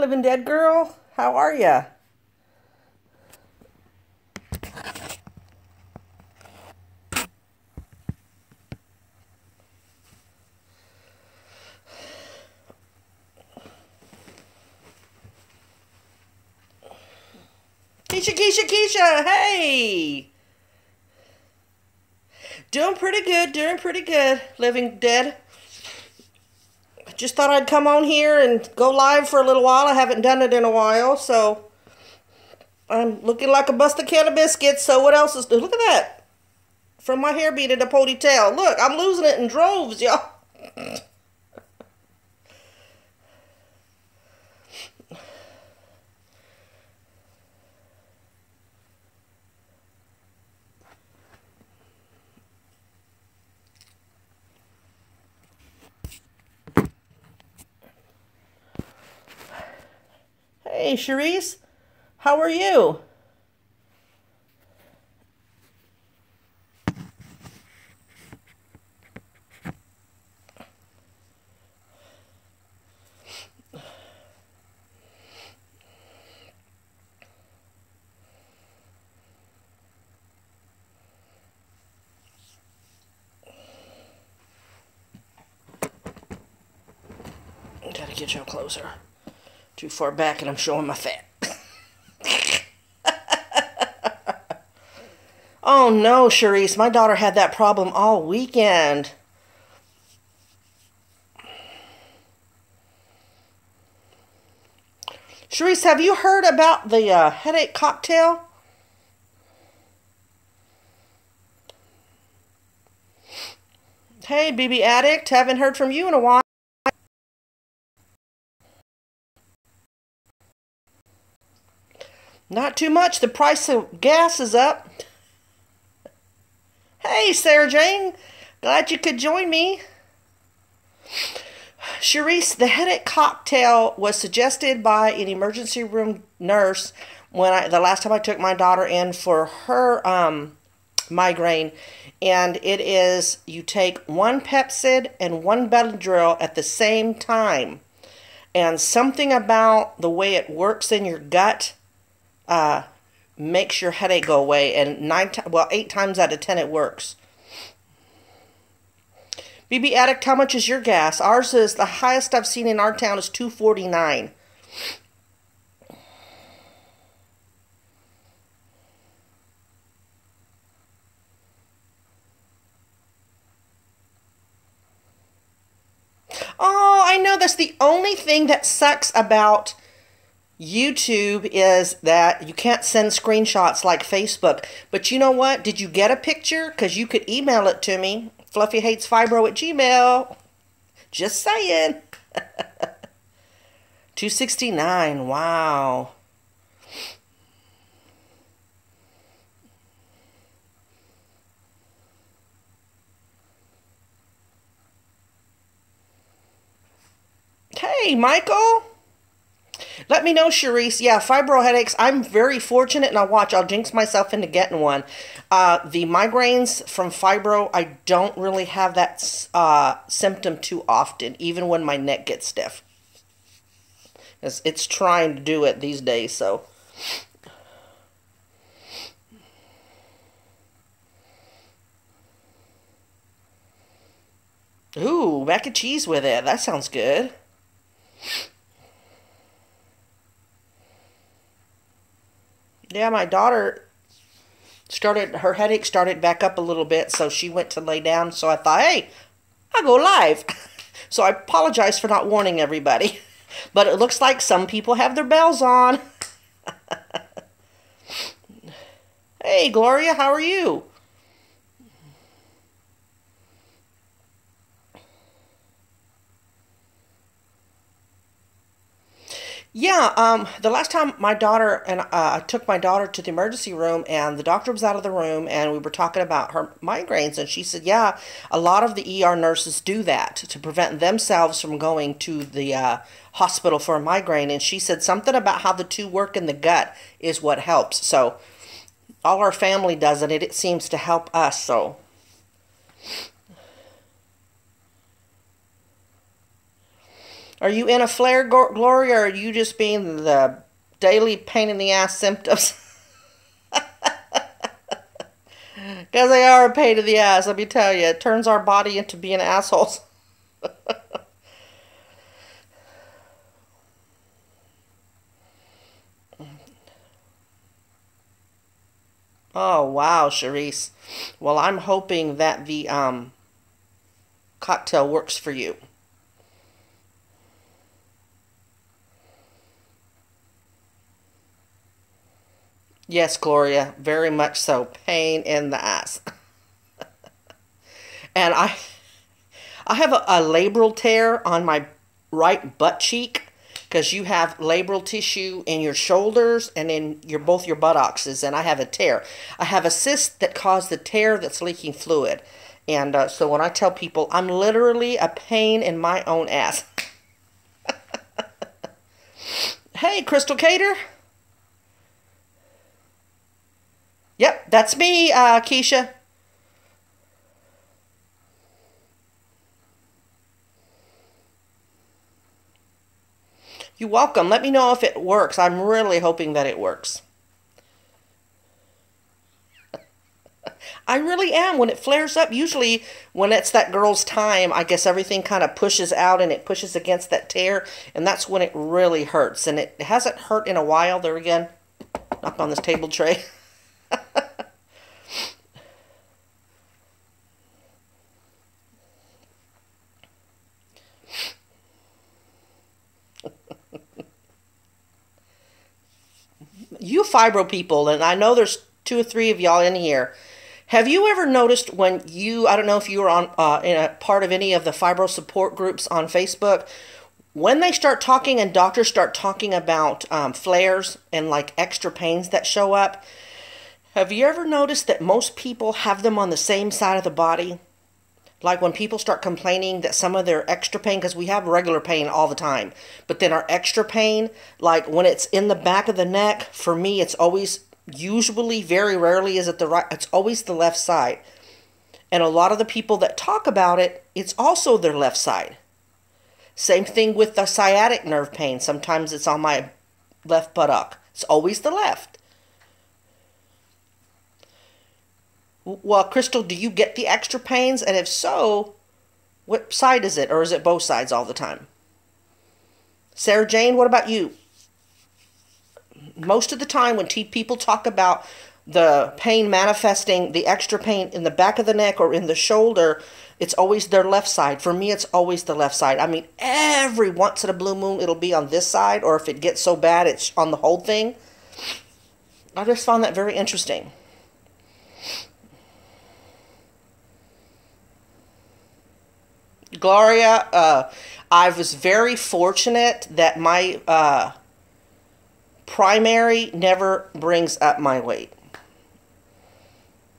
living dead girl. How are ya? Keisha, Keisha, Keisha, hey! Doing pretty good, living dead. Just thought I'd come on here and go live for a little while. I haven't done it in a while, so I'm looking like a busted can of biscuits, so what else is... Look at that! From my hair beat in a ponytail. Look, I'm losing it in droves, y'all. Hey, Cherise, how are you? Gotta get y'all closer. Too far back and I'm showing my fat. Oh no, Cherise, my daughter had that problem all weekend. Cherise, have you heard about the headache cocktail? Hey, BB Addict, haven't heard from you in a while. Not too much. The price of gas is up. Hey, Sarah Jane. Glad you could join me. Cherise, the headache cocktail was suggested by an emergency room nurse when the last time I took my daughter in for her migraine. And it is, you take one Pepcid and one Benadryl at the same time. And something about the way it works in your gut makes your headache go away, and 8 times out of 10 it works. BB Addict, how much is your gas? Ours is, the highest I've seen in our town is $2.49. Oh, I know, that's the only thing that sucks about YouTube is that you can't send screenshots like Facebook. But you know what? Did you get a picture? Because you could email it to me. fluffyhatesfibro@gmail. Just saying. 269. Wow. Hey, Michael. Let me know, Cherise. Yeah, fibro headaches. I'm very fortunate, and I'll jinx myself into getting one. The migraines from fibro, I don't really have that symptom too often, even when my neck gets stiff. It's trying to do it these days, so. Ooh, mac and cheese with it. That sounds good. Yeah, my daughter her headache started back up a little bit, so she went to lay down. So I thought, hey, I'll go live. So I apologize for not warning everybody. But it looks like some people have their bells on. Hey, Gloria, how are you? Yeah, the last time my daughter and I took my daughter to the emergency room, and the doctor was out of the room, and we were talking about her migraines, and she said, yeah, a lot of the ER nurses do that to prevent themselves from going to the hospital for a migraine, and she said something about how the two work in the gut is what helps. So all our family does it, and it seems to help us, so. Are you in a flare, Gloria, or are you just being the daily pain in the ass symptoms? Because they are a pain in the ass, let me tell you. It turns our body into being assholes. Oh, wow, Charisse. Well, I'm hoping that the cocktail works for you. Yes, Gloria, very much so. Pain in the ass. And I have a labral tear on my right butt cheek because you have labral tissue in your shoulders and in both your buttocks, and I have a tear. I have a cyst that caused the tear that's leaking fluid. And so when I tell people I'm literally a pain in my own ass. Hey, Crystal Cater. Yep, that's me, Keisha. You're welcome. Let me know if it works. I'm really hoping that it works. I really am. When it flares up, usually when it's that girl's time, I guess everything kind of pushes out and it pushes against that tear, and that's when it really hurts. And it hasn't hurt in a while. There again, knock on this table tray. You fibro people, and I know there's 2 or 3 of y'all in here. Have you ever noticed when you, I don't know if you were on in a part of any of the fibro support groups on Facebook, when they start talking and doctors start talking about flares and like extra pains that show up, have you ever noticed that most people have them on the same side of the body? Like when people start complaining that some of their extra pain, because we have regular pain all the time, but then our extra pain, like when it's in the back of the neck, for me, it's always, usually, very rarely is it the right, it's always the left side. And a lot of the people that talk about it, it's also their left side. Same thing with the sciatic nerve pain. Sometimes it's on my left buttock. It's always the left. Well, Crystal, do you get the extra pains? And if so, what side is it? Or is it both sides all the time? Sarah Jane, what about you? Most of the time when people talk about the pain manifesting, the extra pain in the back of the neck or in the shoulder, it's always their left side. For me, it's always the left side. I mean, every once in a blue moon, it'll be on this side, or if it gets so bad, it's on the whole thing. I just found that very interesting. Gloria, I was very fortunate that my primary never brings up my weight.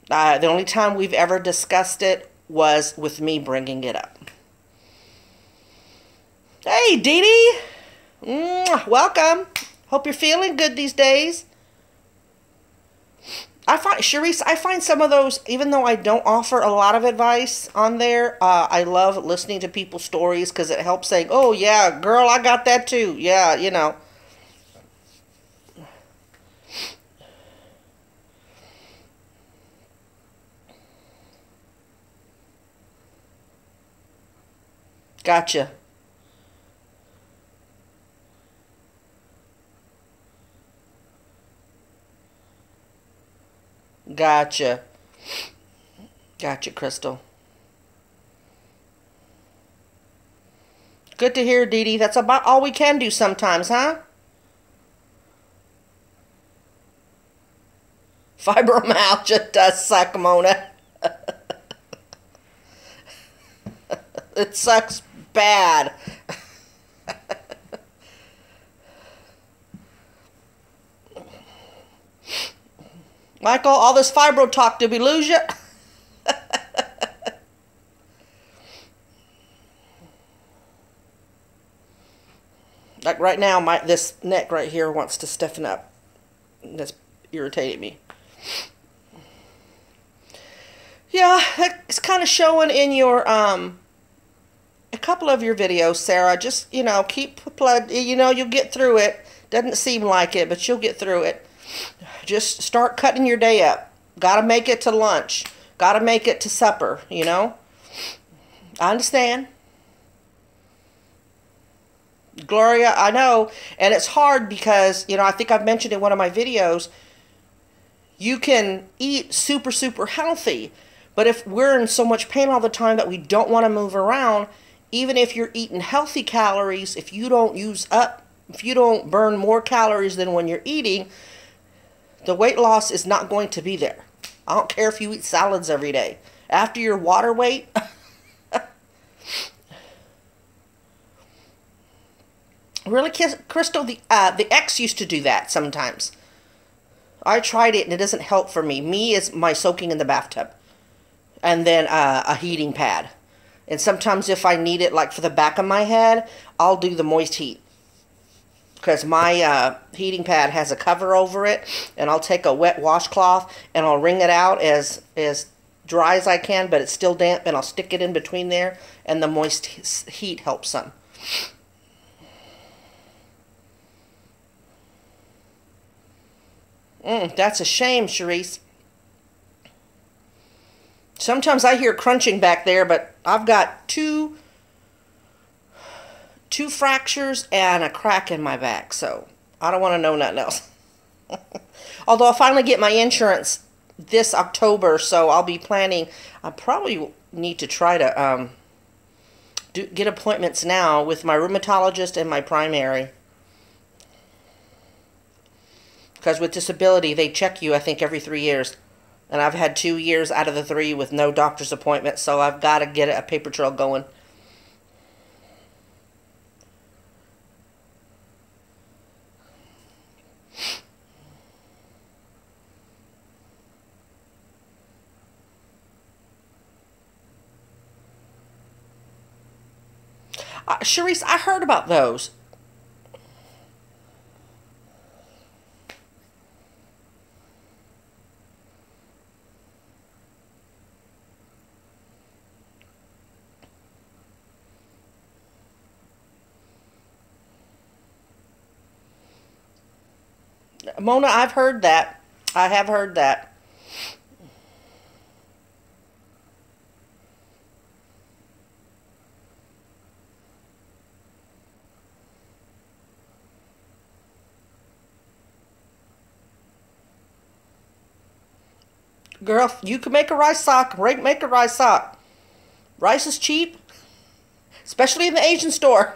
The only time we've ever discussed it was with me bringing it up. Hey, Dee Dee! Welcome. Hope you're feeling good these days. Charisse, I find some of those, even though I don't offer a lot of advice on there, I love listening to people's stories because it helps saying, oh, yeah, girl, I got that too. Yeah, you know. Gotcha. Gotcha. Gotcha, Crystal. Good to hear, Dee Dee. That's about all we can do sometimes, huh? Fibromyalgia does suck, Mona. It sucks bad. Michael, all this fibro talk, did we lose you? Like right now, this neck right here wants to stiffen up. That's irritating me. Yeah, it's kind of showing in your couple of your videos, Sarah. Just, keep blood. You'll get through it. Doesn't seem like it, but you'll get through it. Just start cutting your day up. Got to make it to lunch. Got to make it to supper, I understand. Gloria, I know. And it's hard because, I think I've mentioned in one of my videos, you can eat super, super healthy. But if we're in so much pain all the time that we don't want to move around, even if you're eating healthy calories, if you don't burn more calories than when you're eating, the weight loss is not going to be there. I don't care if you eat salads every day. After your water weight, really, Crystal, the ex used to do that sometimes. I tried it and it doesn't help for me. Me is my soaking in the bathtub. And then a heating pad. And sometimes if I need it, like for the back of my head, I'll do the moist heat. Because my heating pad has a cover over it. And I'll take a wet washcloth and I'll wring it out as dry as I can, but it's still damp, and I'll stick it in between there. And the moist heat helps some. That's a shame, Charisse. Sometimes I hear crunching back there, but I've got two fractures and a crack in my back, so I don't want to know nothing else. Although I'll finally get my insurance this October, so I'll be planning. I probably need to try to get appointments now with my rheumatologist and my primary. Because with disability, they check you, I think, every 3 years. And I've had 2 years out of the 3 with no doctor's appointment, so I've got to get a paper trail going. Charisse, I heard about those. Mona, I've heard that. I have heard that. Girl, you can make a rice sock. Make a rice sock. Rice is cheap, especially in the Asian store.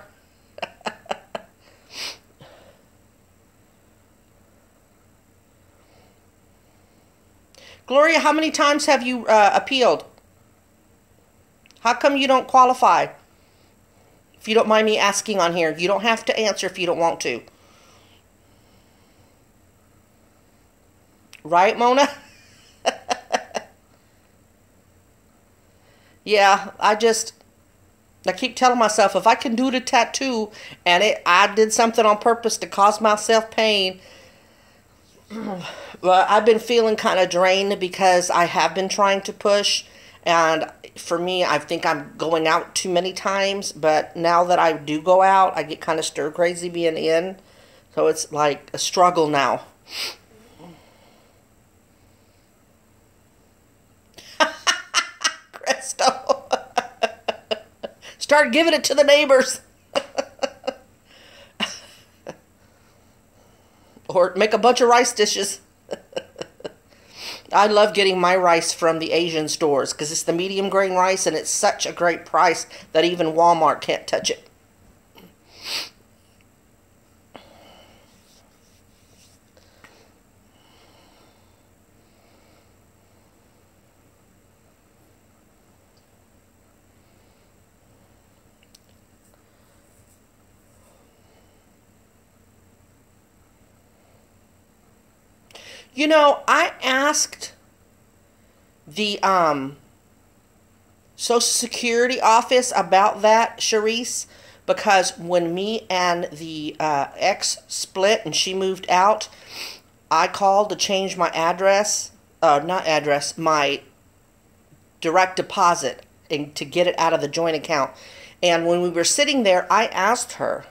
Gloria, how many times have you appealed? How come you don't qualify? If you don't mind me asking on here, you don't have to answer if you don't want to. Right, Mona? Yeah, I keep telling myself, if I can do the tattoo and I did something on purpose to cause myself pain. Well, I've been feeling kind of drained because I have been trying to push, and for me, I think I'm going out too many times, but now that I do go out, I get kind of stir crazy being in, so it's like a struggle now. Crystal. Start giving it to the neighbors. Or make a bunch of rice dishes. I love getting my rice from the Asian stores because it's the medium grain rice and it's such a great price that even Walmart can't touch it. You know, I asked the Social Security office about that, Charisse, because when me and the ex split and she moved out, I called to change my address, my direct deposit, and to get it out of the joint account. And when we were sitting there, I asked her,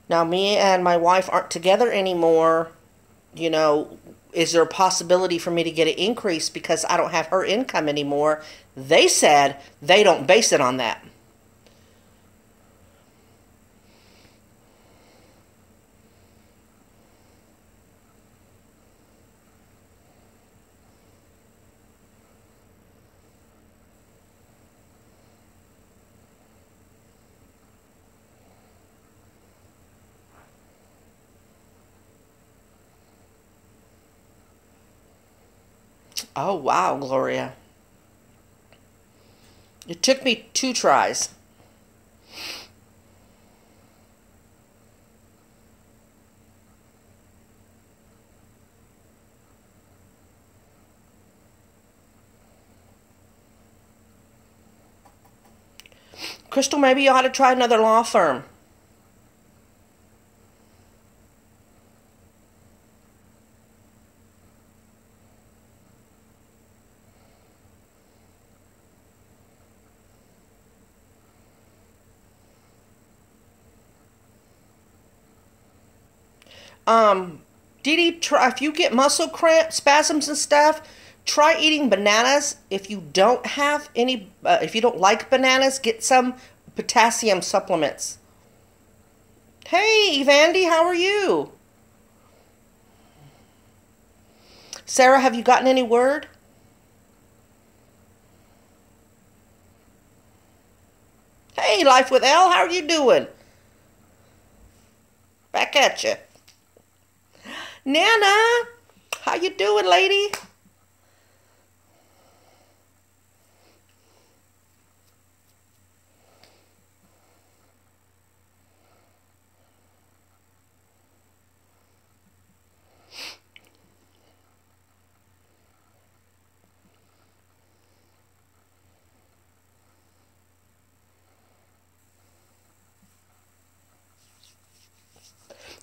now me and my wife aren't together anymore, you know, is there a possibility for me to get an increase because I don't have her income anymore? They said they don't base it on that. Oh, wow, Gloria. It took me 2 tries. Crystal, maybe you ought to try another law firm. Dee Dee, try, if you get muscle cramp, spasms and stuff, try eating bananas. If you don't have any, if you don't like bananas, get some potassium supplements. Hey, Evandy, how are you? Sarah, have you gotten any word? Hey, Life with L, how are you doing? Back at you. Nana, how you doing, lady?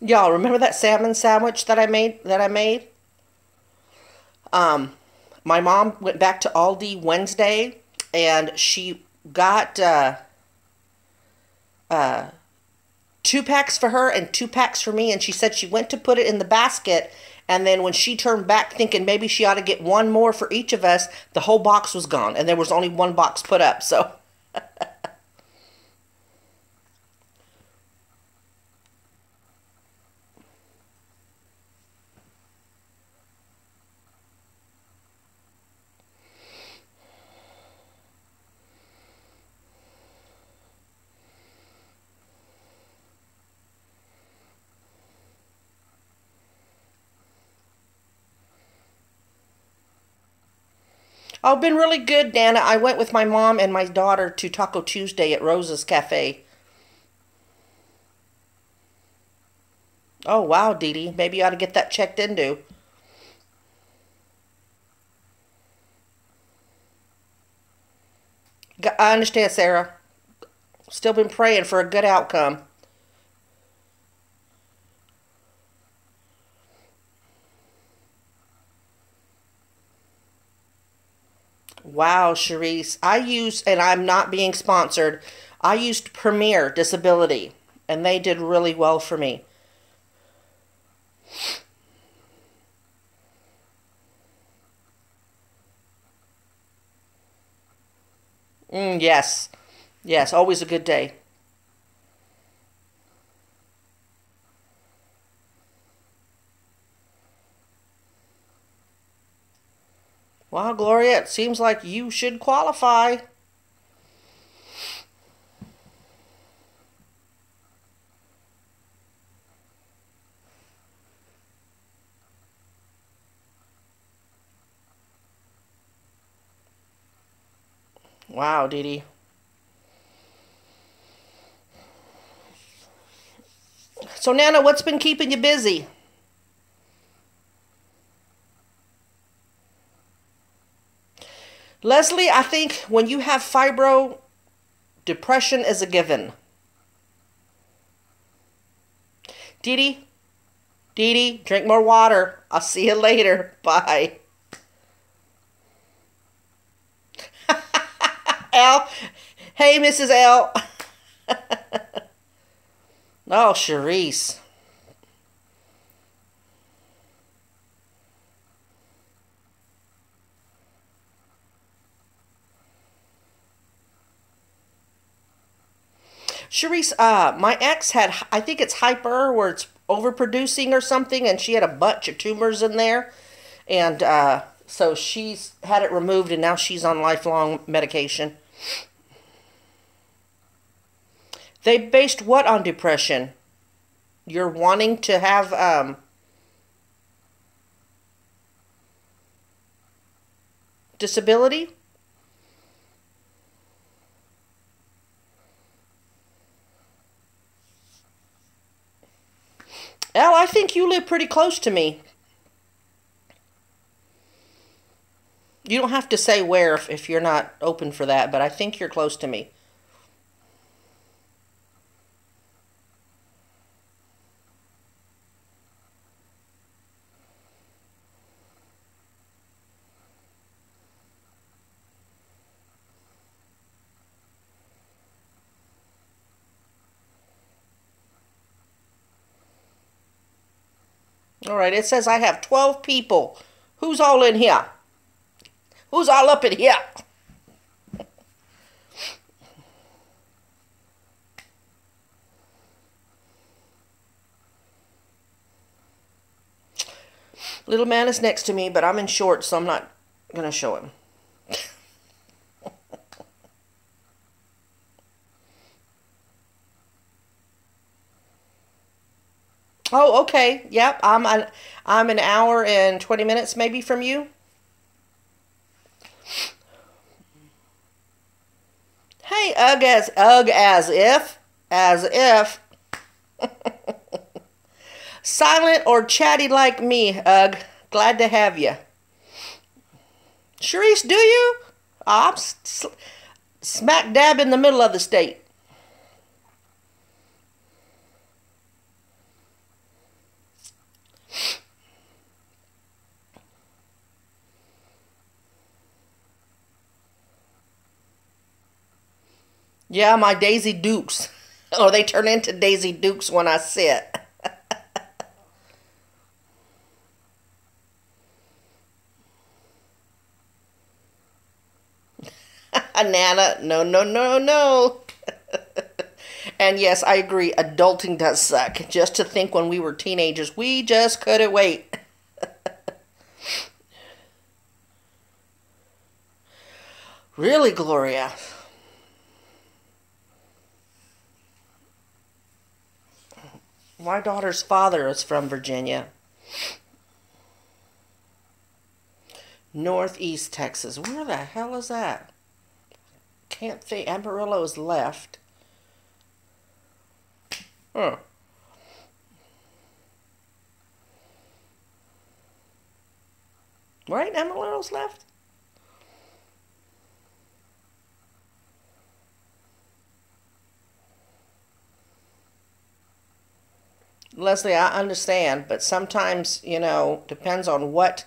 Y'all remember that salmon sandwich that I made? Um, my mom went back to Aldi Wednesday and she got 2 packs for her and 2 packs for me, and she said she went to put it in the basket, and then when she turned back thinking maybe she ought to get one more for each of us, the whole box was gone and there was only one box put up. So oh, been really good, Dana. I went with my mom and my daughter to Taco Tuesday at Rosa's Cafe. Oh, wow, Dee Dee. Maybe you ought to get that checked into. I understand, Sarah. Still been praying for a good outcome. Wow, Charisse. I use, and I'm not being sponsored, I used Premier Disability, and they did really well for me. Yes. Yes, always a good day. Well, Gloria, it seems like you should qualify. Wow, Dee Dee. So, Nana, what's been keeping you busy? Leslie, I think when you have fibro, depression is a given. Dee Dee, Dee Dee, drink more water. I'll see you later. Bye. L. Hey, Mrs. L. Oh, Charisse. Charisse, my ex had, I think it's hyper, where it's overproducing or something, and she had a bunch of tumors in there. And so she's had it removed, and now she's on lifelong medication. They based what on depression? You're wanting to have disability? Elle, I think you live pretty close to me. You don't have to say where if you're not open for that, but I think you're close to me. All right, it says I have 12 people. Who's all in here? Who's all up in here? Little man is next to me, but I'm in shorts, so I'm not going to show him. Oh, okay. Yep, I'm an hour and 20 minutes maybe from you. Hey, as if. Silent or chatty like me, Ugg. Glad to have you. Sharice, do you? I'm smack dab in the middle of the state. Yeah, my Daisy Dukes. Or they turn into Daisy Dukes when I sit. Nana, no, no, no, no. And yes, I agree, adulting does suck. Just to think when we were teenagers, we just couldn't wait. Really, Gloria? My daughter's father is from Virginia. Northeast Texas. Where the hell is that? Can't think. Amarillo is left. Huh. Right? Amarillo's left? Leslie, I understand, but sometimes, depends on what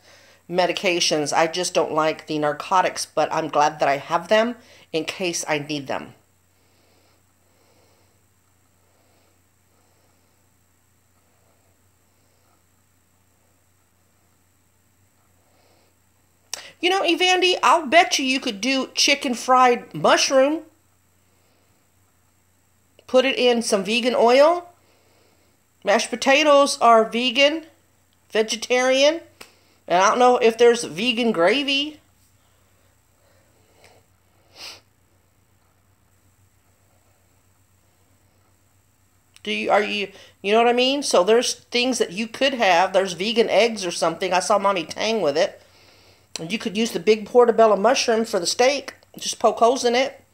medications. I just don't like the narcotics, but I'm glad that I have them in case I need them. Evandy, I'll bet you could do chicken fried mushroom. Put it in some vegan oil. Mashed potatoes are vegan, vegetarian, and I don't know if there's vegan gravy. You know what I mean? So there's things that you could have. There's vegan eggs or something. I saw Mommy Tang with it. And you could use the big portobello mushroom for the steak. Just poke holes in it.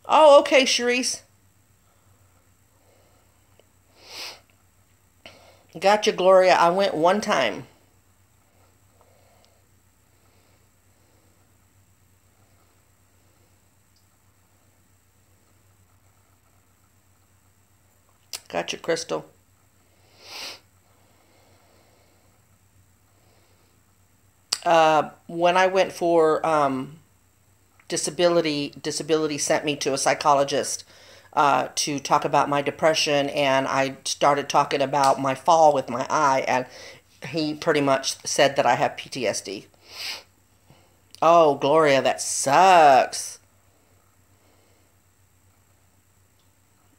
Oh, okay, Sharice. Gotcha, Gloria. I went one time. Gotcha, Crystal. When I went for disability sent me to a psychologist to talk about my depression, and I started talking about my fall with my eye, and he pretty much said that I have PTSD. Oh, Gloria, that sucks.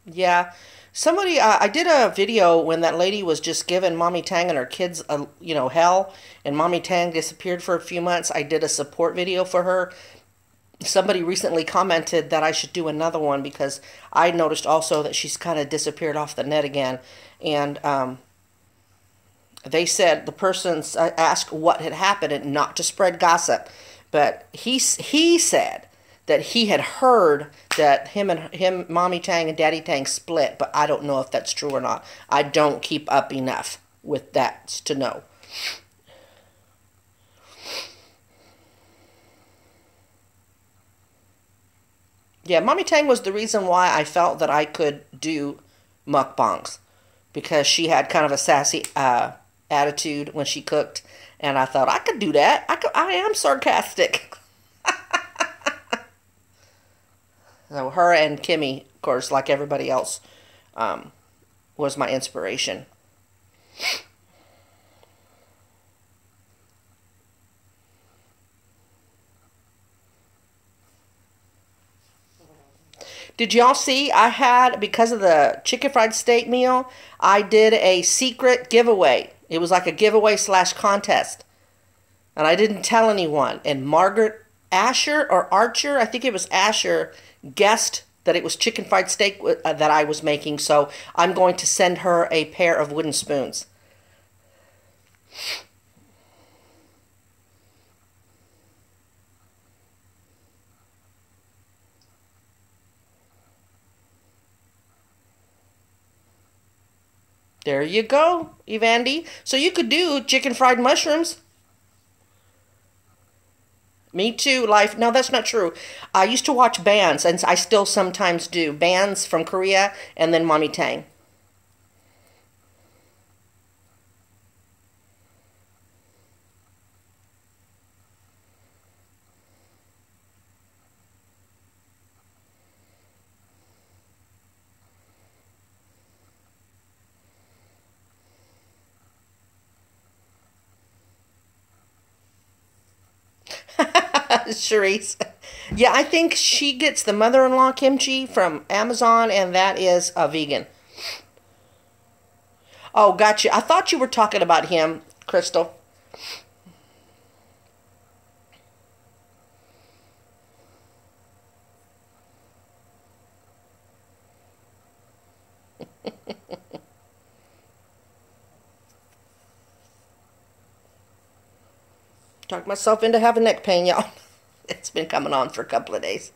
Yeah. Somebody, I did a video when that lady was just giving Mommy Tang and her kids, hell, and Mommy Tang disappeared for a few months. I did a support video for her. Somebody recently commented that I should do another one because I noticed also that she's kind of disappeared off the net again. And they said the person asked what had happened and not to spread gossip. But he said that he had heard that him, Mommy Tang and Daddy Tang split, but I don't know if that's true or not. I don't keep up enough with that to know. Yeah, Mommy Tang was the reason why I felt that I could do mukbangs, because she had kind of a sassy attitude when she cooked, and I thought I could do that. I am sarcastic. So her and Kimmy, of course, like everybody else, was my inspiration. Did y'all see I had, because of the chicken fried steak meal, I did a secret giveaway. It was like a giveaway slash contest. And I didn't tell anyone. And Margaret Asher or Archer, I think it was Asher, guessed that it was chicken fried steak that I was making. So I'm going to send her a pair of wooden spoons. There you go, Evandy. So you could do chicken fried mushrooms. Me too, life. No, that's not true. I used to watch bands, and I still sometimes do. Bands from Korea, and then Mommy Tang. Charisse. Yeah, I think she gets the mother-in-law kimchi from Amazon, and that is a vegan. Oh, gotcha. I thought you were talking about him, Crystal. Talked myself into having neck pain, y'all. It's been coming on for a couple of days.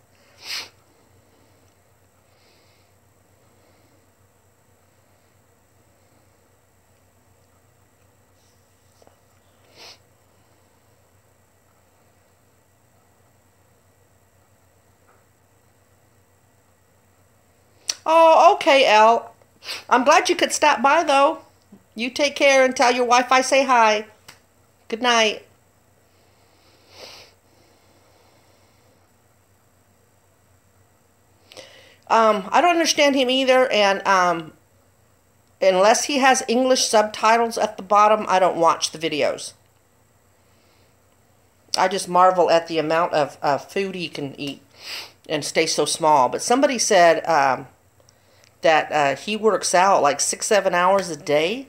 Oh, okay, Elle. I'm glad you could stop by, though. You take care and tell your wife I say hi. Good night. I don't understand him either, and unless he has English subtitles at the bottom, I don't watch the videos. I just marvel at the amount of food he can eat and stay so small. But somebody said that he works out like 6, 7 hours a day.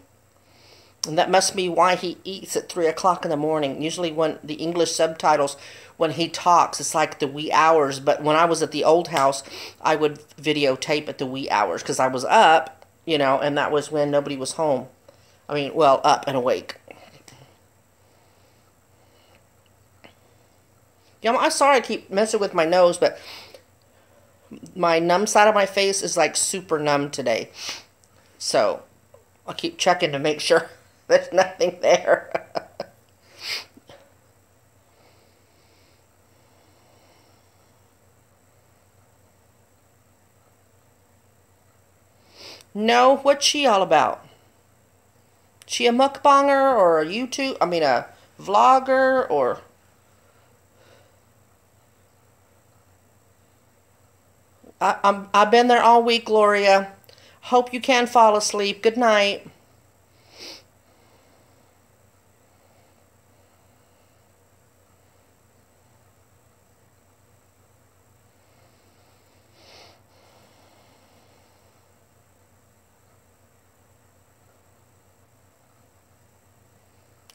And that must be why he eats at 3 o'clock in the morning. Usually when the English subtitles, when he talks, it's like the wee hours. But when I was at the old house, I would videotape at the wee hours because I was up, and that was when nobody was home. I mean, well, up and awake. I'm sorry I keep messing with my nose, but my numb side of my face is like super numb today. So I'll keep checking to make sure there's nothing there. No, what's she all about? She a mukbanger or a YouTube? I mean, a vlogger or? I've been there all week, Gloria. Hope you can fall asleep. Good night.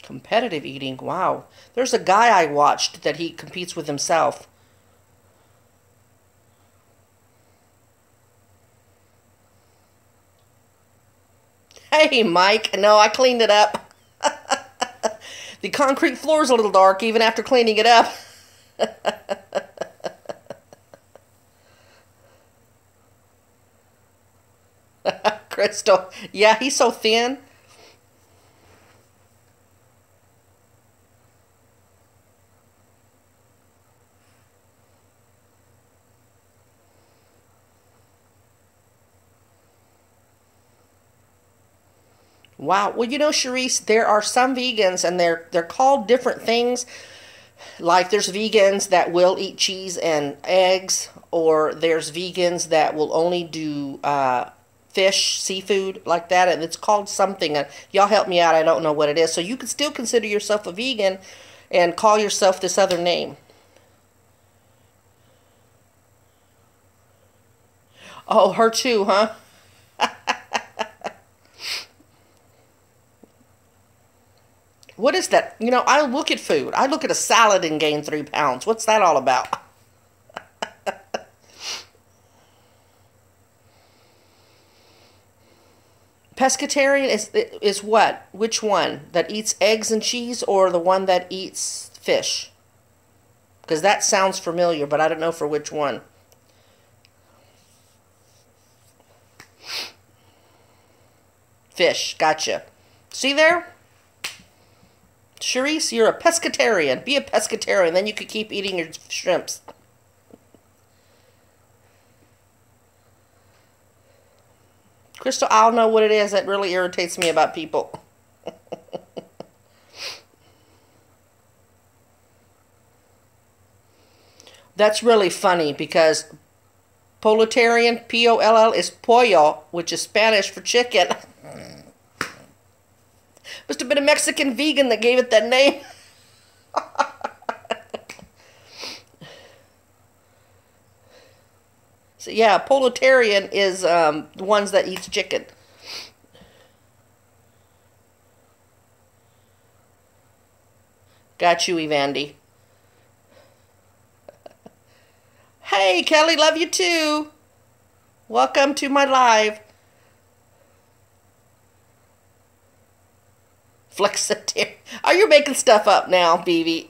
Competitive eating. Wow. There's a guy I watched that he competes with himself. Hey, Mike. No, I cleaned it up. The concrete floor is a little dark even after cleaning it up. Crystal. Yeah, he's so thin. Wow. Well, you know, Charisse, there are some vegans and they're called different things. Like there's vegans that will eat cheese and eggs, or there's vegans that will only do fish, seafood like that, and it's called something. Y'all help me out. I don't know what it is. So you can still consider yourself a vegan and call yourself this other name. Oh, her too, huh? What is that? You know, I look at food. I look at a salad and gain 3 pounds. What's that all about? Pescatarian is what? Which one? That eats eggs and cheese, or the one that eats fish? Because that sounds familiar, but I don't know for which one. Fish. Gotcha. See there? Charisse, you're a pescatarian. Be a pescatarian, then you could keep eating your shrimps. Crystal, I don't know what it is that really irritates me about people. That's really funny because Politarian, P-O-L-L, is pollo, which is Spanish for chicken. Must have been a Mexican vegan that gave it that name. So yeah, Politarian is the ones that eats chicken. Got you, Evandy. Hey, Kelly, love you too. Welcome to my live. Flexitarian. Are you making stuff up now, BB?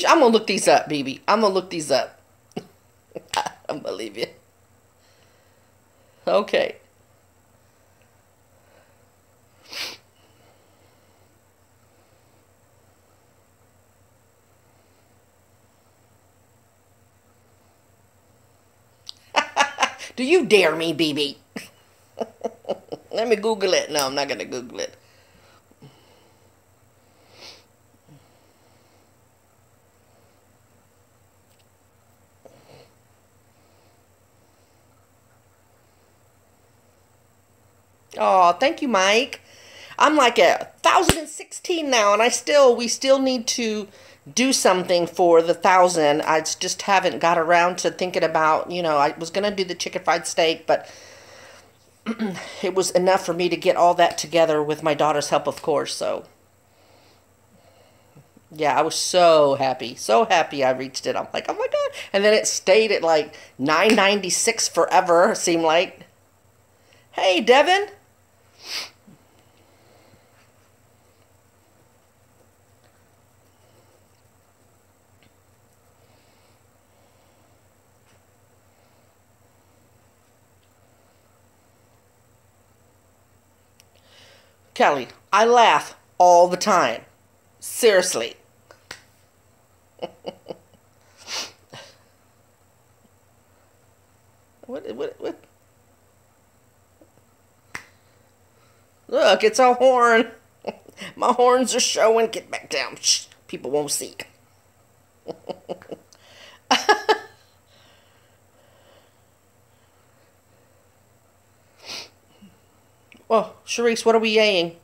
I'm gonna look these up, BB. I'm gonna look these up. I don't believe you. Okay. Do you dare me, BB? Let me Google it. No, I'm not gonna Google it. Oh, thank you, Mike. I'm like at 1,016 now, and we still need to do something for the 1,000. I just haven't got around to thinking about, I was gonna do the chicken fried steak, but it was enough for me to get all that together with my daughter's help, of course. So yeah, I was so happy I reached it. I'm like, oh my God. And then it stayed at like 996 forever, it seemed like. Hey, Devin. Kelly, I laugh all the time. Seriously. What? Look, it's a horn. My horns are showing. Get back down. Shh. People won't see. Oh, Sharice, what are we yaying?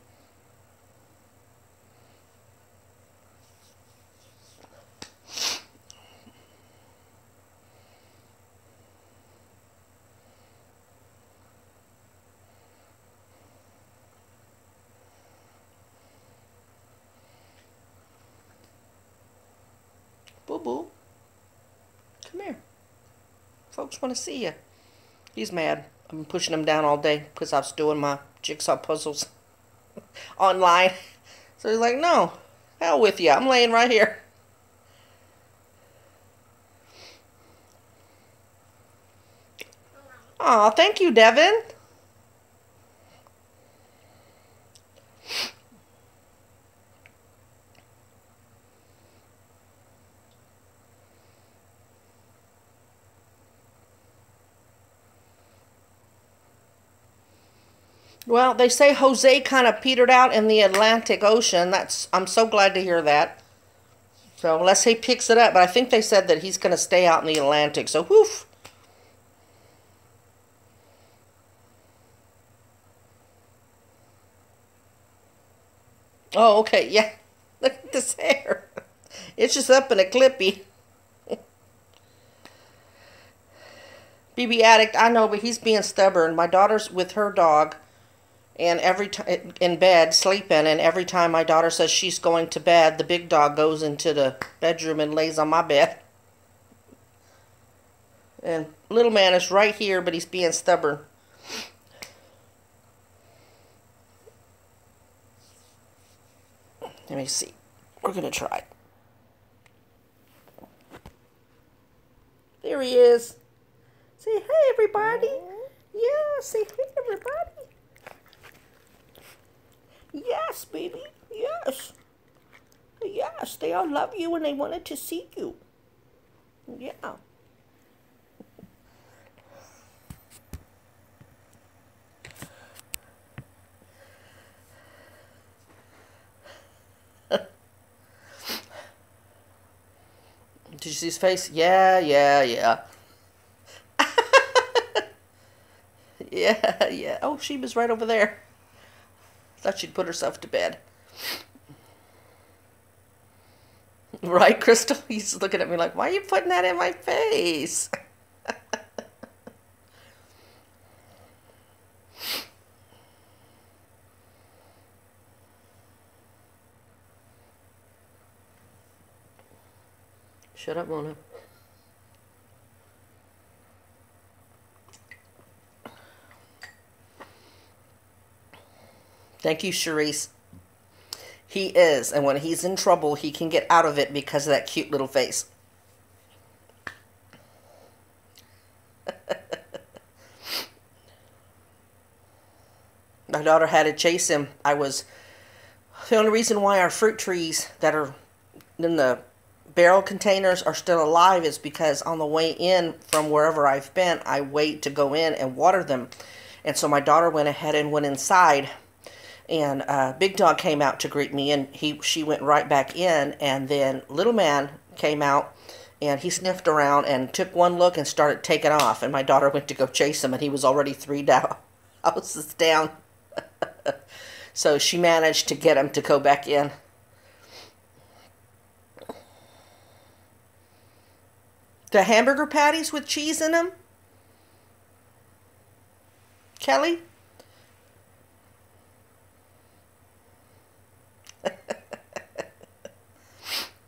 Boo Boo, come here. Folks want to see you. He's mad. I've been pushing him down all day because I was doing my jigsaw puzzles online. So he's like, no, hell with you. I'm laying right here. Aw, thank you, Devin. Well, they say Jose kind of petered out in the Atlantic Ocean. I'm so glad to hear that. So unless he picks it up, but I think they said that he's going to stay out in the Atlantic. So whoof. Oh, okay, yeah. Look at this hair. It's just up in a clippy. BB Addict, I know, but he's being stubborn. My daughter's with her dog, and every time in bed sleeping, and every time my daughter says she's going to bed, the big dog goes into the bedroom and lays on my bed. And little man is right here, but he's being stubborn. Let me see. We're gonna try. There he is. Say hey, everybody. Yeah, say hey, everybody. Yes, baby. Yes. Yes, they all love you and they wanted to see you. Yeah. Did you see his face? Yeah, yeah, yeah. Yeah, yeah. Oh, Sheba's right over there. Thought she'd put herself to bed. Right, Crystal? He's looking at me like, why are you putting that in my face? Shut up, Mona. Thank you, Sharice. He is, and when he's in trouble, he can get out of it because of that cute little face. My daughter had to chase him. The only reason why our fruit trees that are in the barrel containers are still alive is because on the way in from wherever I've been, I wait to go in and water them. And so my daughter went ahead and went inside, and Big Dog came out to greet me, and she went right back in, and then Little Man came out, and he sniffed around and took one look and started taking off, and my daughter went to go chase him, and he was already 3 houses down. So she managed to get him to go back in. The hamburger patties with cheese in them? Kelly?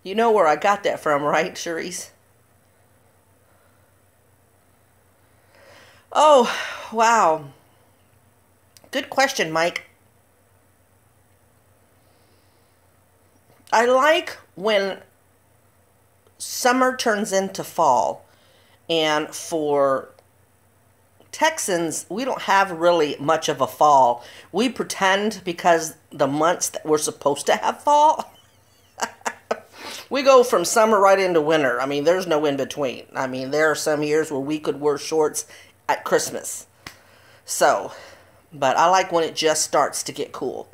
You know where I got that from, right, Charisse? Oh, wow. Good question, Mike. I like when summer turns into fall. And for Texans, we don't have really much of a fall. We pretend because the months that we're supposed to have fall. We go from summer right into winter. I mean, there's no in between. I mean, there are some years where we could wear shorts at Christmas. So, but I like when it just starts to get cool.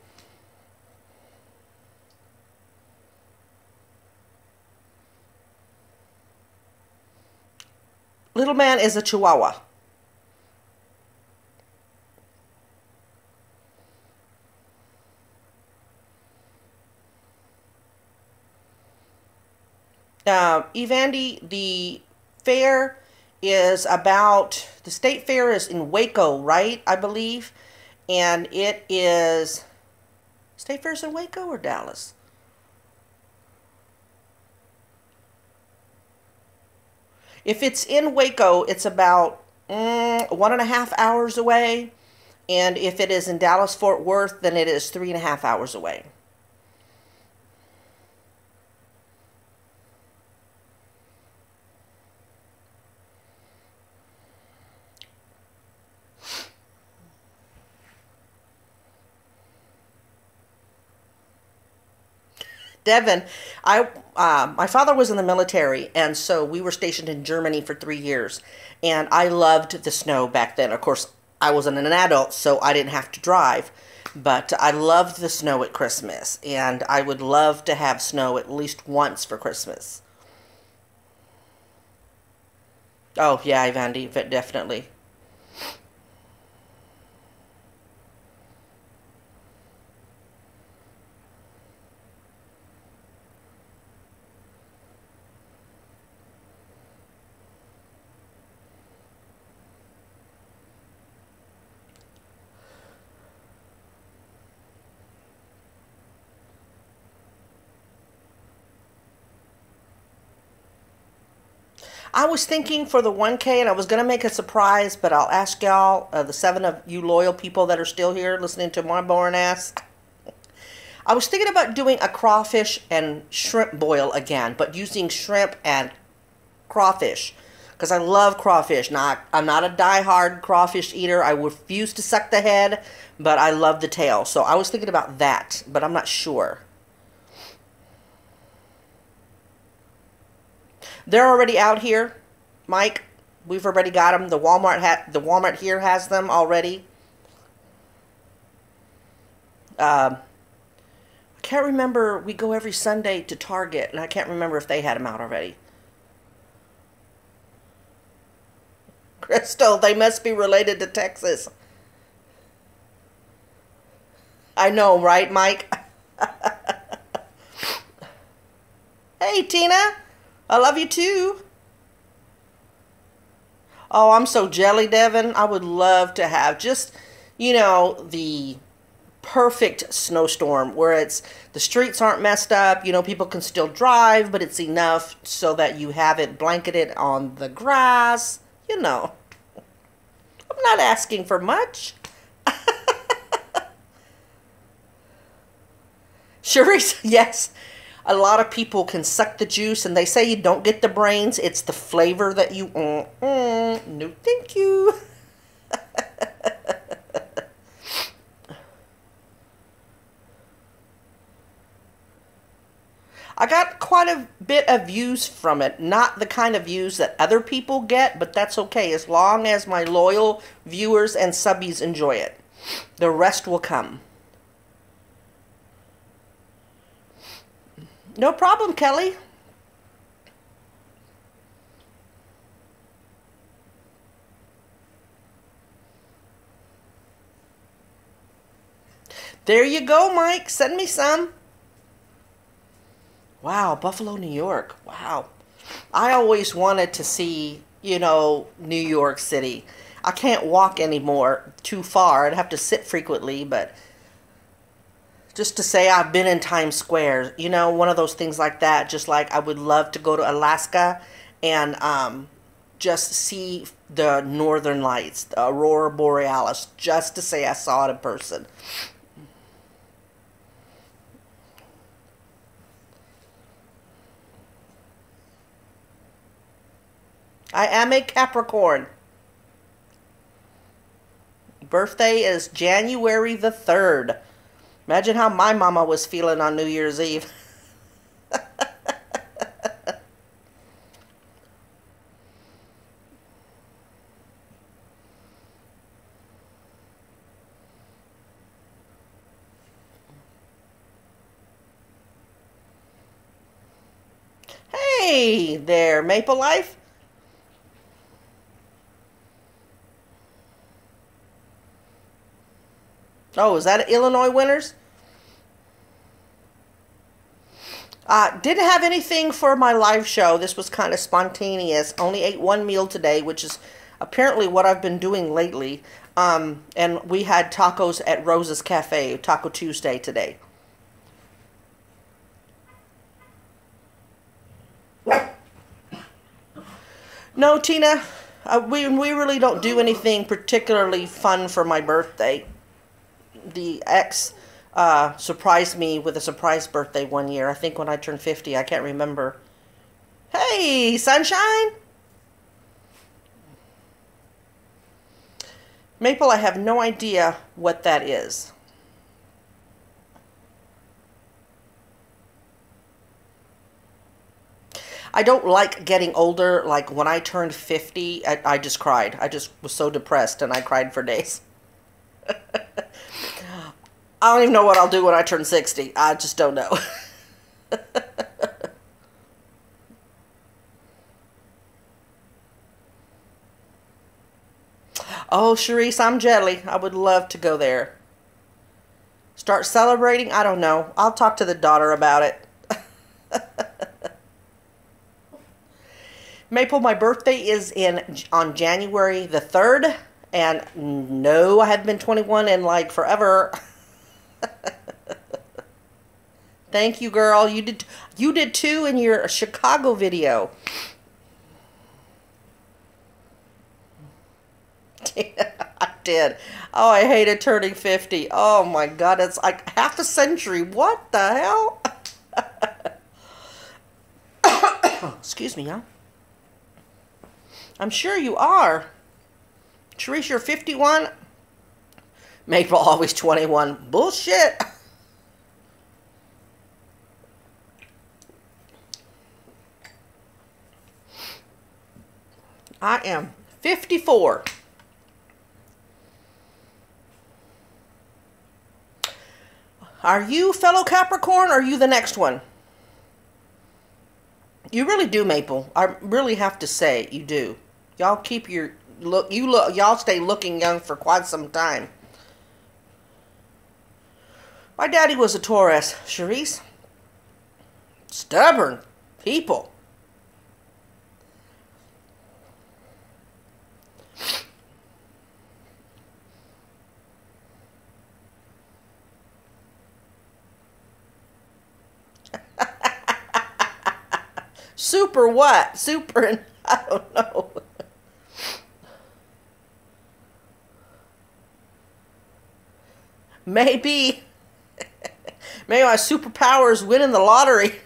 Little man is a Chihuahua. Evandy, the fair is about, the state fair is in Waco, right? I believe. And it is, state fair's in Waco or Dallas? If it's in Waco, it's about 1.5 hours away. And if it is in Dallas, Fort Worth, then it is 3.5 hours away. Devin, my father was in the military, and so we were stationed in Germany for 3 years, and I loved the snow back then. Of course, I wasn't an adult, so I didn't have to drive, but I loved the snow at Christmas, and I would love to have snow at least once for Christmas. Oh, yeah, Ivandy, definitely. I was thinking for the 1K, and I was going to make a surprise, but I'll ask y'all, the 7 of you loyal people that are still here listening to my boring ass. I was thinking about doing a crawfish and shrimp boil again, but using shrimp and crawfish, because I love crawfish. Now, I'm not a die-hard crawfish eater. I refuse to suck the head, but I love the tail. So I was thinking about that, but I'm not sure. They're already out here, Mike. We've already got them. The Walmart here has them already. I can't remember. We go every Sunday to Target, and I can't remember if they had them out already. Crystal, they must be related to Texas. I know, right, Mike? Hey, Tina. I love you too. Oh, I'm so jelly, Devin. I would love to have just, the perfect snowstorm where the streets aren't messed up, people can still drive, but it's enough so that you have it blanketed on the grass, I'm not asking for much. Cherise, yes. A lot of people can suck the juice, and they say you don't get the brains. It's the flavor that you... no, thank you. I got quite a bit of views from it. Not the kind of views that other people get, but that's okay, as long as my loyal viewers and subbies enjoy it. The rest will come. No problem, Kelly. There you go, Mike. Send me some. Wow, Buffalo, New York. Wow. I always wanted to see, New York City. I can't walk anymore too far. I'd have to sit frequently, but just to say I've been in Times Square, one of those things like that. Just like I would love to go to Alaska and just see the Northern Lights, the Aurora Borealis, just to say I saw it in person. I am a Capricorn. Birthday is January the 3rd. Imagine how my mama was feeling on New Year's Eve. Hey there, Maple Life. Oh, is that Illinois winners? Didn't have anything for my live show. This was kind of spontaneous. Only ate one meal today, which is apparently what I've been doing lately. And we had tacos at Rosa's Cafe, Taco Tuesday today. No, Tina, we really don't do anything particularly fun for my birthday. The ex surprised me with a surprise birthday one year. I think when I turned 50. I can't remember. Hey, sunshine! Maple, I have no idea what that is. I don't like getting older. Like when I turned 50, I just cried. I just was so depressed and I cried for days. I don't even know what I'll do when I turn 60. I just don't know. Oh, Sharice, I'm jelly. I would love to go there. Start celebrating? I don't know. I'll talk to the daughter about it. Maple, my birthday is on January the 3rd. And no, I haven't been 21 in like forever. Thank you, girl. You did too in your Chicago video. I did. Oh, I hated turning 50. Oh my God, it's like half a century. What the hell? Excuse me, huh? I'm sure you are. Therese, you're 51. Maple always 21. Bullshit. I am 54. Are you fellow Capricorn or are you the next one? You really do, Maple. I really have to say, you do. Y'all keep your y'all stay looking young for quite some time. My daddy was a Taurus, Charisse. Stubborn people. Super what? Super, I don't know. Maybe. Maybe my superpower is winning the lottery.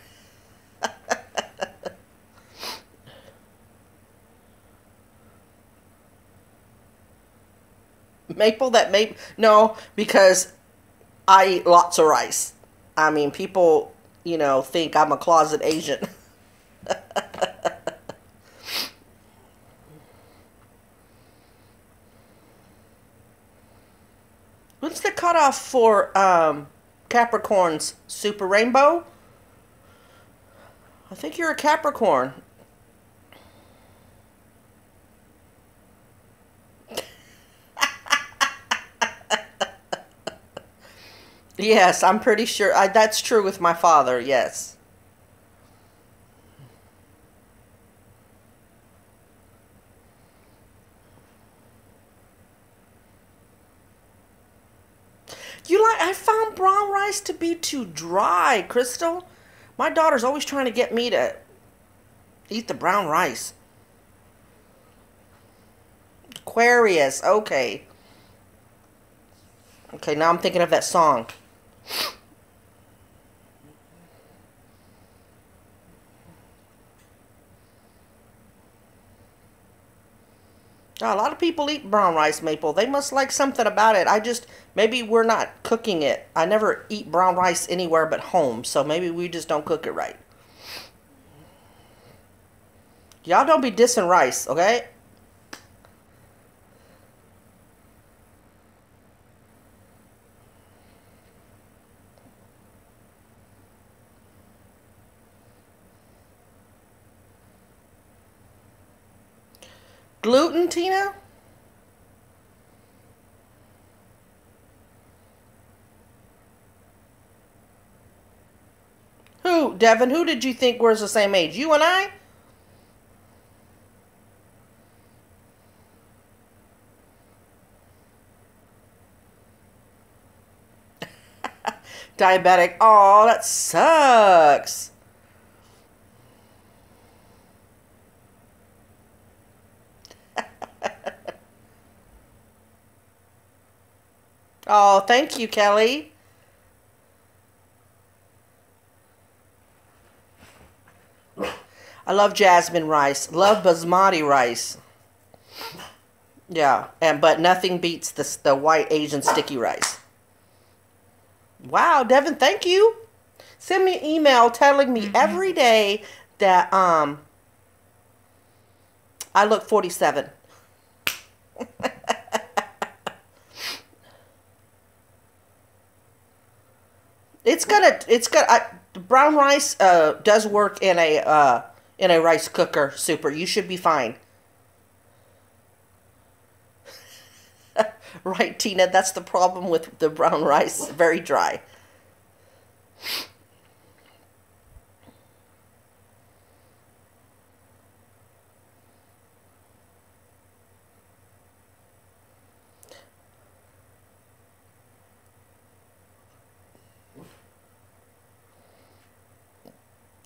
Maple, no, because I eat lots of rice. I mean, people, think I'm a closet Asian. What's the cutoff for Capricorn's super rainbow? I think you're a Capricorn. Yes, I'm pretty sure. That's true with my father, yes. I found brown rice to be too dry, Crystal. My daughter's always trying to get me to eat the brown rice. Aquarius, okay. Okay, now I'm thinking of that song. A lot of people eat brown rice, Maple. They must like something about it. Maybe we're not cooking it. I never eat brown rice anywhere but home, so maybe we just don't cook it right. Y'all don't be dissing rice, okay? Gluten, Tina? Who, Devin, who did you think was the same age? You and I? Diabetic. Oh, that sucks. Oh, thank you, Kelly. I love jasmine rice. Love basmati rice. Yeah, but nothing beats the white Asian sticky rice. Wow, Devin, thank you. Send me an email telling me every day that I look 47. Brown rice does work in a rice cooker. Super. You should be fine. Right, Tina, that's the problem with the brown rice. Very dry.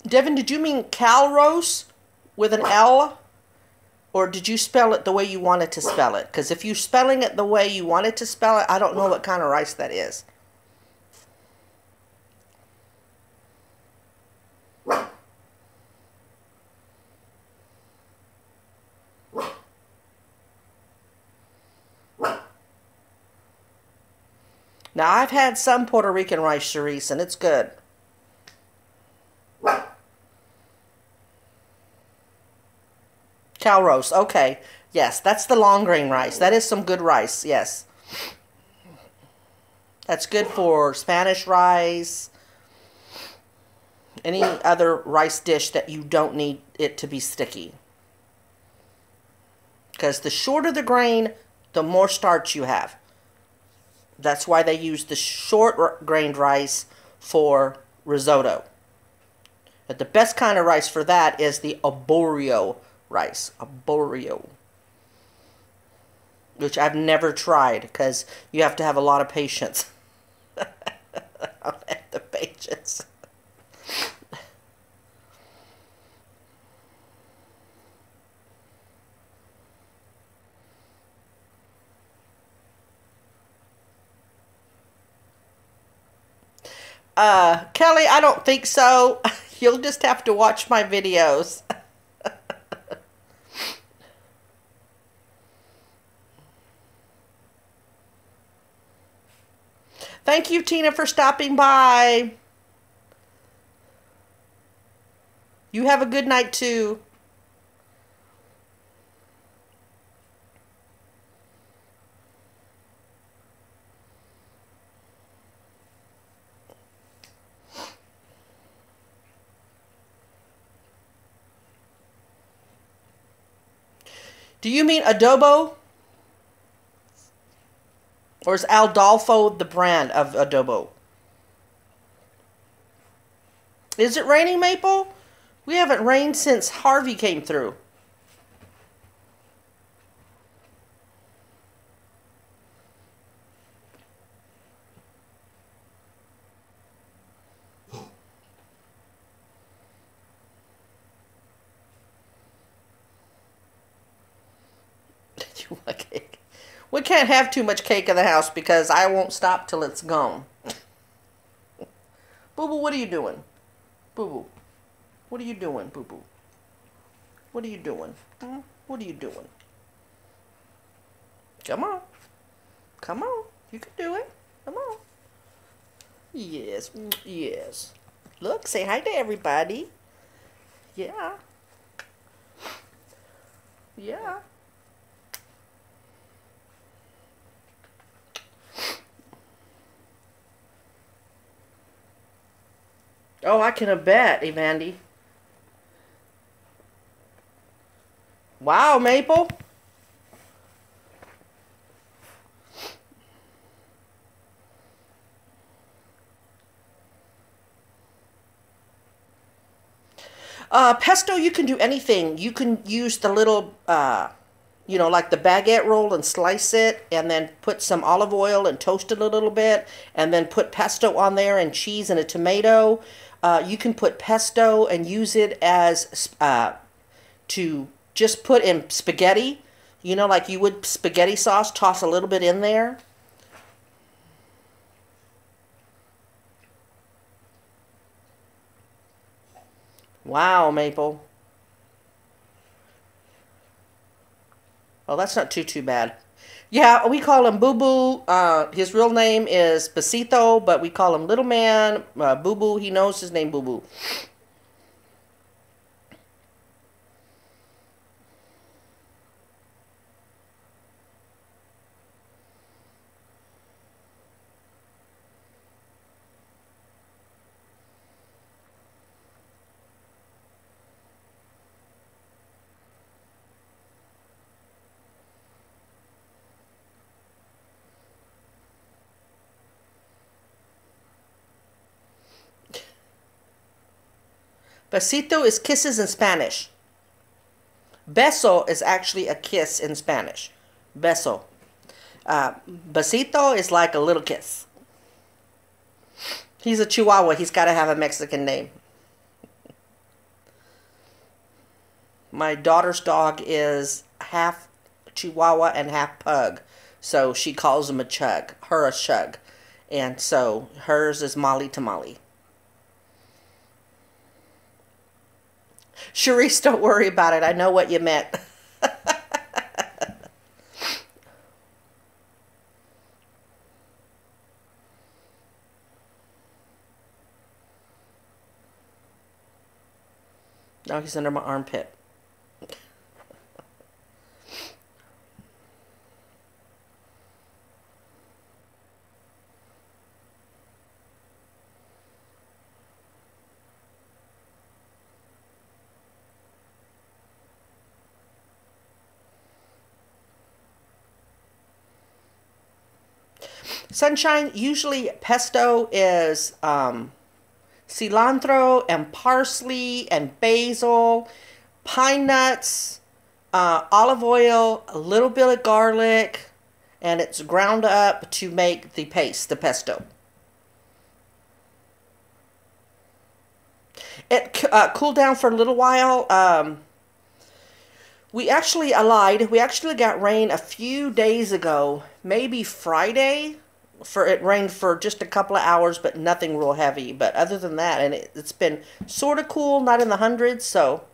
Devin, did you mean Calrose with an L? Or did you spell it the way you wanted to spell it? Because if you're spelling it the way you wanted to spell it, I don't know what kind of rice that is. Now, I've had some Puerto Rican rice, Charisse, and it's good. Calrose, okay. Yes, that's the long grain rice. That is some good rice, yes. That's good for Spanish rice, any other rice dish that you don't need it to be sticky. Because the shorter the grain, the more starch you have. That's why they use the short-grained rice for risotto. But the best kind of rice for that is the arborio rice. Arborio. Which I've never tried because you have to have a lot of patience. I don't have the patience. Kelly, I don't think so. You'll just have to watch my videos. Thank you, Tina, for stopping by. You have a good night, too. Do you mean adobo? Or is Aldolfo the brand of adobo? Is it raining, Maple? We haven't rained since Harvey came through. You want cake? We can't have too much cake in the house because I won't stop till it's gone. Boo-boo, what are you doing? Boo-boo. What are you doing, boo-boo? What are you doing? Hmm? What are you doing? Come on. Come on. You can do it. Come on. Yes. Yes. Look, say hi to everybody. Yeah. Yeah. Oh, I can bet, Evandy. Wow, Maple. Pesto, you can do anything. You can use the little, like the baguette roll and slice it and then put some olive oil and toast it a little bit and then put pesto on there and cheese and a tomato. You can put pesto and use it as to just put in spaghetti. Like you would spaghetti sauce, toss a little bit in there. Wow, Maple. Oh, that's not too bad. Yeah, we call him Boo Boo. His real name is Besito, but we call him Little Man. Boo Boo, he knows his name Boo Boo. Besito is kisses in Spanish. Beso is actually a kiss in Spanish. Beso. Besito is like a little kiss. He's a Chihuahua. He's got to have a Mexican name. My daughter's dog is half Chihuahua and half pug. So she calls him a chug. Her a chug. And so hers is Molly Tamale. Charisse, don't worry about it. I know what you meant. Now he's under my armpit. Sunshine, usually pesto is cilantro and parsley and basil, pine nuts, olive oil, a little bit of garlic, and it's ground up to make the paste, the pesto. It cooled down for a little while. We actually lied. We actually got rain a few days ago, maybe Friday. It rained for just a couple of hours, but nothing real heavy. But other than that, and it's been sort of cool, not in the hundreds, so.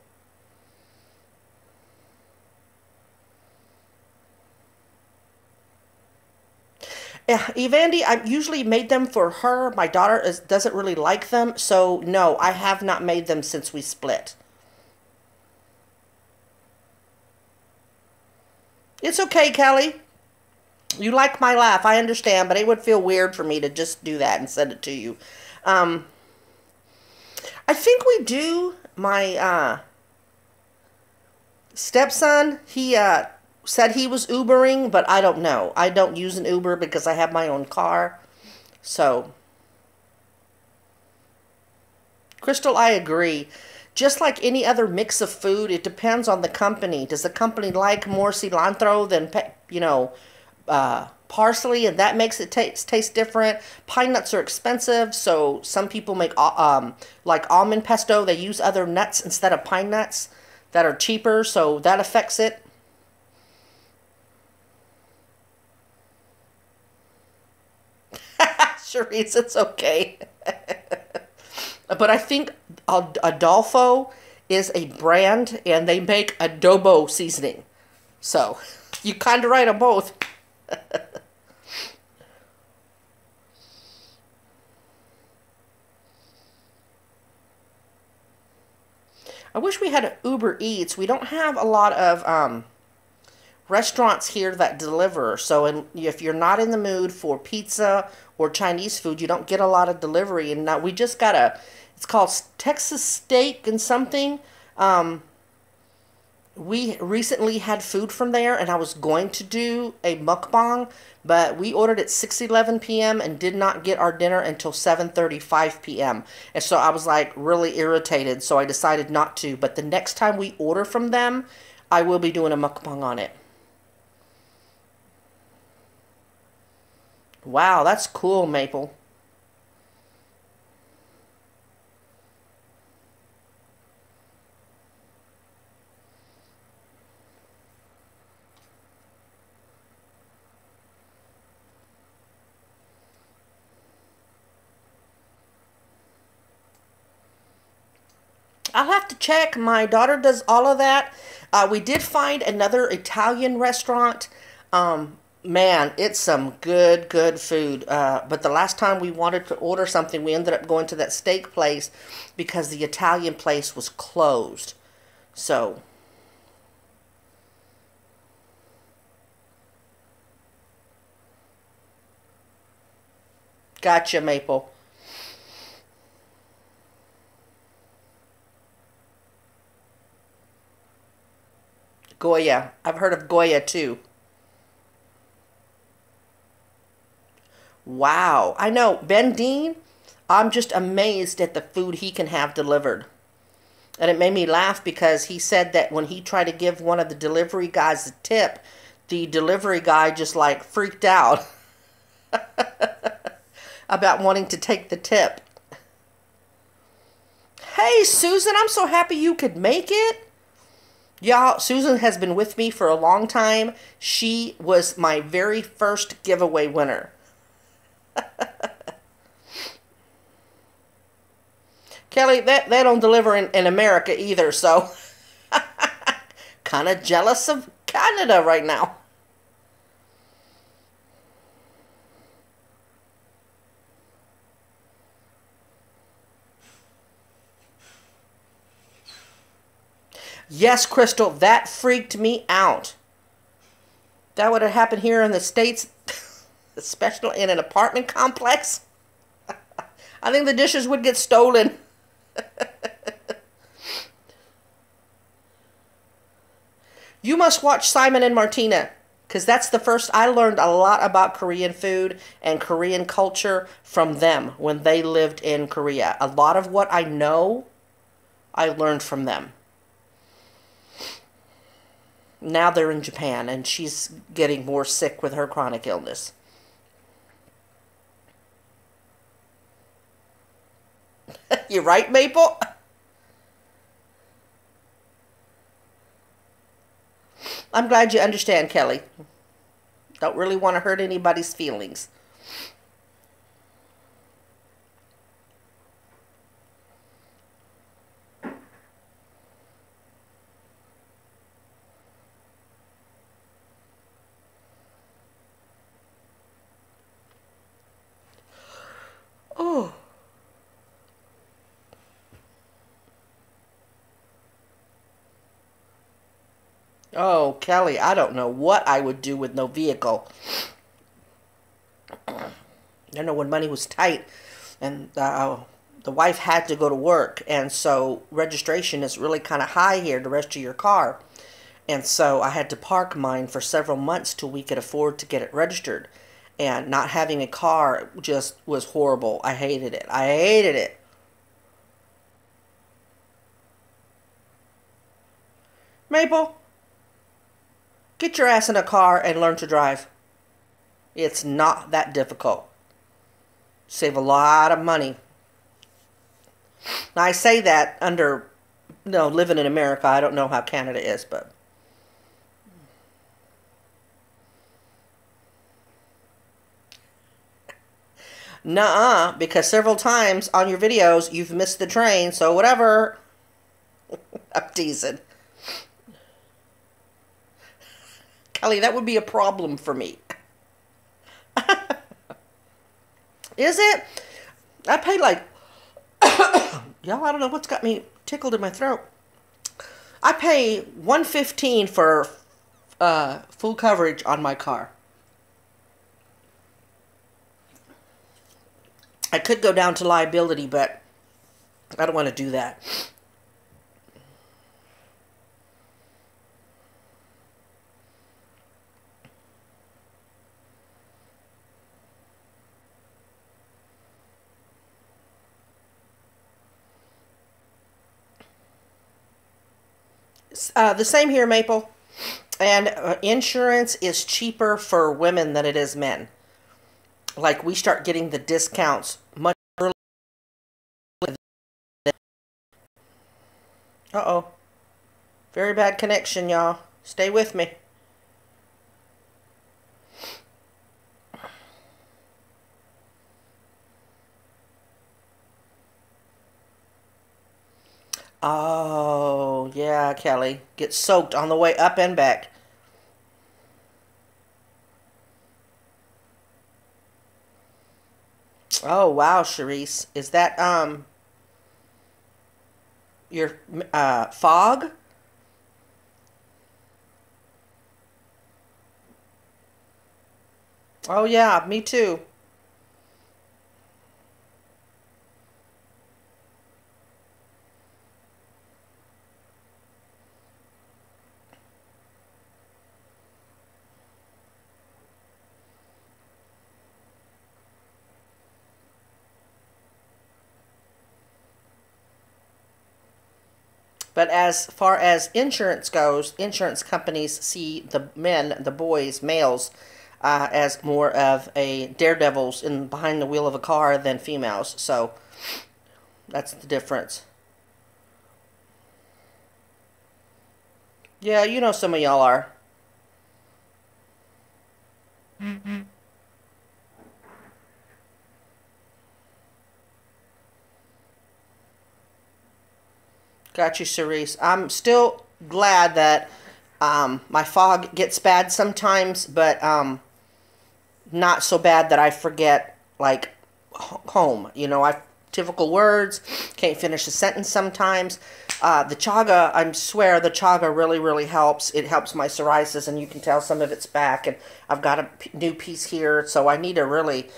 Yeah, Evandy, I usually made them for her. My daughter doesn't really like them, so no, I have not made them since we split. It's okay, Kelly. You like my laugh, I understand, but it would feel weird for me to just do that and send it to you. I think we do. My stepson, he said he was Ubering, but I don't know. I don't use an Uber because I have my own car. So, Crystal, I agree. Just like any other mix of food, it depends on the company. Does the company like more cilantro than, parsley, and that makes it taste different. Pine nuts are expensive, so some people make like almond pesto. They use other nuts instead of pine nuts that are cheaper, so that affects it. Charisse, it's okay. But I think Adolfo is a brand, and they make adobo seasoning. So, you kind of right on both. I wish we had an Uber Eats. We don't have a lot of restaurants here that deliver. So if you're not in the mood for pizza or Chinese food, you don't get a lot of delivery. And now we just got it's called Texas Steak and something. We recently had food from there, and I was going to do a mukbang, but we ordered at 6:11 p.m. and did not get our dinner until 7:35 p.m. And so I was like really irritated, so I decided not to. But the next time we order from them, I will be doing a mukbang on it. Wow, that's cool, Maple. I'll have to check. My daughter does all of that. We did find another Italian restaurant. Man, it's some good, good food. But the last time we wanted to order something, we ended up going to that steak place because the Italian place was closed. So, gotcha, Maple. Goya. I've heard of Goya too. Wow. I know. Ben Dean, I'm just amazed at the food he can have delivered. And it made me laugh because he said that when he tried to give one of the delivery guys a tip, the delivery guy just like freaked out about wanting to take the tip. Hey, Susan, I'm so happy you could make it. Y'all, Susan has been with me for a long time. She was my very first giveaway winner. Kelly, they don't deliver in America either, so kind of jealous of Canada right now. Yes, Crystal, that freaked me out. That would have happened here in the States, especially in an apartment complex. I think the dishes would get stolen. You must watch Simon and Martina, because that's the first. I learned a lot about Korean food and Korean culture from them when they lived in Korea. A lot of what I know, I learned from them. Now they're in Japan, and she's getting more sick with her chronic illness. You're right, Maple? I'm glad you understand, Kelly. Don't really want to hurt anybody's feelings. Oh. Oh, Kelly, I don't know what I would do with no vehicle. I know when money was tight and the wife had to go to work, and so registration is really kind of high here to register your car. And so I had to park mine for several months till we could afford to get it registered. And not having a car just was horrible. I hated it. I hated it. Maple, get your ass in a car and learn to drive. It's not that difficult. Save a lot of money. Now I say that under, no, living in America. I don't know how Canada is, but nuh-uh, because several times on your videos you've missed the train, so whatever. I'm teasing. Kelly, that would be a problem for me. Is it? I paid like, y'all, I don't know what's got me tickled in my throat. I pay $115 for full coverage on my car. I could go down to liability, but I don't want to do that. The same here, Maple. And insurance is cheaper for women than it is men. Like, we start getting the discounts much earlier. Uh-oh. Very bad connection, y'all. Stay with me. Oh, yeah, Kelly. Get soaked on the way up and back. Oh, wow, Sharice. Is that, your, fog? Oh, yeah, me too. But as far as insurance goes, insurance companies see the men, the boys, males, as more of a daredevils in behind the wheel of a car than females. So that's the difference. Yeah, you know some of y'all are. Got you, Cerise. I'm still glad that my fog gets bad sometimes, but not so bad that I forget, like, home. You know, I typical words, can't finish a sentence sometimes. The chaga, I swear, the chaga really, really helps. It helps my psoriasis, and you can tell some of it's back. And I've got a new piece here, so I need to really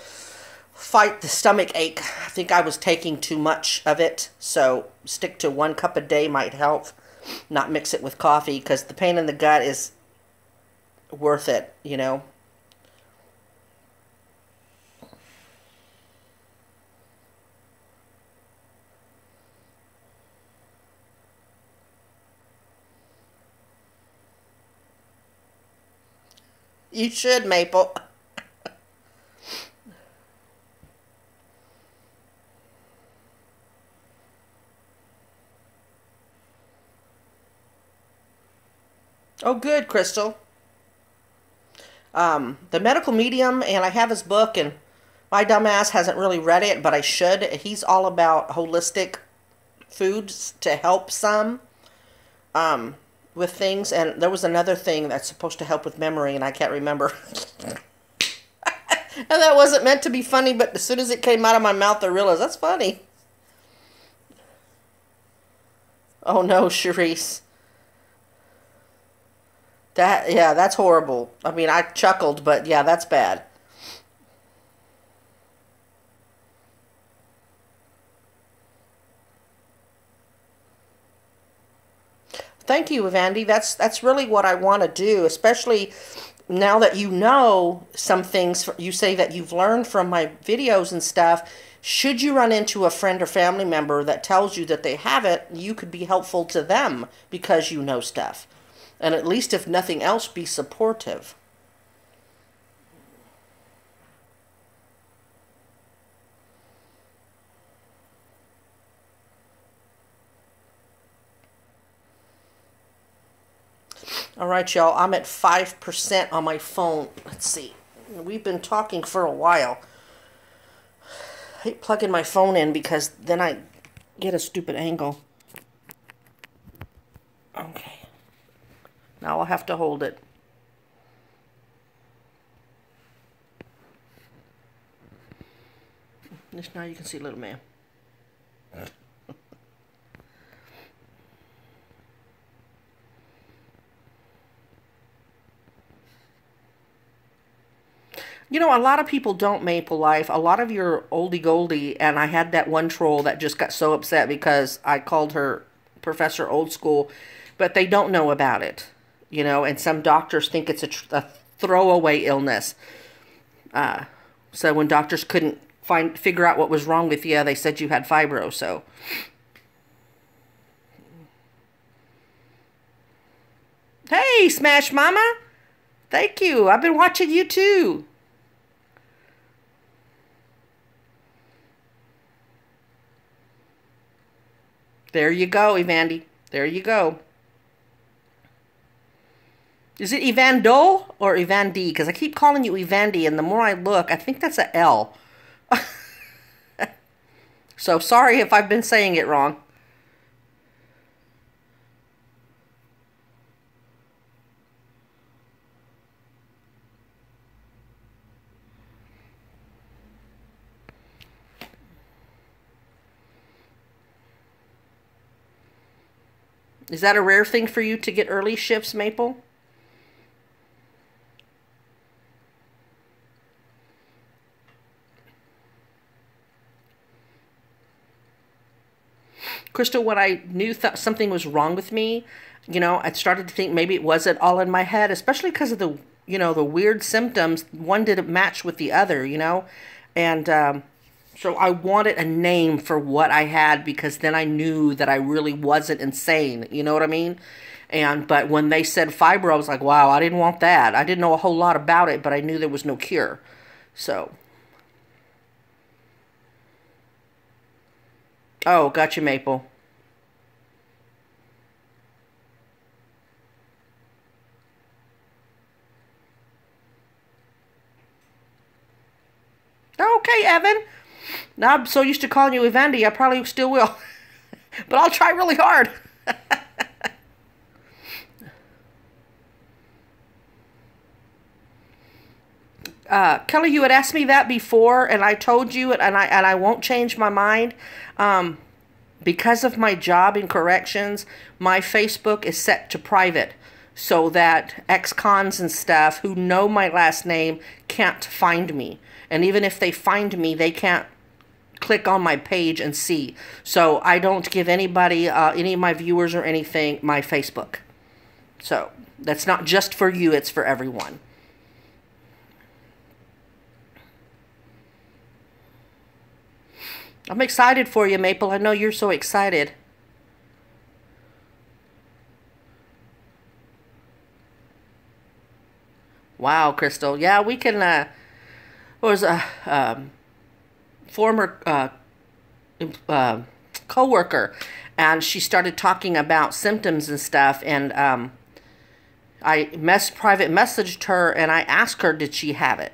fight the stomach ache. I think I was taking too much of it, so stick to 1 cup a day might help. Not mix it with coffee, because the pain in the gut is worth it, you know. You should, Maple. Oh, good, Crystal. The Medical Medium, and I have his book, and my dumbass hasn't really read it, but I should. He's all about holistic foods to help some with things, and there was another thing that's supposed to help with memory, and I can't remember. And that wasn't meant to be funny, but as soon as it came out of my mouth, I realized that's funny. Oh no, Charisse. That, yeah, that's horrible. I mean, I chuckled, but yeah, that's bad. Thank you, Evandy. That's really what I want to do, especially now that you know some things. You say that you've learned from my videos and stuff. Should you run into a friend or family member that tells you that they have it, you could be helpful to them because you know stuff. And at least if nothing else, be supportive. All right, y'all. I'm at 5% on my phone. Let's see. We've been talking for a while. I hate plugging my phone in because then I get a stupid angle. Okay. Now I'll have to hold it. Just now you can see little man. You know, a lot of people don't Maple Life. A lot of your oldie goldie, and I had that one troll that just got so upset because I called her Professor Old School, but they don't know about it. You know, and some doctors think it's a throwaway illness. So when doctors couldn't figure out what was wrong with you, they said you had fibro. So Hey, Smash Mama. Thank you. I've been watching you too. There you go, Evandy. There you go. Is it Evandol or Evandy? Because I keep calling you Evandy, and the more I look, I think that's a L. So sorry if I've been saying it wrong. Is that a rare thing for you to get early shifts, Maple? Crystal, when I knew something was wrong with me, I started to think maybe it wasn't all in my head, especially because of the weird symptoms. One didn't match with the other. And so I wanted a name for what I had because then I knew that I really wasn't insane. You know what I mean? But when they said fibro, I was like, wow, I didn't want that. I didn't know a whole lot about it, but I knew there was no cure. So, oh, gotcha, Maple. Okay, Evan. Now I'm so used to calling you Evandy, I probably still will. But I'll try really hard. Kelly, you had asked me that before, and I told you, and I won't change my mind. Because of my job in corrections, my Facebook is set to private so that ex-cons and stuff who know my last name can't find me. And even if they find me, they can't click on my page and see. So I don't give anybody, any of my viewers or anything, my Facebook. So that's not just for you, it's for everyone. I'm excited for you, Maple. I know you're so excited. Wow, Crystal. Yeah, we can, was a former uh, co-worker, and she started talking about symptoms and stuff, and I private messaged her, and I asked her, did she have it?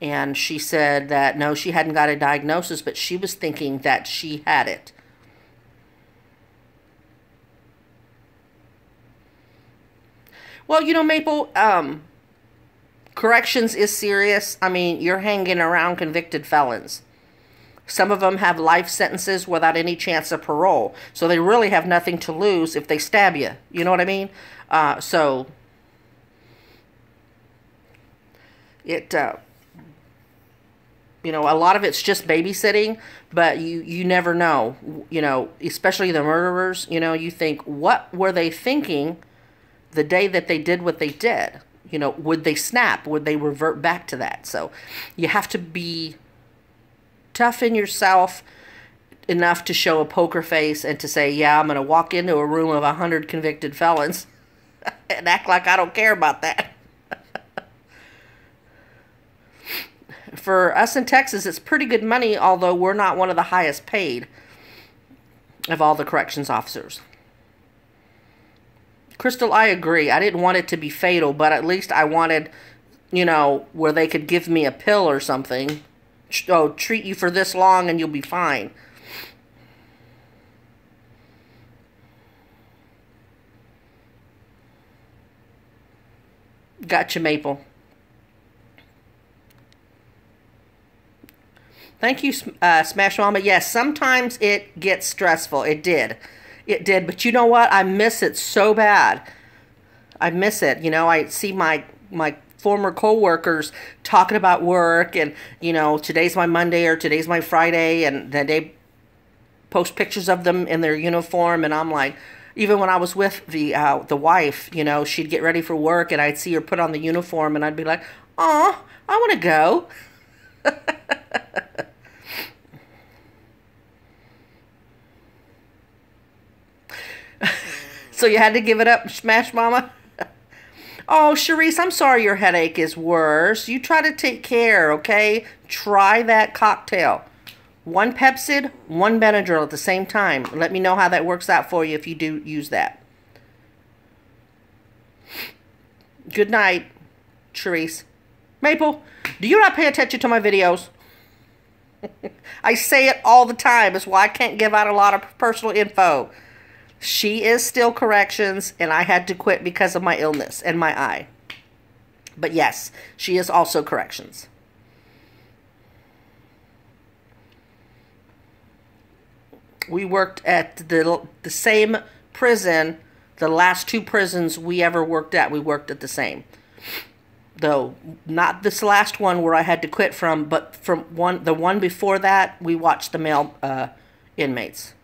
And she said that no, she hadn't got a diagnosis, but she was thinking that she had it. Well, Maple, corrections is serious. I mean, you're hanging around convicted felons. Some of them have life sentences without any chance of parole. So they really have nothing to lose if they stab you. You know what I mean? So it, a lot of it's just babysitting, but you never know, especially the murderers. You think, what were they thinking the day that they did what they did? Would they snap? Would they revert back to that? So you have to be tough in yourself enough to show a poker face and to say, yeah, I'm going to walk into a room of 100 convicted felons and act like I don't care about that. For us in Texas, it's pretty good money, although we're not one of the highest paid of all the corrections officers. Crystal, I agree. I didn't want it to be fatal, but at least I wanted, where they could give me a pill or something. Oh, treat you for this long and you'll be fine. Gotcha, Maple. Thank you, Smash Mama. Yes, sometimes it gets stressful. It did. It did. But you know what? I miss it so bad. I miss it. I see my former co-workers talking about work and, today's my Monday or today's my Friday, and then they post pictures of them in their uniform, and I'm like, even when I was with the wife, she'd get ready for work, and I'd see her put on the uniform, and I'd be like, "Aw, I want to go." So you had to give it up, Smash Mama? Oh, Sharice, I'm sorry your headache is worse. You try to take care, okay? Try that cocktail. One Pepsid, one Benadryl at the same time. Let me know how that works out for you if you do use that. Good night, Sharice. Maple, do you not pay attention to my videos? I say it all the time. That's why I can't give out a lot of personal info. She is still corrections, and I had to quit because of my illness and my eye. But yes, she is also corrections. We worked at the same prison. The last two prisons we ever worked at, we worked at the same. Though, not this last one where I had to quit from, but from the one before that, we watched the male inmates.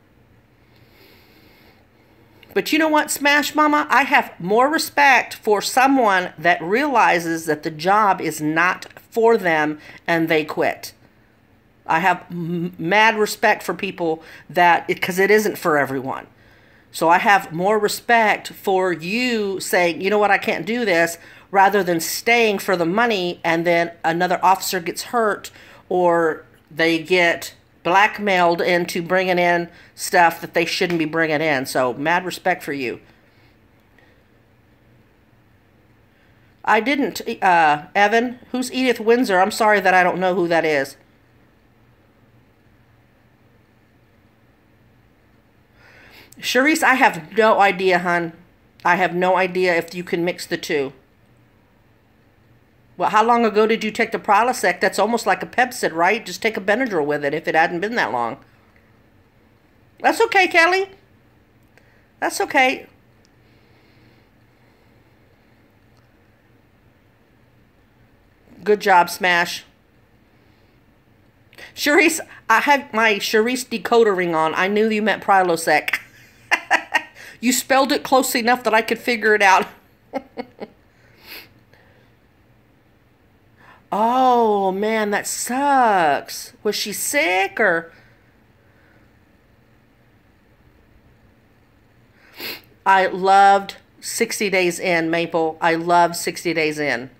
But you know what, Smash Mama? I have more respect for someone that realizes that the job is not for them and they quit. I have mad respect for people that, because it isn't for everyone. So I have more respect for you saying, you know what, I can't do this, rather than staying for the money and then another officer gets hurt or they get blackmailed into bringing in stuff that they shouldn't be bringing in. So mad respect for you. I didn't, Evan. Who's Edith Windsor? I'm sorry that I don't know who that is. Sharice, I have no idea, hon. I have no idea if you can mix the two. Well, how long ago did you take the Prilosec? That's almost like a Pepsid, right? Just take a Benadryl with it if it hadn't been that long. That's okay, Kelly. That's okay. Good job, Smash. Sharice, I have my Sharice decoder ring on. I knew you meant Prilosec. You spelled it close enough that I could figure it out. Oh, man, that sucks. Was she sick or? I loved 60 Days In, Maple. I loved 60 Days In.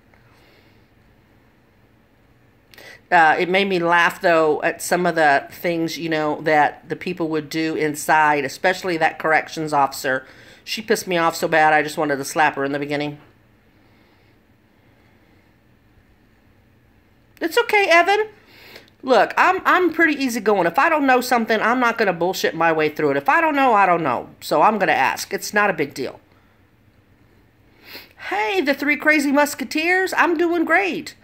It made me laugh, though, at some of the things, you know, that the people would do inside, especially that corrections officer. She pissed me off so bad, I just wanted to slap her in the beginning. It's okay, Evan. Look, I'm pretty easygoing. If I don't know something, I'm not going to bullshit my way through it. If I don't know, I don't know. So I'm going to ask. It's not a big deal. Hey, the Three Crazy Musketeers. I'm doing great.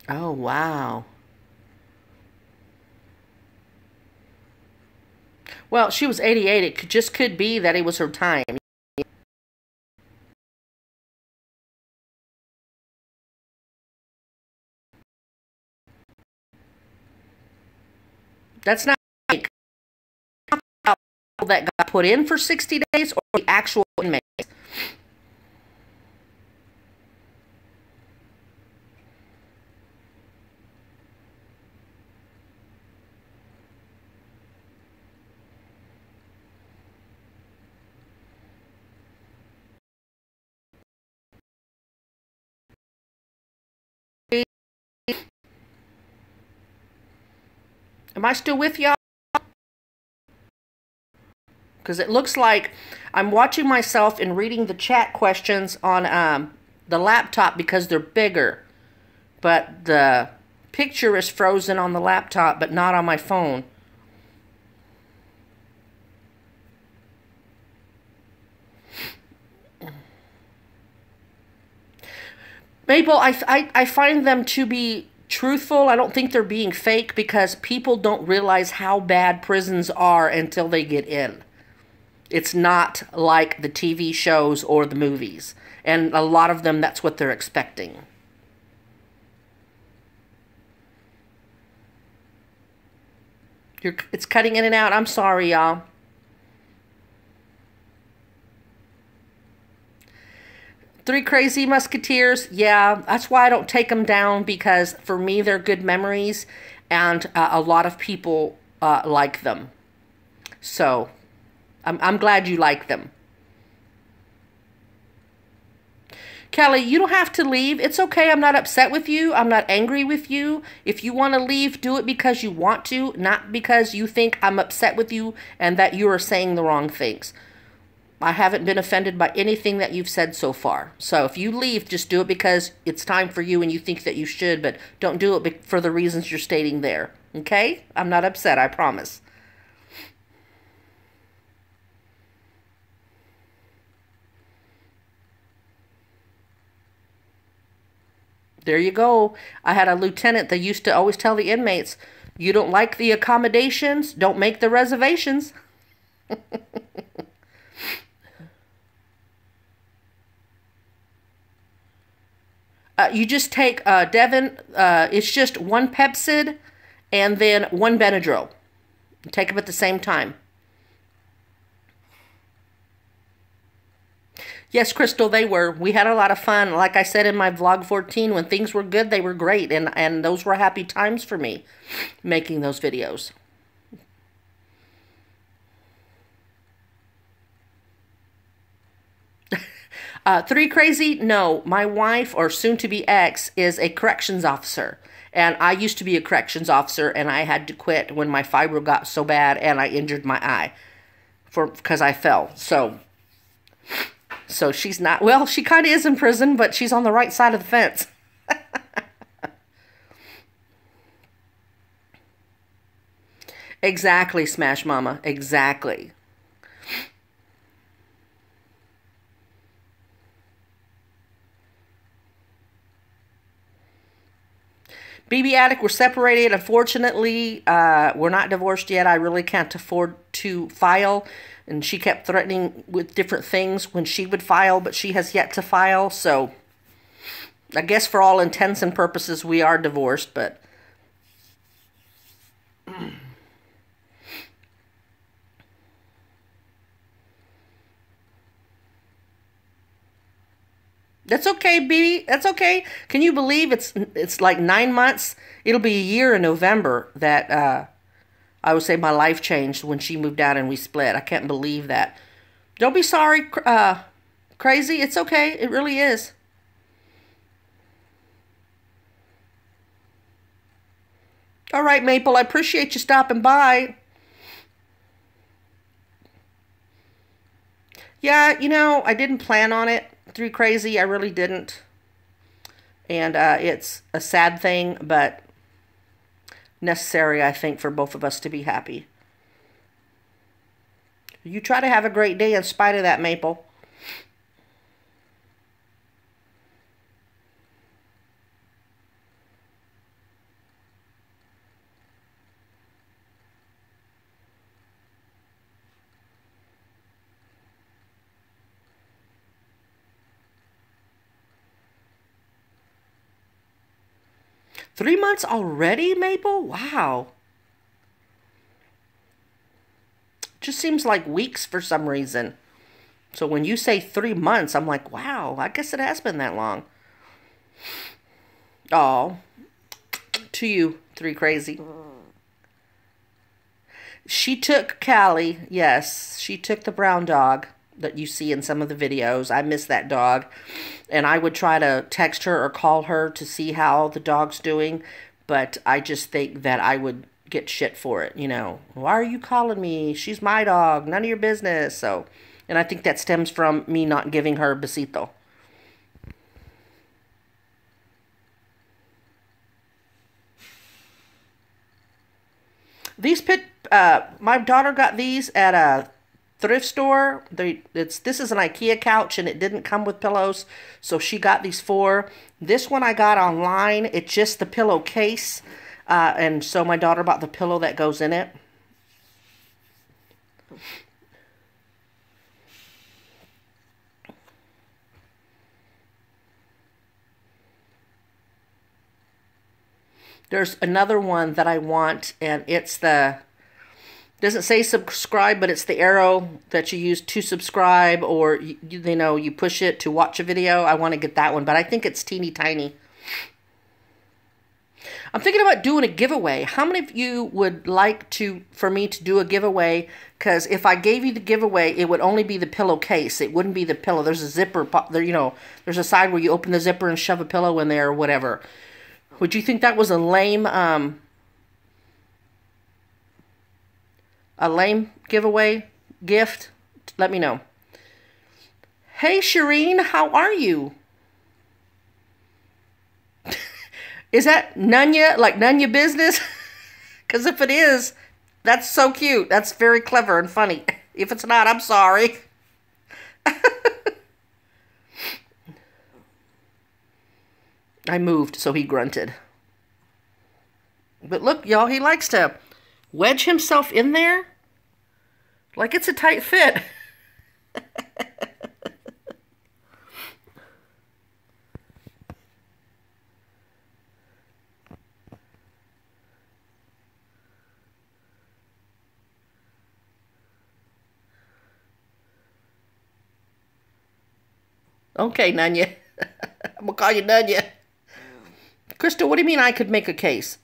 Oh, wow. Well, she was 88. It just could be that it was her time. That's not like that got put in for 60 days or the actual inmates. Am I still with y'all? Because it looks like I'm watching myself and reading the chat questions on the laptop because they're bigger. But the picture is frozen on the laptop, but not on my phone. Maple, I find them to be truthful. I don't think they're being fake because people don't realize how bad prisons are until they get in. It's not like the TV shows or the movies. And a lot of them, that's what they're expecting. It's cutting in and out. I'm sorry, y'all. Three Crazy Musketeers, yeah, that's why I don't take them down, because for me they're good memories, and a lot of people like them. So I'm glad you like them. Kelly, you don't have to leave. It's okay. I'm not upset with you. I'm not angry with you. If you want to leave, do it because you want to, not because you think I'm upset with you and that you are saying the wrong things. I haven't been offended by anything that you've said so far. So if you leave, just do it because it's time for you and you think that you should, but don't do it for the reasons you're stating there. Okay? I'm not upset, I promise. There you go. I had a lieutenant that used to always tell the inmates, you don't like the accommodations, don't make the reservations. You just take, Devin, it's just one Pepsid and then one Benadryl. Take them at the same time. Yes, Crystal, they were. We had a lot of fun. Like I said in my vlog 14, when things were good, they were great. And those were happy times for me, making those videos. Three Crazy, no. My wife, or soon-to-be ex, is a corrections officer. And I used to be a corrections officer, and I had to quit when my fibro got so bad and I injured my eye because I fell. So she's not, well, she kind of is in prison, but she's on the right side of the fence. Exactly, Smash Mama. Exactly. BB Attic, we're separated. Unfortunately, we're not divorced yet. I really can't afford to file. And she kept threatening with different things when she would file, but she has yet to file. So I guess for all intents and purposes, we are divorced, but that's okay, BB. That's okay. Can you believe it's like 9 months? It'll be a year in November that I would say my life changed when she moved out and we split. I can't believe that. Don't be sorry, Crazy. It's okay. It really is. All right, Maple. I appreciate you stopping by. Yeah, you know, I didn't plan on it. Three Crazy. I really didn't. And it's a sad thing, but necessary, I think, for both of us to be happy. You try to have a great day in spite of that, Maple. Three months already, Maple? Wow. Just seems like weeks for some reason. So when you say 3 months, I'm like, wow, I guess it has been that long. Oh, to you, Three Crazy. She took Callie, yes, she took the brown dog that you see in some of the videos. I miss that dog. And I would try to text her or call her to see how the dog's doing. But I just think that I would get shit for it, you know. Why are you calling me? She's my dog. None of your business. So, and I think that stems from me not giving her besito. These my daughter got these at a thrift store. This is an IKEA couch and it didn't come with pillows, so she got these four. This one I got online. It's just the pillowcase, and so my daughter bought the pillow that goes in it. There's another one that I want, and it's the, doesn't say subscribe, but it's the arrow that you use to subscribe, or you know, you push it to watch a video. I want to get that one, but I think it's teeny tiny. I'm thinking about doing a giveaway. How many of you would like for me to do a giveaway? Because if I gave you the giveaway, it would only be the pillowcase. It wouldn't be the pillow. There's a zipper there, there's a side where you open the zipper and shove a pillow in there or whatever. Would you think that was a lame giveaway gift? Let me know. Hey, Shireen, how are you? Is that Nunya, like Nunya business? Because if it is, that's so cute. That's very clever and funny. If it's not, I'm sorry. I moved, so he grunted. But look, y'all, he likes to wedge himself in there like it's a tight fit. Okay, Nunya. I'm going to call you Nunya. Crystal, what do you mean I could make a case?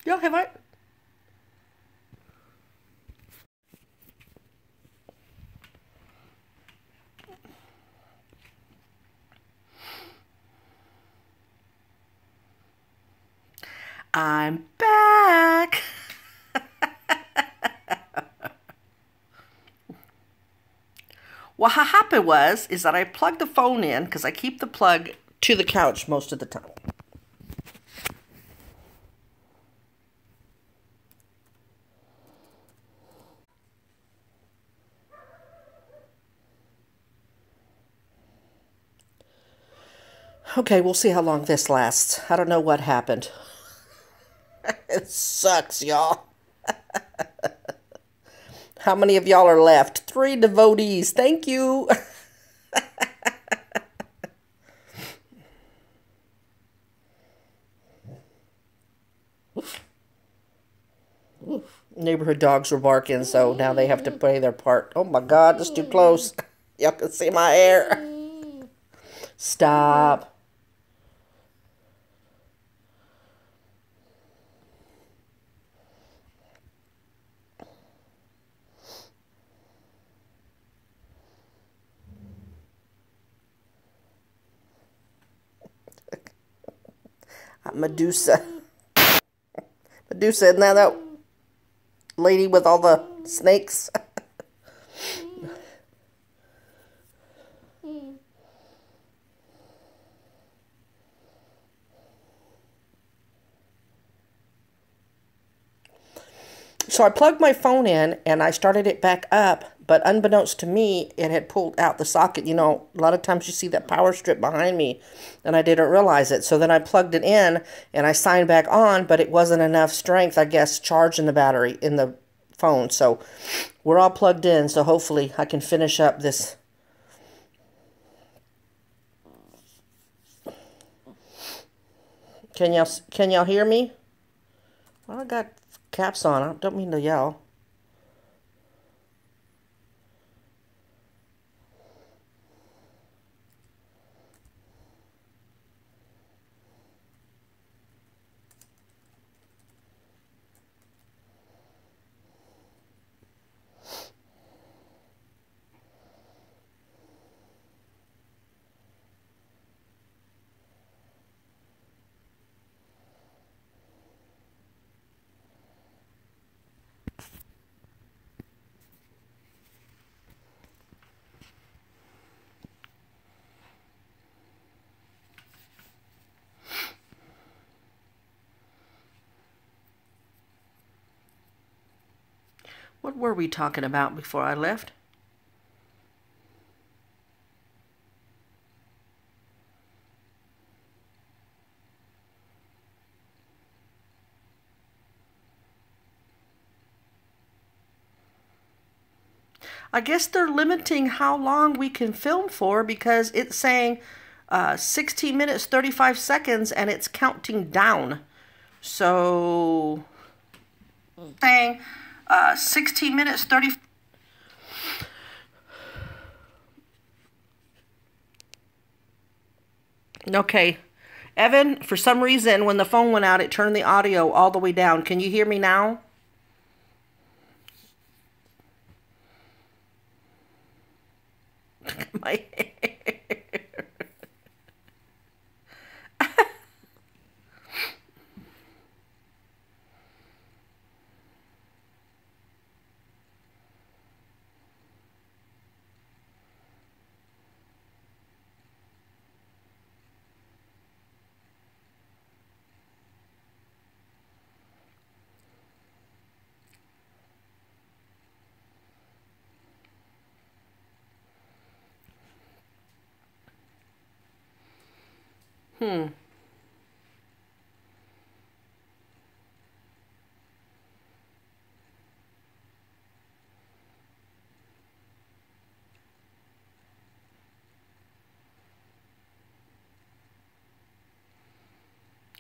Y'all, have I? I'm back. What happened is that I plugged the phone in because I keep the plug to the couch most of the time. Okay, we'll see how long this lasts. I don't know what happened. It sucks, y'all. How many of y'all are left? 3 devotees. Thank you. Neighborhood dogs were barking, so now they have to play their part. Oh my God, that's too close. Y'all can see my hair. Stop. Medusa. Medusa, isn't that lady with all the snakes? So I plugged my phone in and I started it back up, but unbeknownst to me, it had pulled out the socket. You know, a lot of times you see that power strip behind me, and I didn't realize it. So then I plugged it in and I signed back on, but it wasn't enough strength, I guess, charging the battery in the phone. So we're all plugged in, so hopefully I can finish up this. Can y'all hear me? Well, I got caps on. I don't mean to yell. What were we talking about before I left? I guess they're limiting how long we can film for because it's saying 16 minutes, 35 seconds, and it's counting down. So, saying 16 minutes, 30. Okay. Evan, for some reason, when the phone went out, it turned the audio all the way down. Can you hear me now? My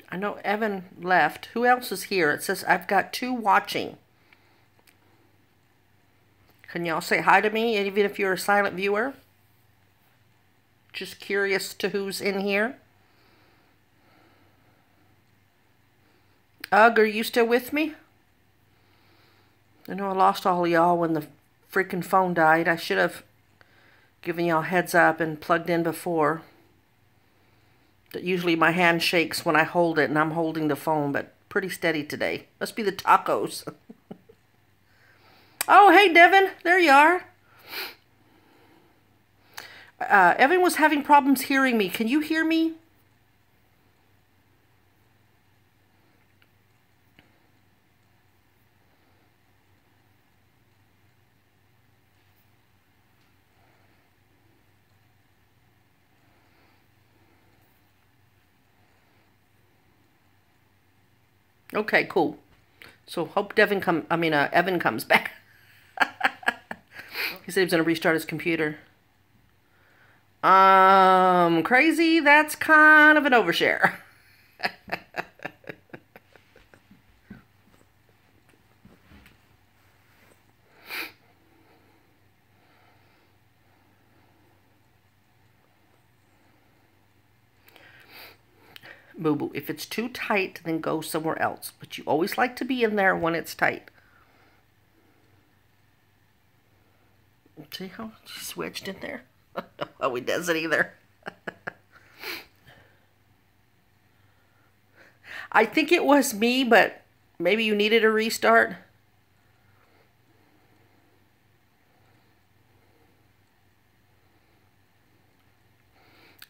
I know Evan left. Who else is here? It says I've got 2 watching. Can y'all say hi to me, even if you're a silent viewer? Just curious to who's in here. Ugh, are you still with me? I know I lost all of y'all when the freaking phone died. I should have given y'all heads up and plugged in before. That usually my hand shakes when I hold it and I'm holding the phone, but pretty steady today. Must be the tacos. Oh, hey, Devin. There you are. Evan was having problems hearing me. Can you hear me? Okay, cool. So hope Evan comes back. He said he was going to restart his computer. Crazy, that's kind of an overshare. Boo boo, if it's too tight, then go somewhere else. But you always like to be in there when it's tight. See how she's wedged in there? Oh, he doesn't either. I think it was me, but maybe you needed a restart.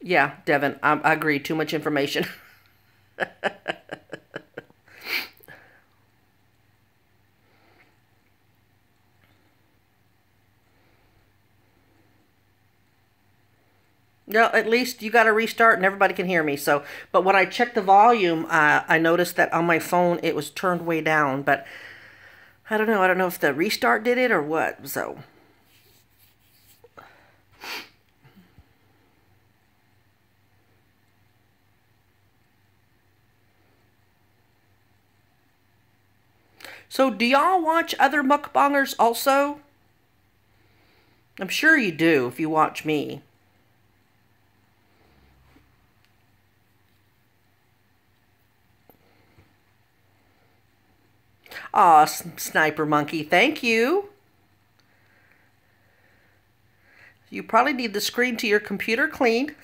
Yeah, Devin, I agree. Too much information. No, at least you got to restart and everybody can hear me. So, but when I checked the volume, I noticed that on my phone it was turned way down. But I don't know. I don't know if the restart did it or what. So, do y'all watch other mukbangers also? I'm sure you do if you watch me. Aw, Sniper Monkey, thank you. You probably need the screen to your computer cleaned.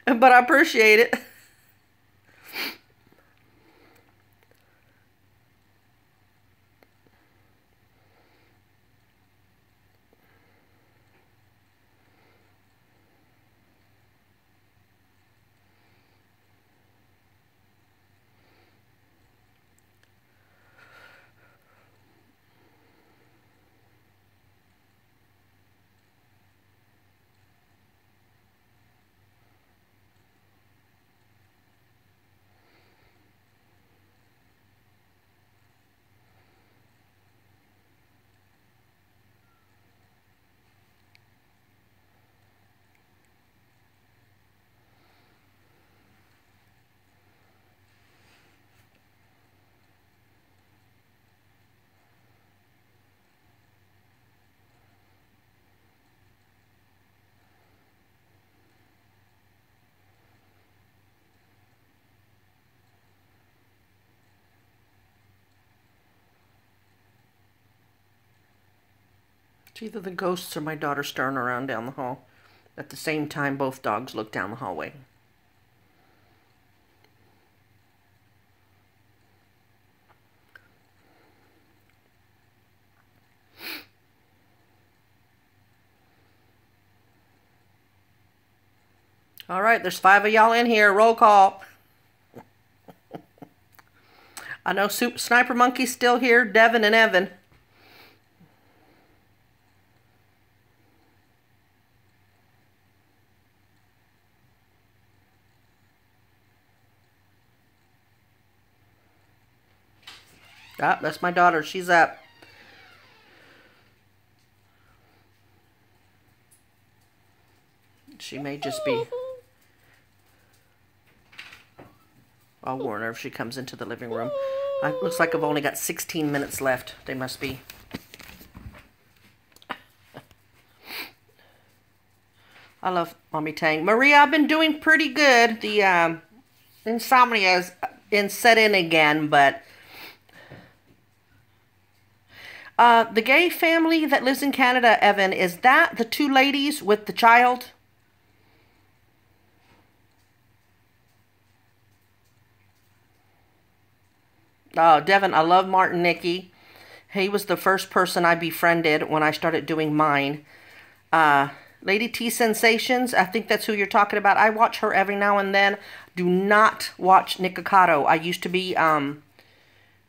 But I appreciate it. It's either the ghosts or my daughter stirring around down the hall. At the same time, both dogs look down the hallway. All right, there's 5 of y'all in here. Roll call. I know Sniper Monkey's still here. Devin and Evan. Ah, that's my daughter. She's up. She may just be... I'll warn her if she comes into the living room. It looks like I've only got 16 minutes left. They must be. I love Mommy Tang. Maria, I've been doing pretty good. The insomnia's set in again, but... the gay family that lives in Canada, Evan, is that the 2 ladies with the child? Oh, Devin, I love Martin Nicky. He was the first person I befriended when I started doing mine. Lady T Sensations, I think that's who you're talking about. I watch her every now and then. Do not watch Nikocado. I used to be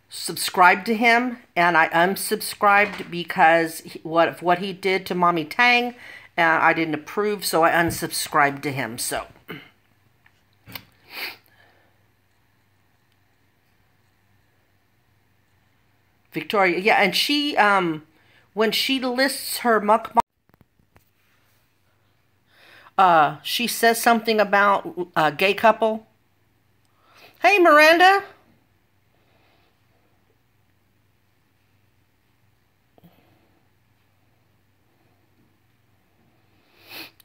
subscribed to him, and I unsubscribed because what he did to Mommy Tang, I didn't approve, so I unsubscribed to him. So... Victoria, yeah, and she, when she lists her mukbang, she says something about a gay couple. Hey, Miranda.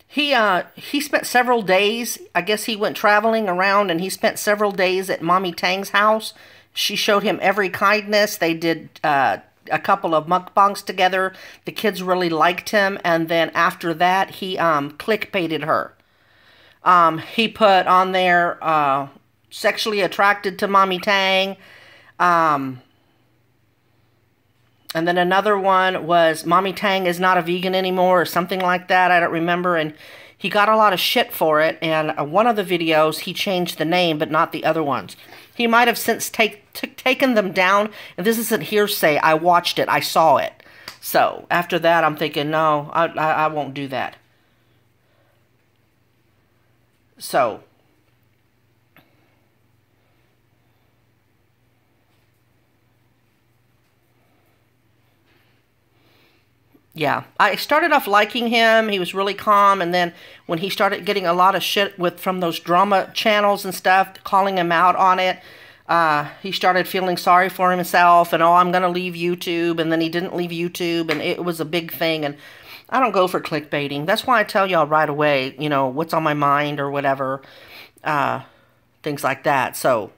He spent several days, I guess he went traveling around, and he spent several days at Mommy Tang's house. She showed him every kindness. They did a couple of mukbangs together. The kids really liked him. And then after that, he clickbaited her. He put on there, sexually attracted to Mommy Tang. And then another one was, Mommy Tang is not a vegan anymore, or something like that. I don't remember. And he got a lot of shit for it. And one of the videos, he changed the name, but not the other ones. He might have since taken them down. And this isn't hearsay. I watched it. I saw it. So after that, I'm thinking, no, I won't do that. So... yeah, I started off liking him. He was really calm, and then when he started getting a lot of shit from those drama channels and stuff, calling him out on it, he started feeling sorry for himself, and, oh, I'm going to leave YouTube, and then he didn't leave YouTube, and it was a big thing, and I don't go for clickbaiting. That's why I tell y'all right away, you know, what's on my mind or whatever, things like that, so...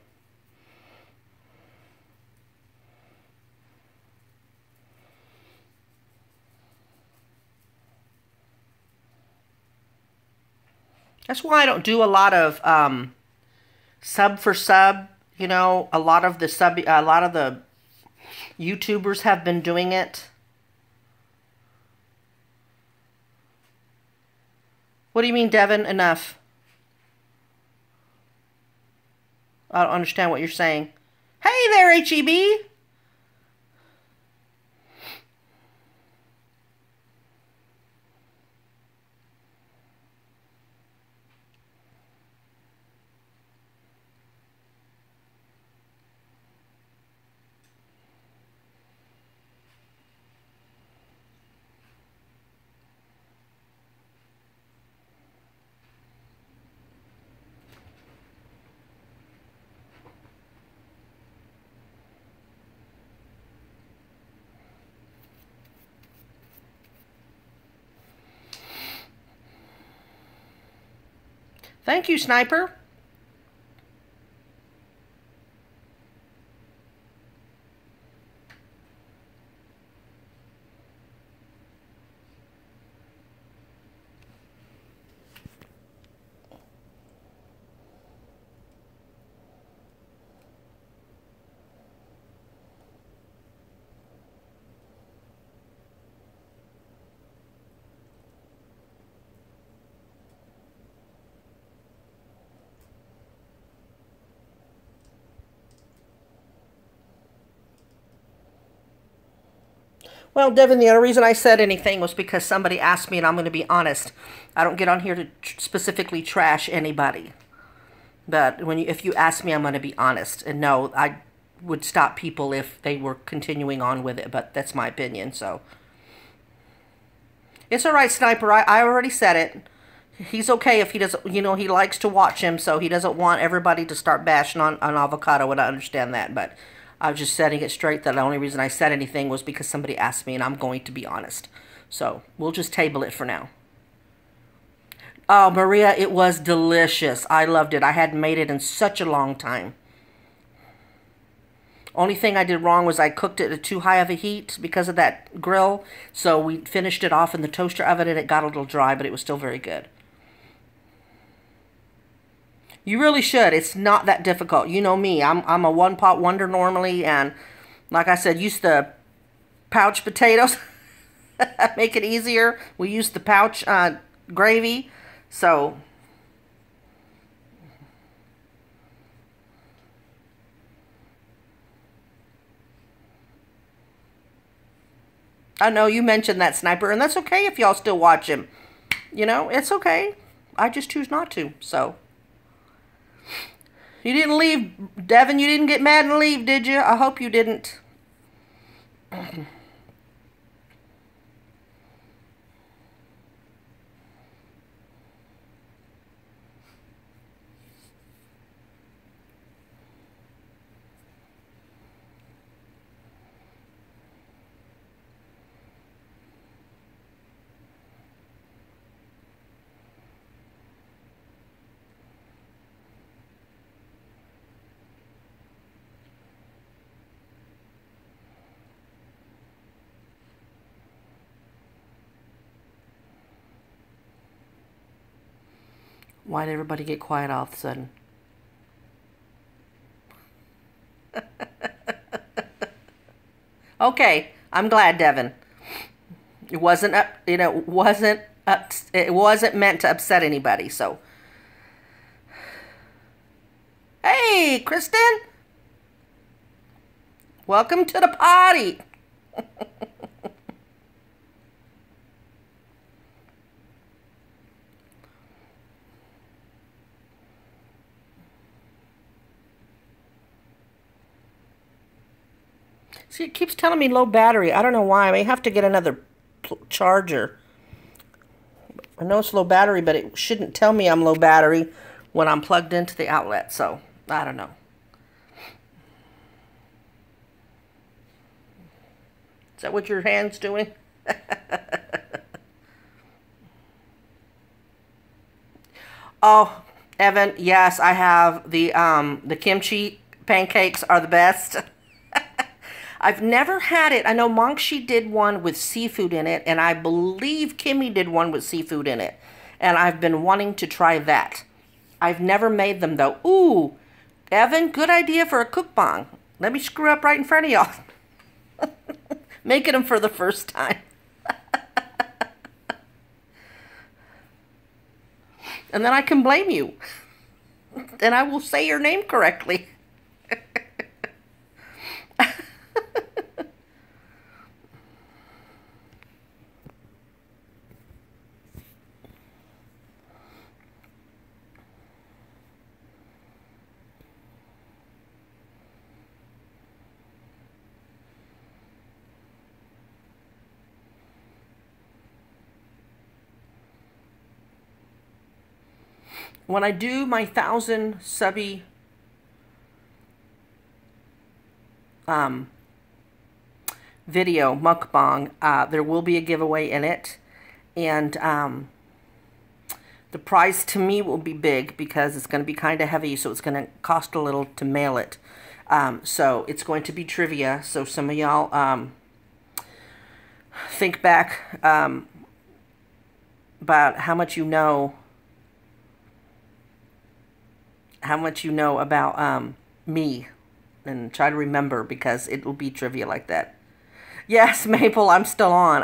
That's why I don't do a lot of sub for sub. You know, a lot of the YouTubers have been doing it. What do you mean, Devin? Enough. I don't understand what you're saying. Hey there, HEB. Thank you, Sniper. Well, Devin, the only reason I said anything was because somebody asked me, and I'm going to be honest. I don't get on here to specifically trash anybody. But if you ask me, I'm going to be honest. And no, I would stop people if they were continuing on with it, but that's my opinion, so. It's all right, Sniper. I already said it. He's okay if he doesn't, he likes to watch him, so he doesn't want everybody to start bashing on Avocado, and I understand that, but I was just setting it straight that the only reason I said anything was because somebody asked me, and I'm going to be honest. So, we'll just table it for now. Oh, Maria, it was delicious. I loved it. I hadn't made it in such a long time. Only thing I did wrong was I cooked it at too high of a heat because of that grill. So we finished it off in the toaster oven and it got a little dry, but it was still very good. You really should. It's not that difficult. You know me. I'm a one-pot wonder normally, and like I said, use the pouch potatoes. Make it easier. We use the pouch gravy. So I know you mentioned that, Sniper, and that's okay if y'all still watch him. It's okay. I just choose not to, so. You didn't leave, Devin. You didn't get mad and leave, did you? I hope you didn't. Why'd everybody get quiet all of a sudden? Okay, I'm glad, Devin. It wasn't it wasn't meant to upset anybody, so. Hey, Kristen. Welcome to the party. See, it keeps telling me low battery. I don't know why. I may have to get another charger. I know it's low battery, but it shouldn't tell me I'm low battery when I'm plugged into the outlet. So, I don't know. Is that what your hand's doing? Oh, Evan, yes, I have the kimchi pancakes are the best. I've never had it. I know Monkshi did one with seafood in it, and I believe Kimmy did one with seafood in it. And I've been wanting to try that. I've never made them, though. Ooh, Evan, good idea for a cookbong. Let me screw up right in front of y'all. Making them for the first time. And then I can blame you. And I will say your name correctly. When I do my 1,000 subby video mukbang, there will be a giveaway in it, and the prize to me will be big because it's going to be kind of heavy, so it's going to cost a little to mail it. So it's going to be trivia, so some of y'all think back about how much you know about me, and try to remember, because it will be trivia like that. Yes, Maple, I'm still on.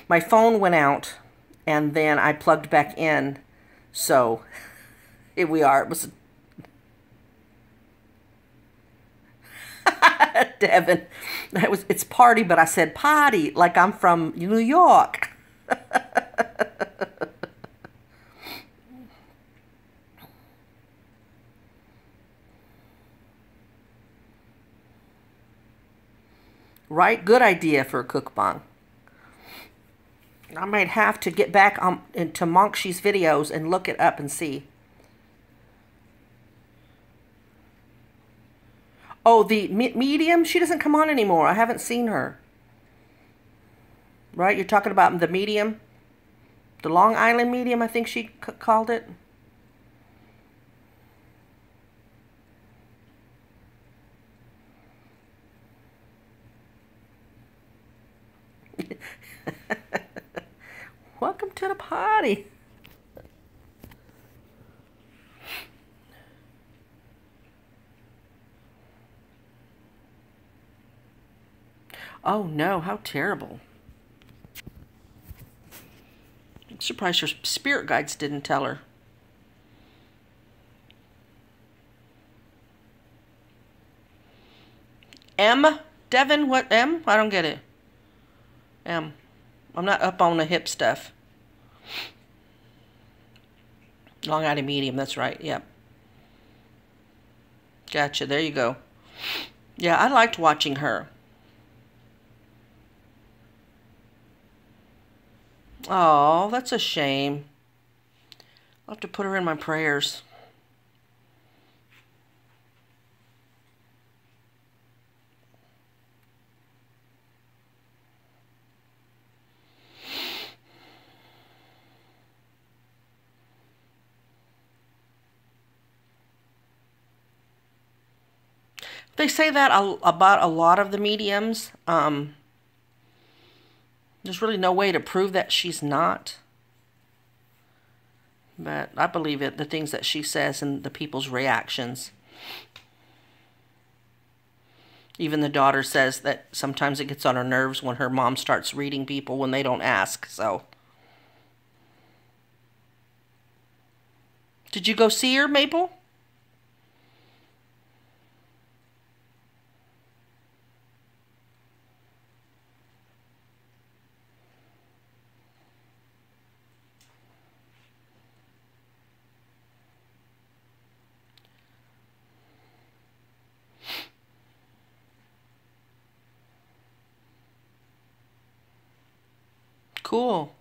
My phone went out, and then I plugged back in, so here we are. It was Devin, it's party, but I said potty like I'm from New York. Right? Good idea for a cookbang. I might have to get back into Monkshi's videos and look it up and see. Oh, the medium? She doesn't come on anymore. I haven't seen her. Right? You're talking about the medium? The Long Island medium, I think she called it. Welcome to the party. Oh no, how terrible. I'm surprised her spirit guides didn't tell her. M? Devin, what M? I don't get it. M. I'm not up on the hip stuff. Long Island medium, that's right, yep. Gotcha, there you go. Yeah, I liked watching her. Oh, that's a shame. I'll have to put her in my prayers. They say that about a lot of the mediums. There's really no way to prove that she's not. But I believe it, the things that she says and the people's reactions. Even the daughter says that sometimes it gets on her nerves when her mom starts reading people when they don't ask, so. Did you go see her, Maple? Cool.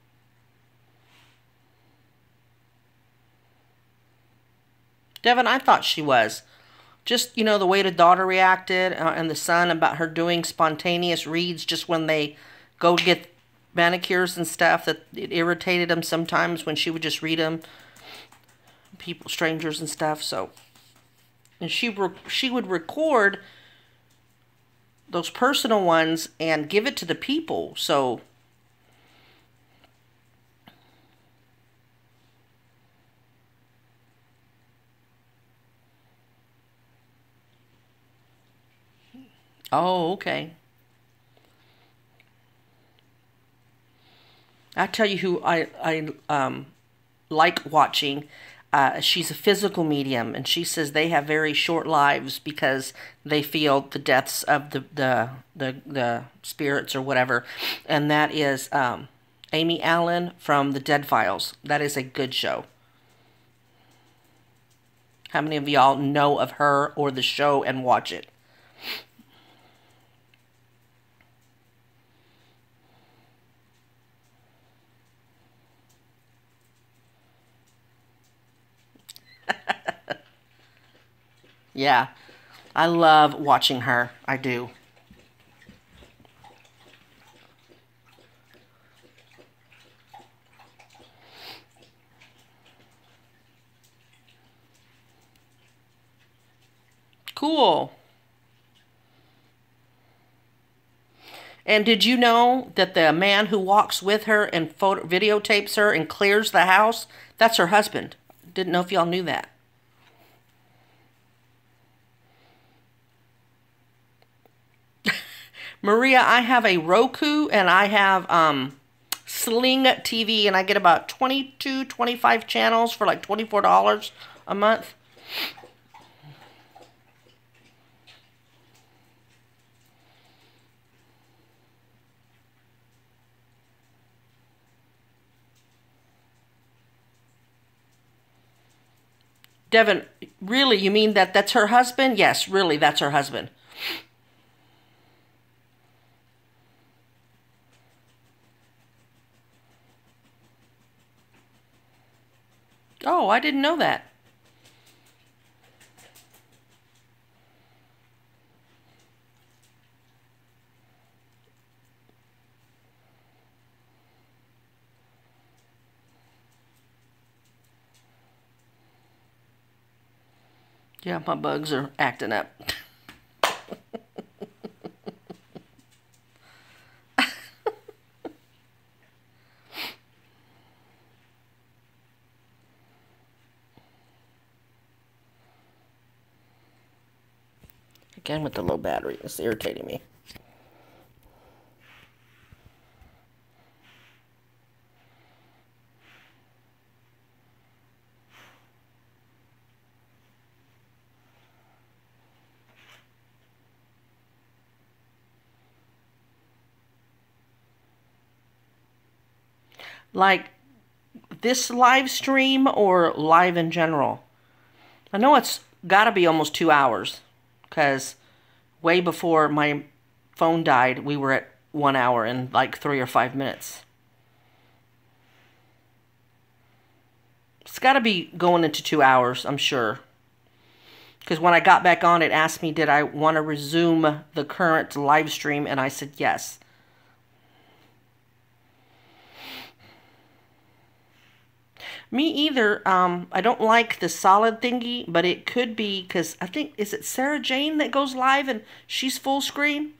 Devin, I thought she was. Just, you know, the way the daughter reacted and the son about her doing spontaneous reads just when they go get manicures and stuff, that it irritated them sometimes when she would just read them. People, strangers and stuff, so. And she would record those personal ones and give it to the people, so. Oh, okay. I tell you who I like watching. She's a physical medium, and she says they have very short lives because they feel the deaths of the spirits or whatever. And that is Amy Allen from the Dead Files. That is a good show. How many of y'all know of her or the show and watch it? Yeah, I love watching her. I do. Cool. And did you know that the man who walks with her and videotapes her and clears the house, that's her husband? Didn't know if y'all knew that. Maria, I have a Roku and I have Sling TV, and I get about 22, 25 channels for like $24 a month. Devin, really, you mean that's her husband? Yes, really, that's her husband. Oh, I didn't know that. Yeah, my bugs are acting up. Again with the low battery. It's irritating me. Like this live stream or live in general? I know it's got to be almost 2 hours because way before my phone died, we were at 1 hour and like 3 or 5 minutes. It's got to be going into 2 hours, I'm sure. Because when I got back on, it asked me, did I want to resume the current live stream? And I said yes. Me either. I don't like the solid thingy, but it could be because I think, is it Sarah Jane that goes live and she's full screen?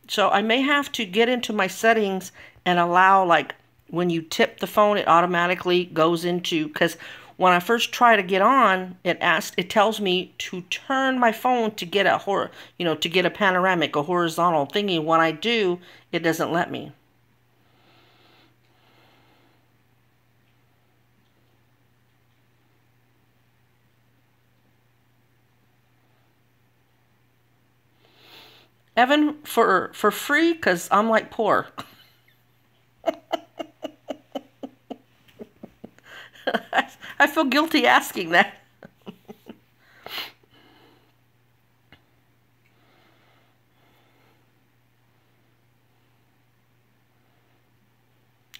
So I may have to get into my settings and allow, like, when you tip the phone, it automatically goes into, because when I first try to get on, it tells me to turn my phone to get to get a panoramic, a horizontal thingy. When I do, it doesn't let me. Evan, for free, because I'm like poor. I feel guilty asking that.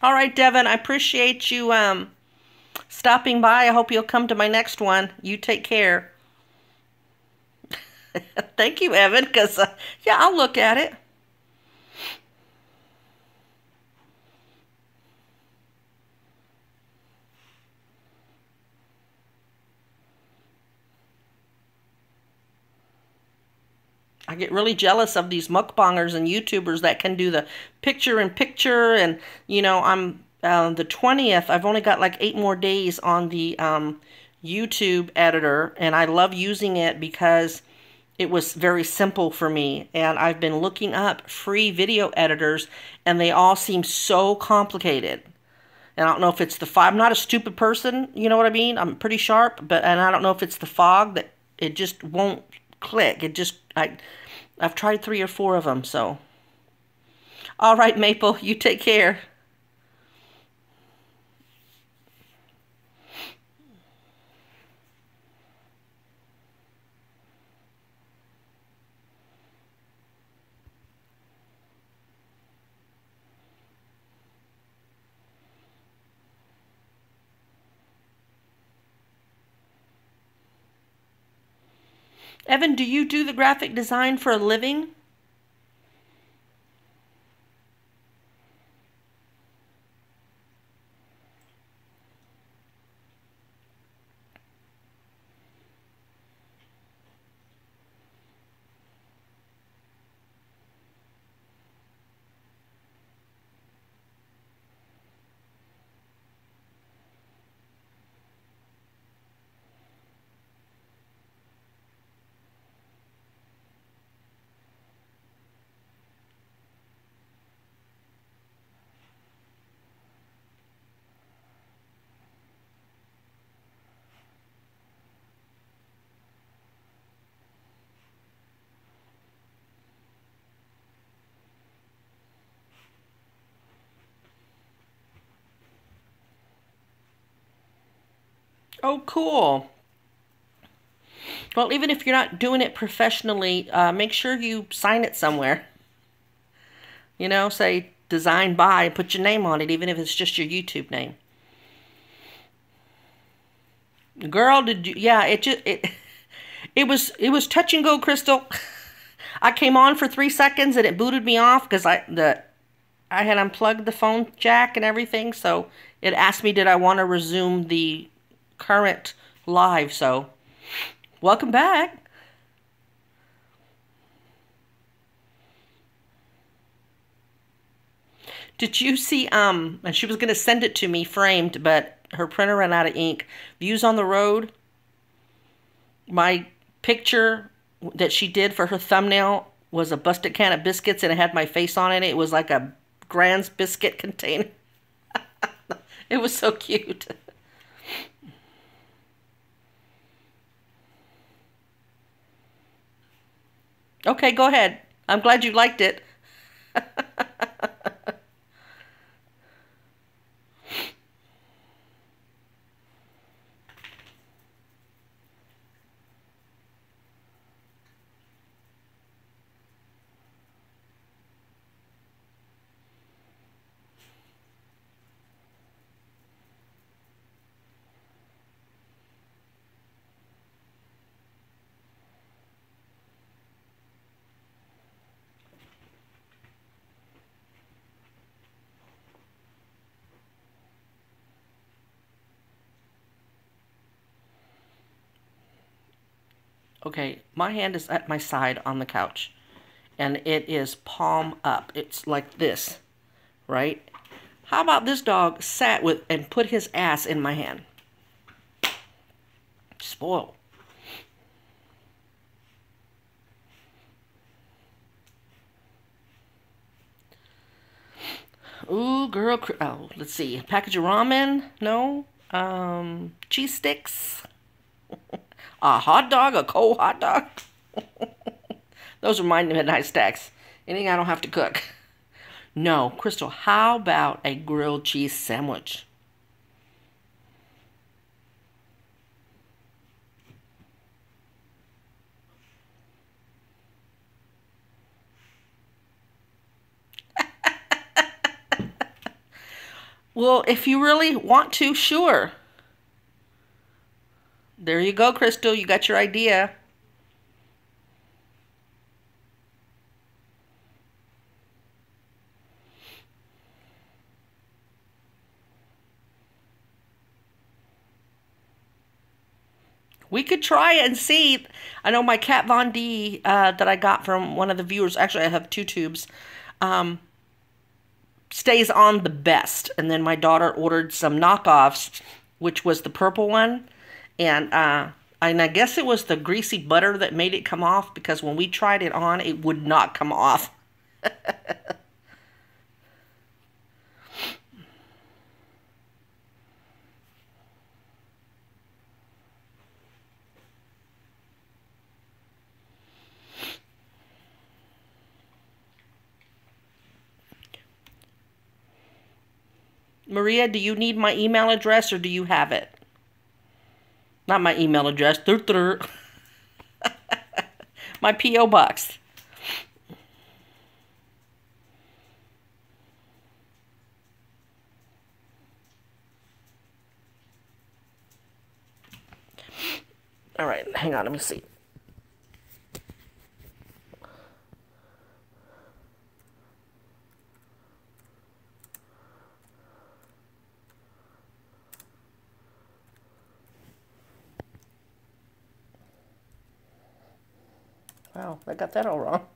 All right, Devin, I appreciate you stopping by. I hope you'll come to my next one. You take care. Thank you, Evan, because yeah, I'll look at it. I get really jealous of these mukbangers and YouTubers that can do the picture in picture. And, I'm the 20th. I've only got like 8 more days on the YouTube editor. And I love using it because it was very simple for me. And I've been looking up free video editors and they all seem so complicated. And I don't know if it's the fog. I'm not a stupid person, you know what I mean? I'm pretty sharp, and I don't know if it's the fog that it just won't click. I've tried 3 or 4 of them, so. All right, Maple, you take care. Evan, do you do the graphic design for a living? Oh, cool. Well, even if you're not doing it professionally, make sure you sign it somewhere. You know, say designed by, put your name on it, even if it's just your YouTube name. Girl, did you? Yeah, it was touch and go, Crystal. I came on for 3 seconds and it booted me off because I had unplugged the phone jack and everything, so it asked me did I want to resume the current live. So welcome back. Did you see, and she was going to send it to me framed, but her printer ran out of ink. Views on the Road, my picture that she did for her thumbnail was a busted can of biscuits and it had my face on it. It was like a Grand's biscuit container. It was so cute. Okay, go ahead. I'm glad you liked it. Okay, my hand is at my side on the couch, and it is palm up. It's like this, right? How about this dog sat with and put his ass in my hand? Spoiled. Ooh, girl. Oh, let's see. A package of ramen? No. Cheese sticks? A hot dog? A cold hot dog? Those are my midnight stacks. Anything I don't have to cook. No, Crystal, how about a grilled cheese sandwich? Well, if you really want to, sure. There you go, Crystal. You got your idea. We could try and see. I know my Kat Von D that I got from one of the viewers. Actually, I have 2 tubes. Um, Stays on the best. And then my daughter ordered some knockoffs, which was the purple one. And I guess it was the greasy butter that made it come off because when we tried it on, it would not come off. Maria, do you need my email address or do you have it? Not my email address. My P.O. box. All right, hang on, let me see. Wow, I got that all wrong.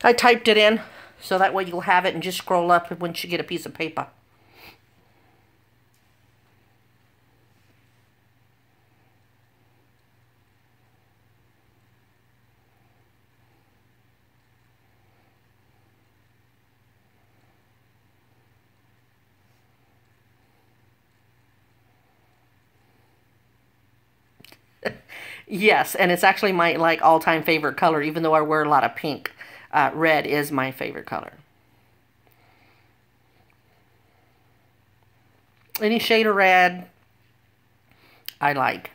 I typed it in, so that way you'll have it and just scroll up once you get a piece of paper. Yes, and it's actually my like all-time favorite color, even though I wear a lot of pink. Red is my favorite color. Any shade of red I like.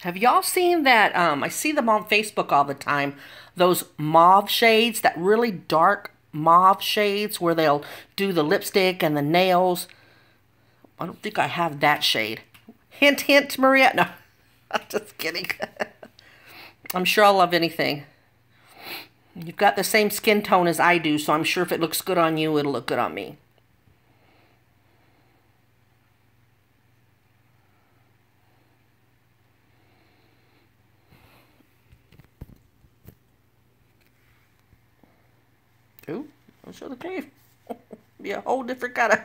Have y'all seen that? I see them on Facebook all the time. Those mauve shades, that really dark mauve shades where they'll do the lipstick and the nails. I don't think I have that shade. Hint, hint, Maria. No, I'm just kidding. I'm sure I'll love anything. You've got the same skin tone as I do, so I'm sure if it looks good on you, it'll look good on me. Ooh, I'll show the cave. Be a whole different kind of...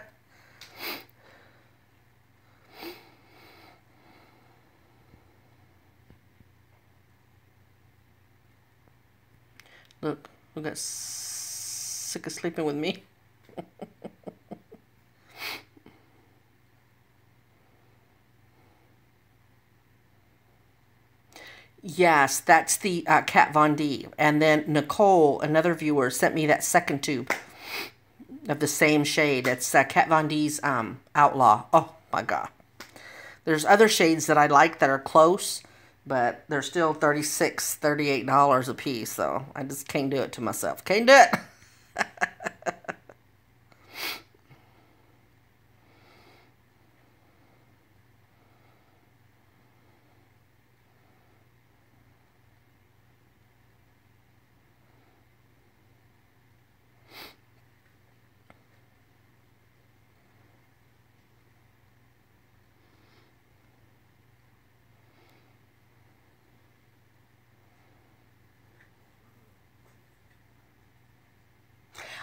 Look, who got sick of sleeping with me? Yes, that's the Kat Von D. And then Nicole, another viewer, sent me that second tube of the same shade. It's Kat Von D's Outlaw. Oh, my God. There's other shades that I like that are close, but they're still $36, $38 a piece. So I just can't do it to myself. Can't do it.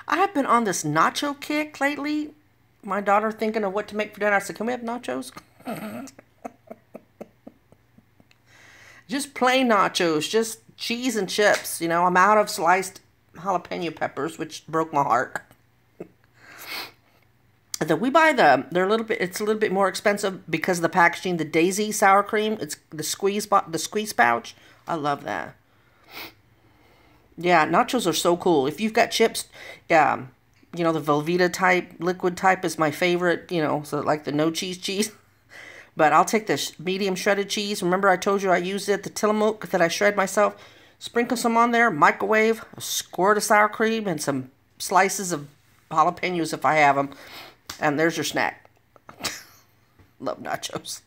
I have been on this nacho kick lately. My daughter thinking of what to make for dinner. I said, can we have nachos? Just plain nachos, just cheese and chips. You know, I'm out of sliced jalapeno peppers, which broke my heart. We buy they're a little bit, it's a little bit more expensive because of the packaging. The Daisy sour cream, it's the squeeze pouch. I love that. Yeah, nachos are so cool. If you've got chips, you know, the Velveeta type, liquid type is my favorite, you know, so like the no cheese cheese. But I'll take the medium shredded cheese. Remember I told you I used it, the Tillamook that I shred myself. Sprinkle some on there, microwave, a squirt of sour cream, and some slices of jalapenos if I have them. And there's your snack. Love nachos.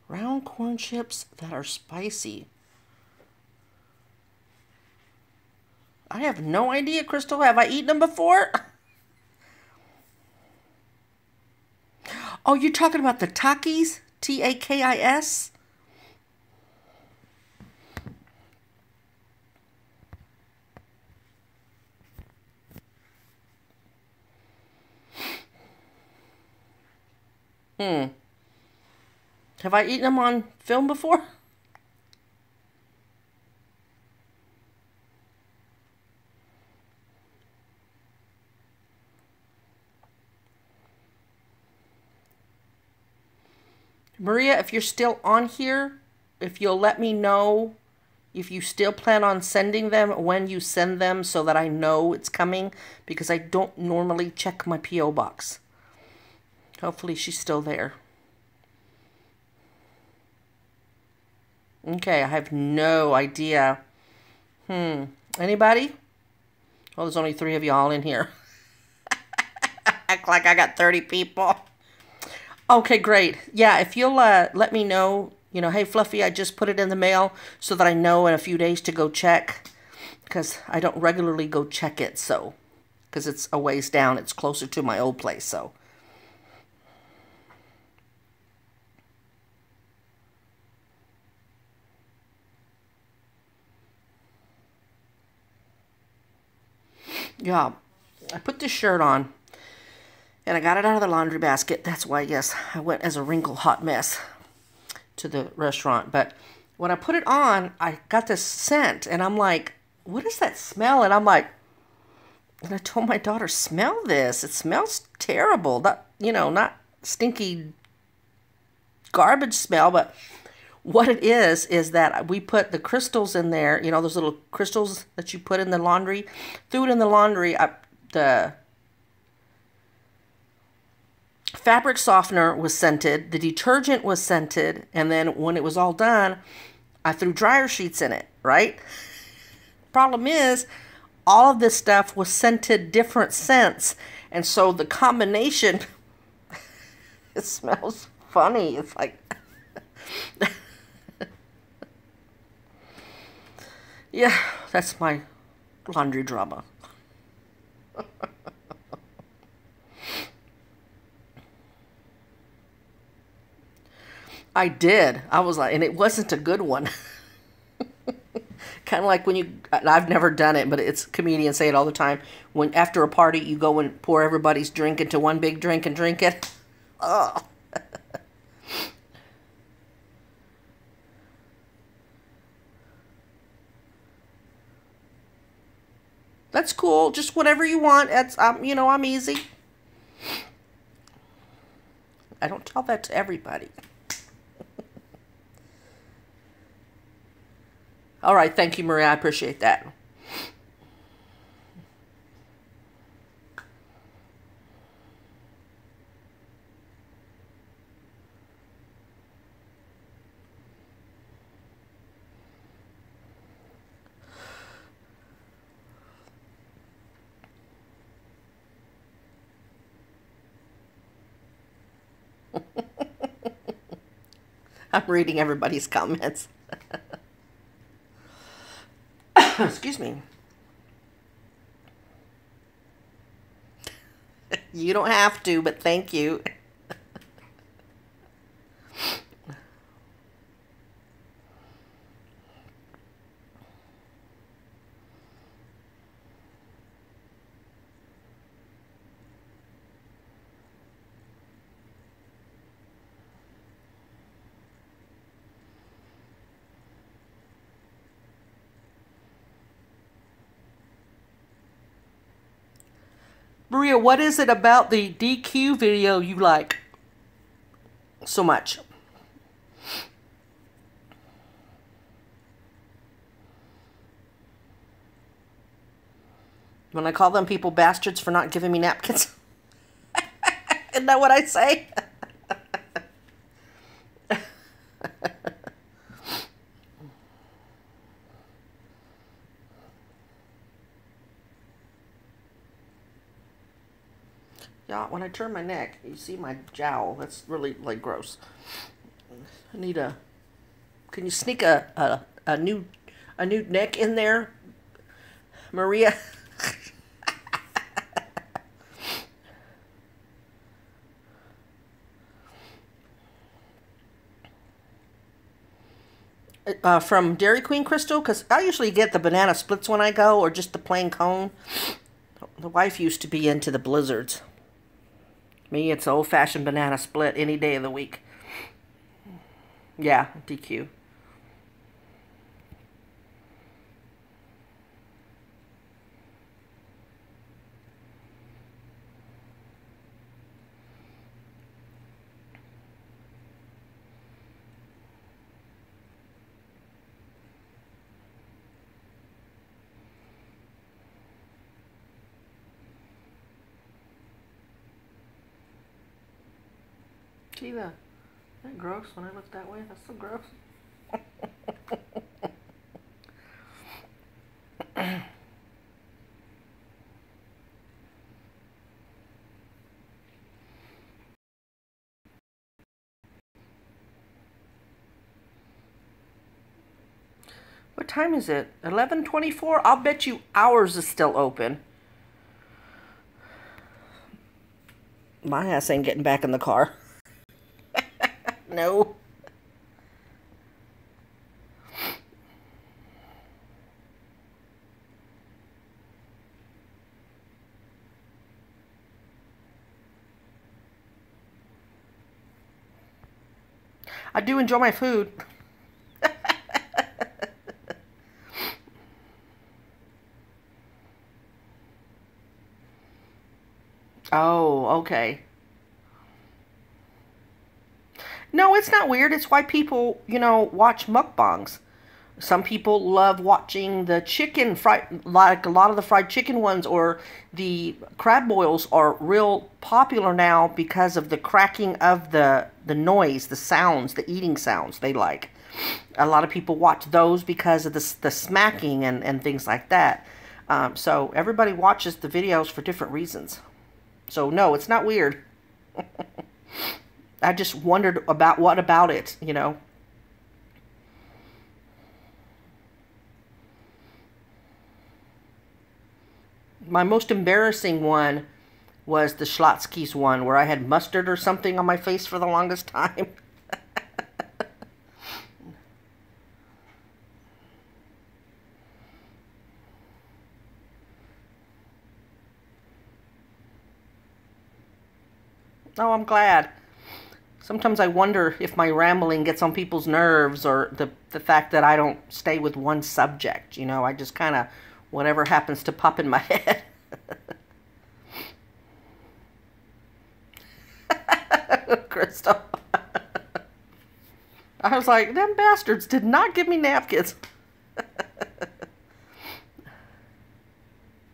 Round corn chips that are spicy. I have no idea, Crystal. Have I eaten them before? Oh, you're talking about the Takis? Takis? Hmm. Have I eaten them on film before? Maria, if you're still on here, if you'll let me know if you still plan on sending them, when you send them so that I know it's coming, because I don't normally check my P.O. box. Hopefully she's still there. Okay, I have no idea. Anybody? Oh, there's only 3 of y'all in here. Act like I got 30 people. Okay, great. Yeah, if you'll let me know, you know, hey, Fluffy, I just put it in the mail so that I know in a few days to go check. Because I don't regularly go check it, so. Because it's a ways down. It's closer to my old place, so. Yeah. I put this shirt on, and I got it out of the laundry basket. That's why, yes, I went as a wrinkled hot mess to the restaurant. But when I put it on, I got this scent, and I'm like, what is that smell? And I'm like, and I told my daughter, smell this. It smells terrible. Not, you know, not stinky garbage smell, but what it is that we put the crystals in there, you know, those little crystals that you put in the laundry. Threw it in the laundry. The fabric softener was scented. The detergent was scented. And then when it was all done, I threw dryer sheets in it, right? Problem is, all of this stuff was scented different scents. And so the combination, it smells funny. It's like... yeah, that's my laundry drama. I did. I was like, and it wasn't a good one. Kind of like when you, I've never done it, but it's comedians say it all the time. When after a party, you go and pour everybody's drink into one big drink and drink it. Oh. That's cool. Just whatever you want. That's, you know, I'm easy. I don't tell that to everybody. All right. Thank you, Maria. I appreciate that. I'm reading everybody's comments. Excuse me. You don't have to, but thank you. Maria, what is it about the DQ video you like so much? When I call them people bastards for not giving me napkins? Isn't that what I say? Yeah, when I turn my neck, you see my jowl. That's really, like, gross. I need a... Can you sneak a nude neck in there, Maria? From Dairy Queen, Crystal? Because I usually get the banana splits when I go, or just the plain cone. The wife used to be into the blizzards. Me, it's an old-fashioned banana split any day of the week. Yeah, DQ. See that? Isn't that gross when I look that way? That's so gross. What time is it? 11:24? I'll bet you ours is still open. My ass ain't getting back in the car. No. I do enjoy my food. Oh, okay. No, it's not weird. It's why people, watch mukbangs. Some people love watching the chicken fried, like a lot of the fried chicken ones, or the crab boils are real popular now because of the cracking of the noise, the sounds, the eating sounds they like. A lot of people watch those because of the smacking and things like that. So everybody watches the videos for different reasons. So no, it's not weird. I just wondered about what about it. My most embarrassing one was the Schlotzsky's one where I had mustard or something on my face for the longest time. Oh, I'm glad. Sometimes I wonder if my rambling gets on people's nerves, or the fact that I don't stay with one subject. I just kind of, whatever happens to pop in my head. Crystal. I was like, them bastards did not give me napkins.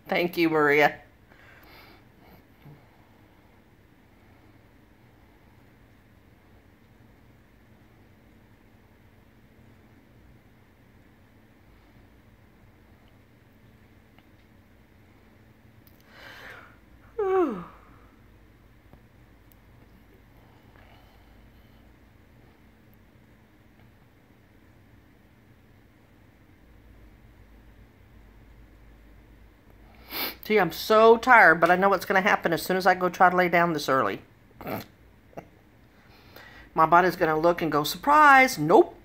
Thank you, Maria. See, I'm so tired, but I know what's going to happen as soon as I go try to lay down this early. My body's going to look and go, surprise, nope.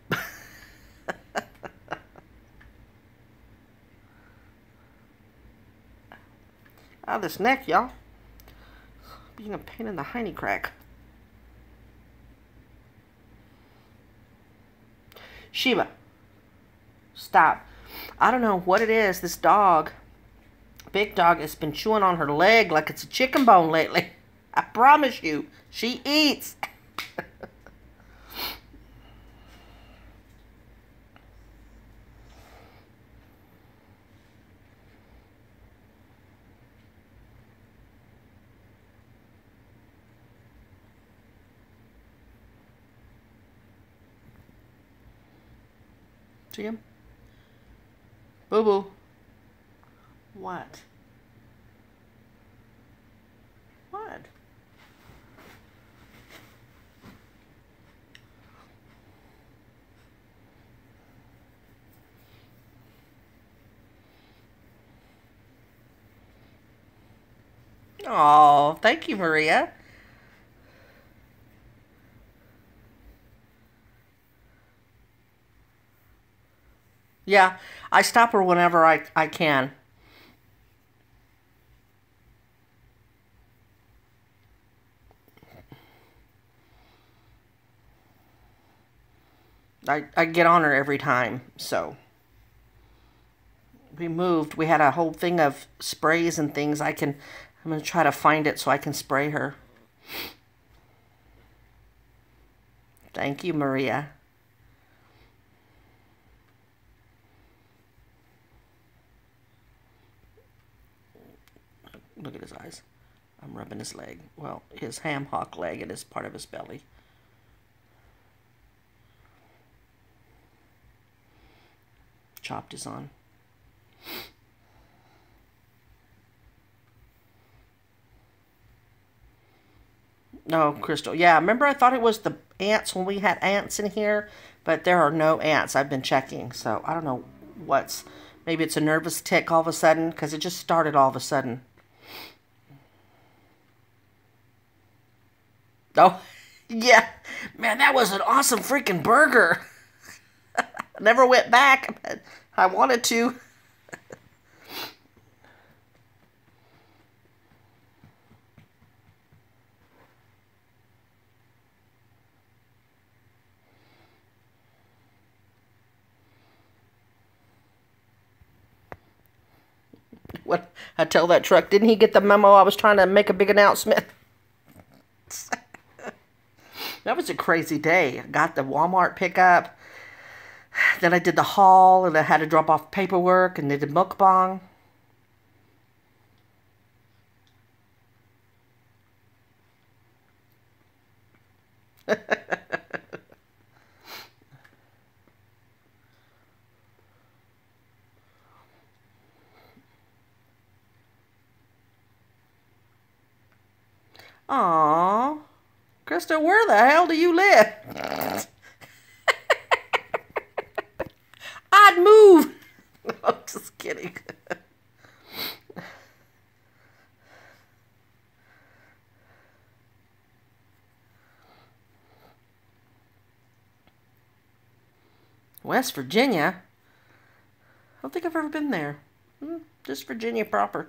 Ah, this neck, y'all. Being a pain in the hiney crack. Sheba, stop. I don't know what it is. This dog, big dog, has been chewing on her leg like it's a chicken bone lately. I promise you, she eats. See him? Boo-boo. What? What? Oh, thank you, Maria. Yeah, I stop her whenever I can. I get on her every time, so. We moved. We had a whole thing of sprays and things. I'm going to try to find it so I can spray her. Thank you, Maria. Look at his eyes. I'm rubbing his leg. Well, his ham hock leg. It is part of his belly. Chopped is on. No, Crystal. Yeah, remember I thought it was the ants when we had ants in here, but there are no ants. I've been checking, so I don't know what's... Maybe it's a nervous tick all of a sudden, because it just started all of a sudden. Oh, yeah. Man, that was an awesome freaking burger. I never went back, but I wanted to. What I tell that truck, didn't he get the memo I was trying to make a big announcement? That was a crazy day. I got the Walmart pickup. Then I did the haul, and I had to drop off paperwork, and did the mukbang. Aww. Krista, where the hell do you live? I'd move. I'm just kidding. West Virginia? I don't think I've ever been there. Just Virginia proper.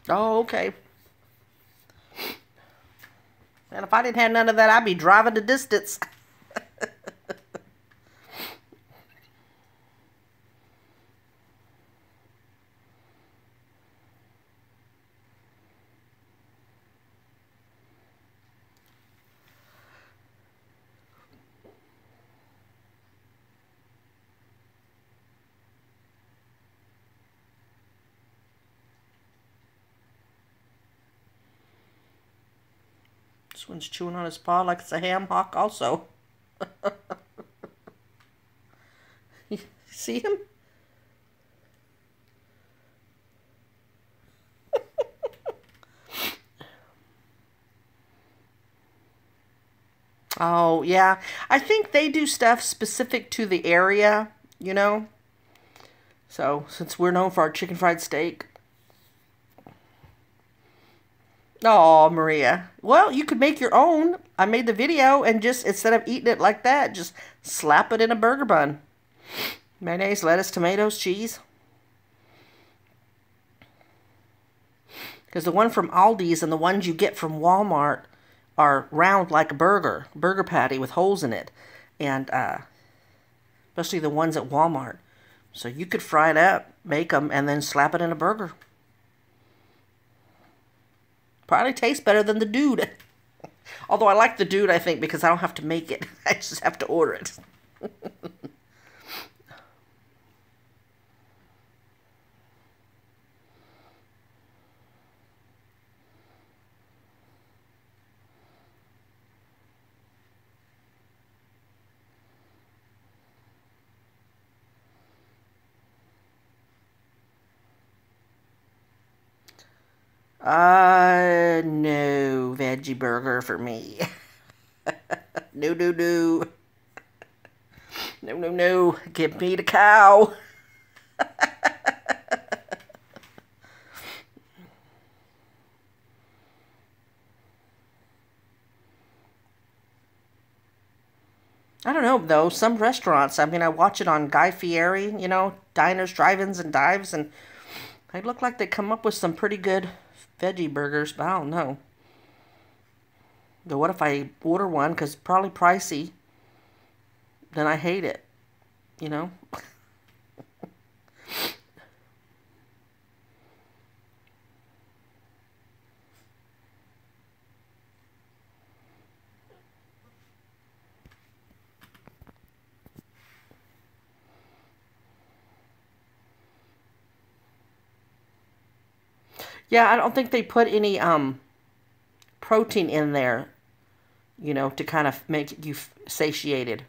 Oh, okay. And if I didn't have none of that, I'd be driving the distance. This one's chewing on his paw like it's a ham hock also. You see him? Oh, yeah. I think they do stuff specific to the area, you know? So, since we're known for our chicken fried steak. Oh, Maria. Well, you could make your own. I made the video and just, instead of eating it like that, just slap it in a burger bun. Mayonnaise, lettuce, tomatoes, cheese. Because the one from Aldi's and the ones you get from Walmart are round like a burger patty with holes in it. And especially the ones at Walmart. So you could fry it up, make them, and then slap it in a burger. Probably tastes better than the dude. Although I like the dude, I think, because I don't have to make it. I just have to order it. No veggie burger for me. No, no, no. No, no, no. Give me the cow. I don't know, though. Some restaurants, I mean, I watch it on Guy Fieri, you know, diners, drive-ins, and dives, and they look like they come up with some pretty good veggie burgers, but I don't know. But what if I order one, because it's probably pricey, then I hate it, you know? Yeah, I don't think they put any protein in there, you know, to kind of make you satiated.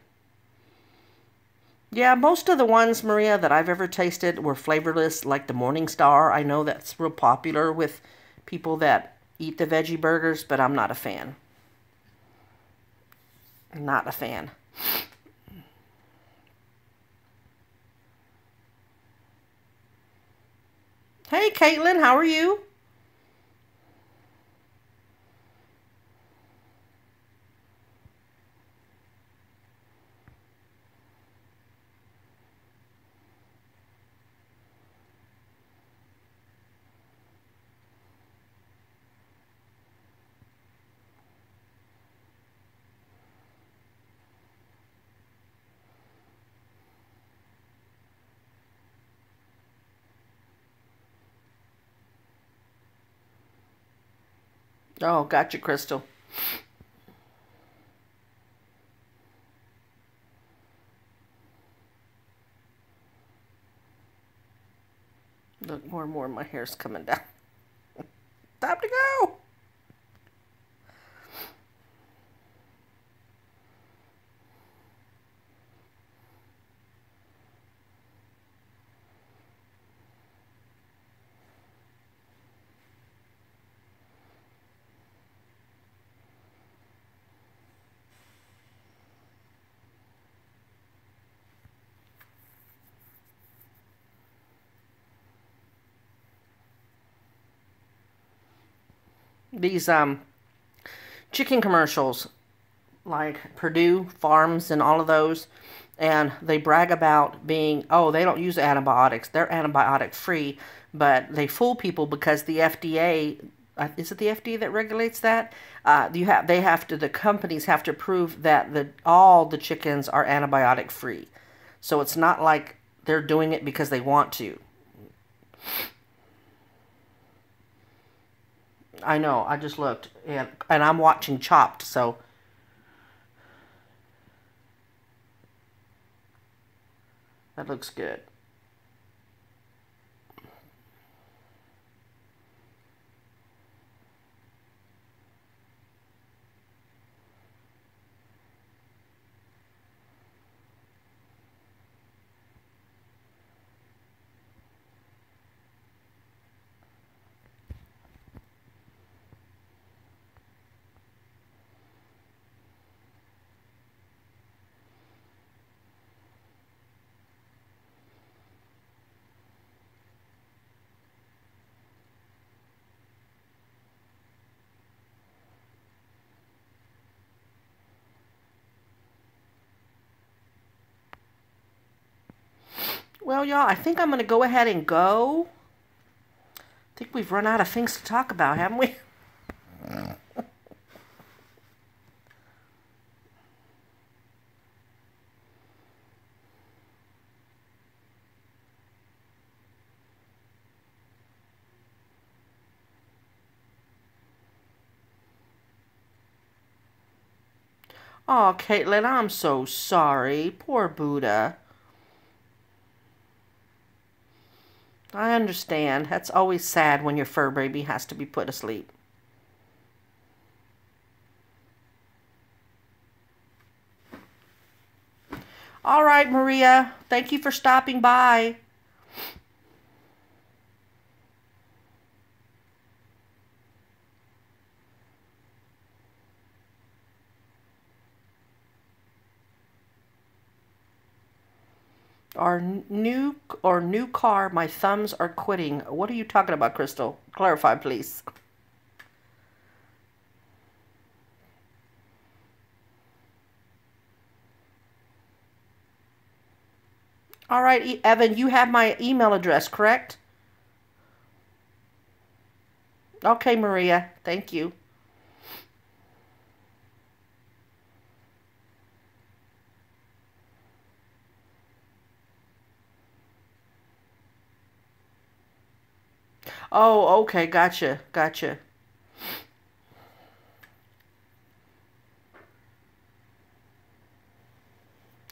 Yeah, most of the ones, Maria, that I've ever tasted were flavorless, like the Morning Star. I know that's real popular with people that eat the veggie burgers, but I'm not a fan. Not a fan. Hey, Caitlin, how are you? Oh, gotcha, Crystal. Look, more and more my hair's coming down. Time to go. These chicken commercials, like Purdue Farms and all of those, and they brag about being, oh, they don't use antibiotics, they're antibiotic free, but they fool people because the FDA, is it the FDA that regulates that? The companies have to prove that all the chickens are antibiotic free. So it's not like they're doing it because they want to. I know, I just looked, and I'm watching Chopped, so that looks good. Well, y'all, I think I'm going to go ahead and go. I think we've run out of things to talk about, haven't we? Oh, Caitlin, I'm so sorry. Poor Buddha. I understand. That's always sad when your fur baby has to be put to sleep. All right, Maria. Thank you for stopping by. Our new car, my thumbs are quitting. What are you talking about, Crystal? Clarify, please. All right, Evan, you have my email address, correct? Okay, Maria. Thank you. Oh, okay. Gotcha. Gotcha.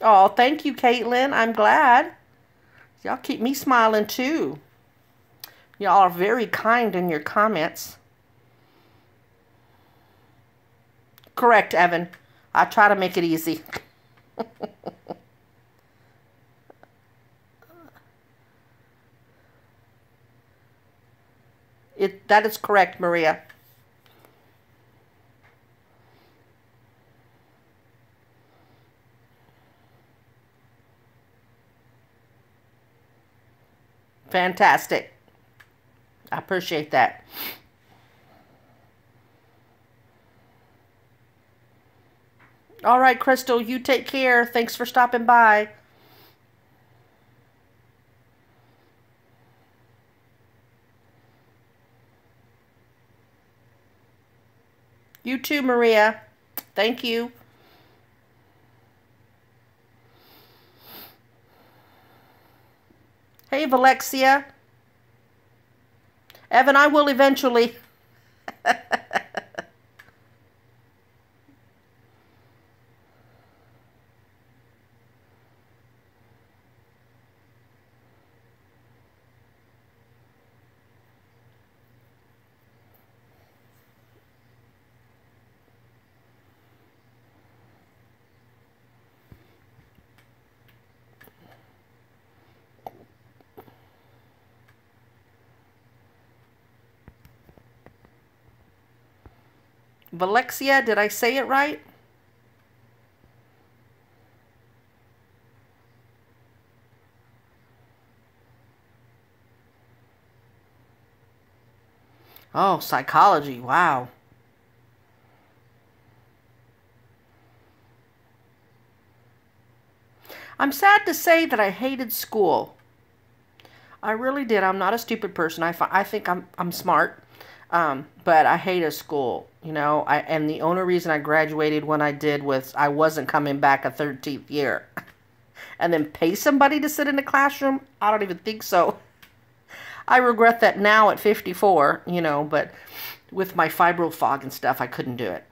Oh, thank you, Caitlin. I'm glad. Y'all keep me smiling too. Y'all are very kind in your comments. Correct, Evan. I try to make it easy. That is correct, Maria. Fantastic. I appreciate that. All right, Crystal, you take care. Thanks for stopping by. You too, Maria. Thank you. Hey, Valexia. Evan, I will eventually. Valexia, did I say it right? Oh, psychology. Wow. I'm sad to say that I hated school. I really did. I'm not a stupid person. I think I'm smart, but I hated school. You know, and the only reason I graduated when I did was I wasn't coming back a 13th year. And then pay somebody to sit in the classroom? I don't even think so. I regret that now at 54, you know, but with my fibro fog and stuff, I couldn't do it.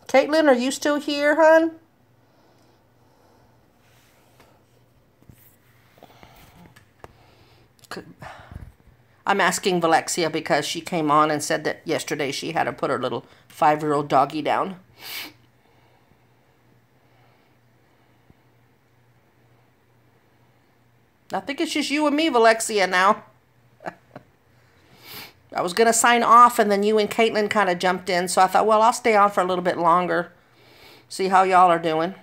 Caitlin, are you still here, hon? I'm asking Valexia because she came on and said that yesterday she had to put her little 5-year-old doggy down. I think it's just you and me, Valexia, now. I was going to sign off, and then you and Caitlin kind of jumped in, so I thought, well, I'll stay on for a little bit longer, see how y'all are doing.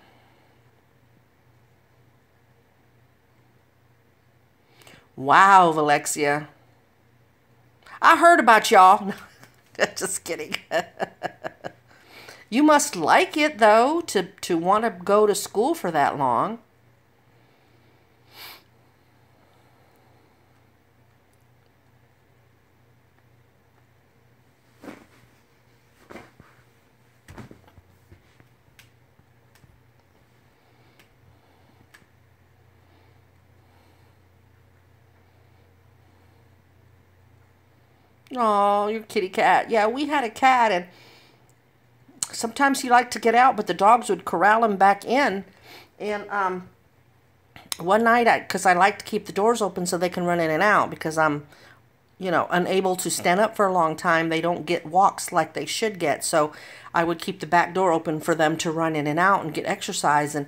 Wow, Valexia. I heard about y'all. Just kidding. You must like it, though, to want to go to school for that long. Oh, your kitty cat. Yeah, we had a cat, and sometimes he liked to get out, but the dogs would corral him back in. And one night, because I like to keep the doors open so they can run in and out, because I'm, you know, unable to stand up for a long time. They don't get walks like they should get. So I would keep the back door open for them to run in and out and get exercise. And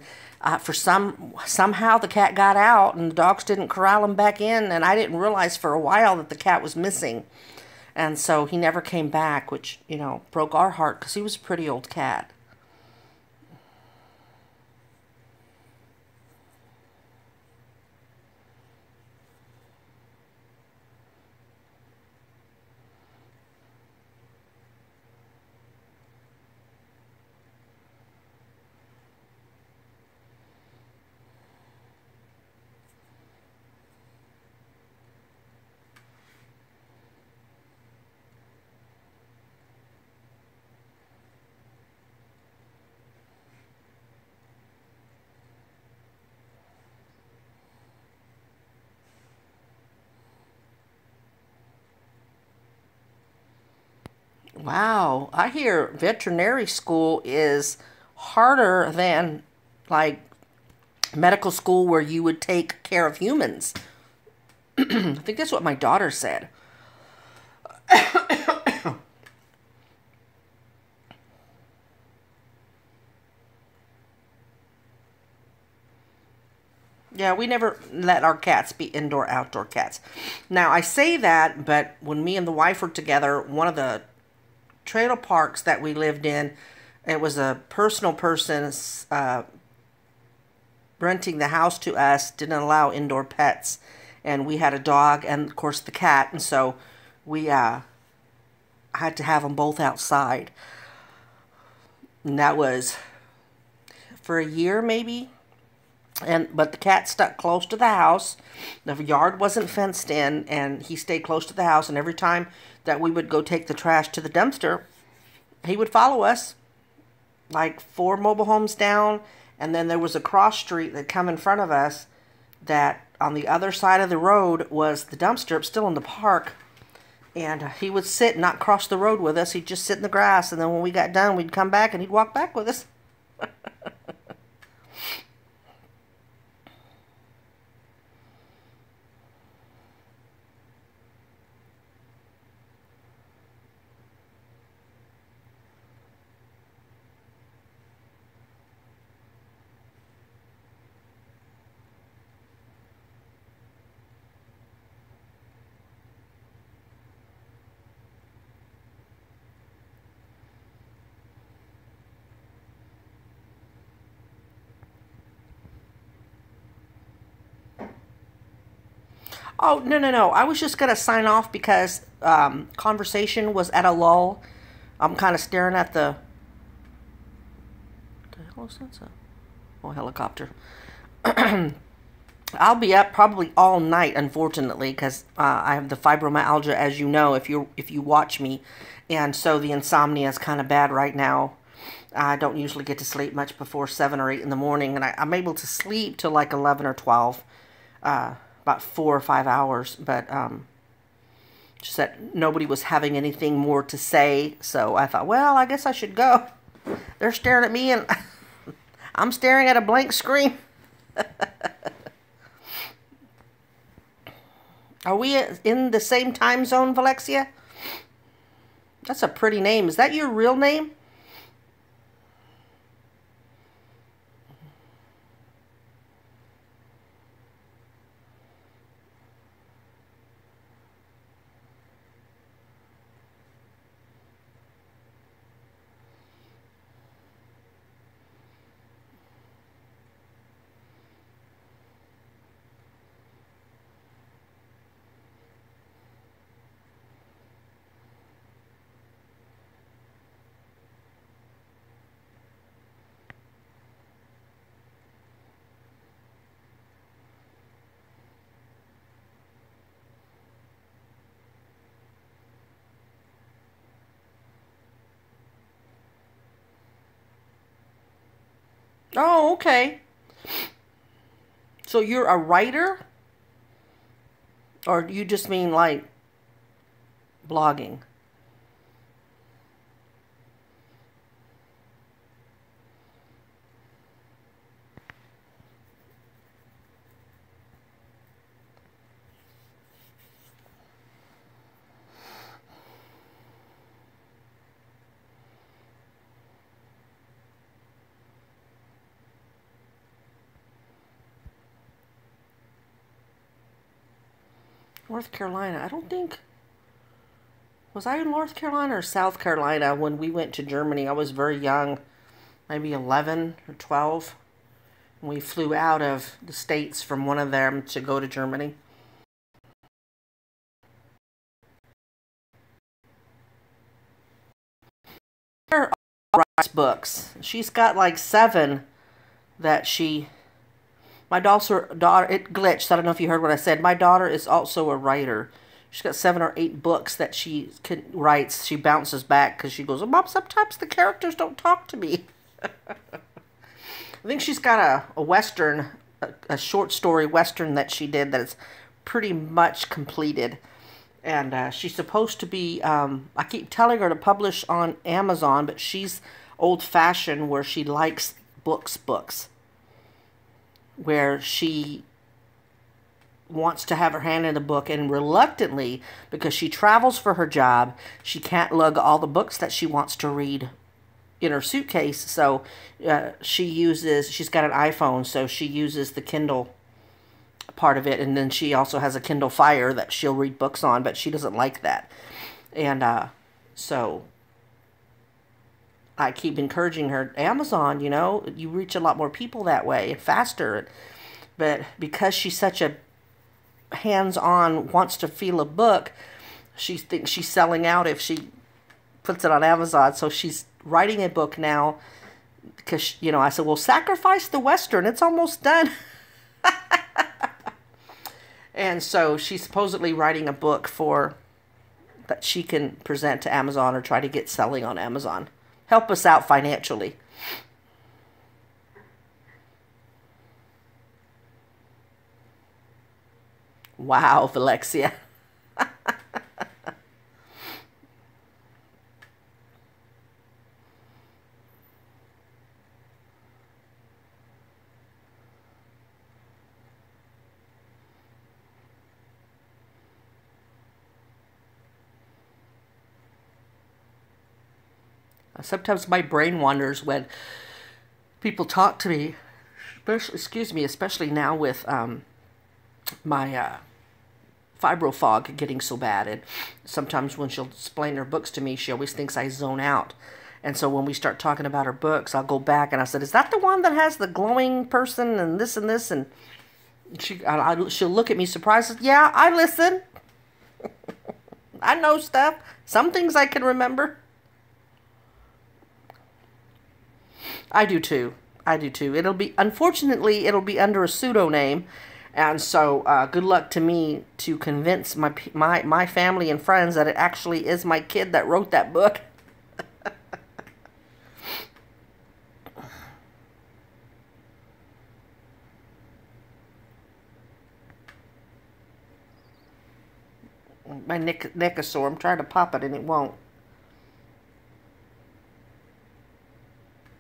somehow the cat got out and the dogs didn't corral him back in. And I didn't realize for a while that the cat was missing. And so he never came back, which, you know, broke our heart because he was a pretty old cat. Wow, I hear veterinary school is harder than like medical school where you would take care of humans. I think that's what my daughter said. Yeah, we never let our cats be indoor outdoor cats. Now, I say that, but when me and the wife were together, one of the trailer parks that we lived in, it was a personal person renting the house to us, didn't allow indoor pets. And we had a dog and, of course, the cat. And so we had to have them both outside. And that was for a year, maybe. But the cat stuck close to the house. The yard wasn't fenced in, and he stayed close to the house. And every time that we would go take the trash to the dumpster, he would follow us, like 4 mobile homes down. And then there was a cross street that come in front of us that on the other side of the road was the dumpster, still in the park. And he would sit and not cross the road with us. He'd just sit in the grass. And then when we got done, we'd come back and he'd walk back with us. Oh, no, no, no. I was just going to sign off because conversation was at a lull. I'm kind of staring at the hell is that? Oh, helicopter. I'll be up probably all night, unfortunately, because I have the fibromyalgia, as you know, if you watch me, and so the insomnia is kind of bad right now. I don't usually get to sleep much before 7 or 8 in the morning, and I'm able to sleep till like 11 or 12, about 4 or 5 hours, but just that nobody was having anything more to say, so I thought, well, I guess I should go. They're staring at me, and I'm staring at a blank screen. Are we in the same time zone, Valexia? That's a pretty name. Is that your real name? Oh, okay. So you're a writer? Or do you just mean like blogging? North Carolina. I don't think... Was I in North Carolina or South Carolina when we went to Germany? I was very young, maybe 11 or 12. We flew out of the States from one of them to go to Germany. Her writes books. She's got like 7 that she... My daughter, it glitched. I don't know if you heard what I said. My daughter is also a writer. She's got 7 or 8 books that she writes. She bounces back because she goes, oh, Mom, sometimes the characters don't talk to me. I think she's got a Western, a short story Western that she did that is pretty much completed. And she's supposed to be, I keep telling her to publish on Amazon, but she's old-fashioned where she likes books. Where she wants to have her hand in the book, and reluctantly, because she travels for her job, she can't lug all the books that she wants to read in her suitcase, so she's got an iPhone, so she uses the Kindle part of it, and then she also has a Kindle Fire that she'll read books on, but she doesn't like that. And so I keep encouraging her, Amazon, you know, you reach a lot more people that way, faster. But because she's such a hands-on, wants to feel a book, she thinks she's selling out if she puts it on Amazon. So she's writing a book now because, you know, I said, well, sacrifice the Western. It's almost done. And so she's supposedly writing a book that she can present to Amazon or try to get selling on Amazon. Help us out financially. Wow, Alexia. Sometimes my brain wanders when people talk to me, especially now with my fibro fog getting so bad. And sometimes when she'll explain her books to me, she always thinks I zone out. And so when we start talking about her books, I'll go back and I said, is that the one that has the glowing person and this and this? And She'll look at me surprised. Yeah, I listen. I know stuff. Some things I can remember. I do too. I do too. Unfortunately, it'll be under a pseudonym, and so good luck to me to convince my family and friends that it actually is my kid that wrote that book. My neck is sore. I'm trying to pop it and it won't.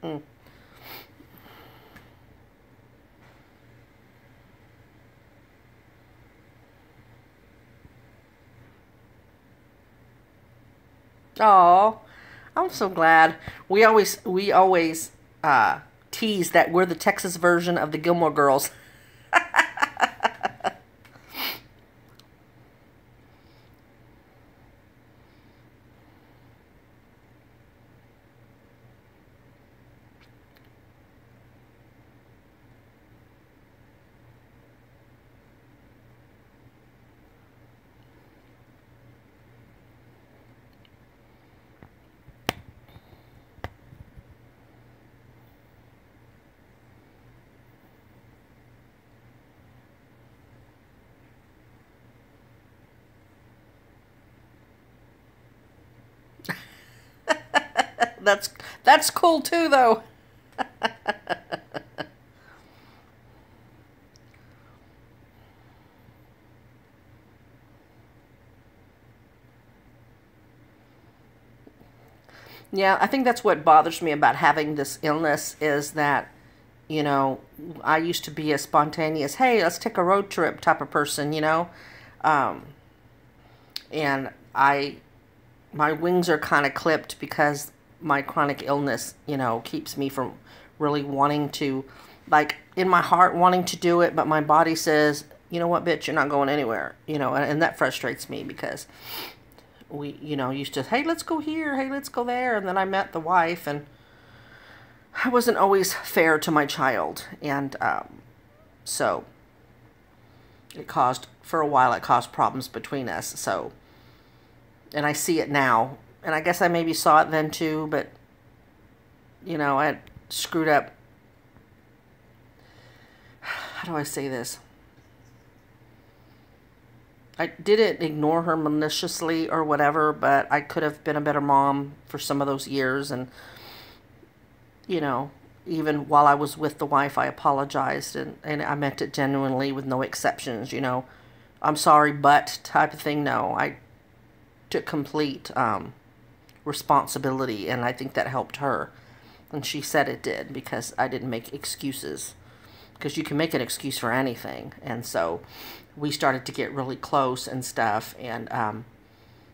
Mm. Oh, I'm so glad. We always tease that we're the Texas version of the Gilmore Girls. That's that's cool too, though. Yeah, I think that's what bothers me about having this illness is that, you know, I used to be a spontaneous, hey, let's take a road trip type of person, you know, um, and my wings are kind of clipped because my chronic illness, you know, keeps me from really wanting to, like, in my heart wanting to do it, but my body says, you know what, bitch, you're not going anywhere, you know, and that frustrates me because we, you know, used to, hey, let's go here, hey, let's go there, and then I met the wife, and I wasn't always fair to my child, and so for a while, it caused problems between us, so, and I see it now, and I guess I maybe saw it then too, but, you know, I screwed up, how do I say this? I didn't ignore her maliciously or whatever, but I could have been a better mom for some of those years, and, you know, even while I was with the wife, I apologized, and I meant it genuinely with no exceptions, you know. I'm sorry, but type of thing. No, I took complete responsibility, and I think that helped her. And she said it did because I didn't make excuses. Because you can make an excuse for anything. And so we started to get really close and stuff, and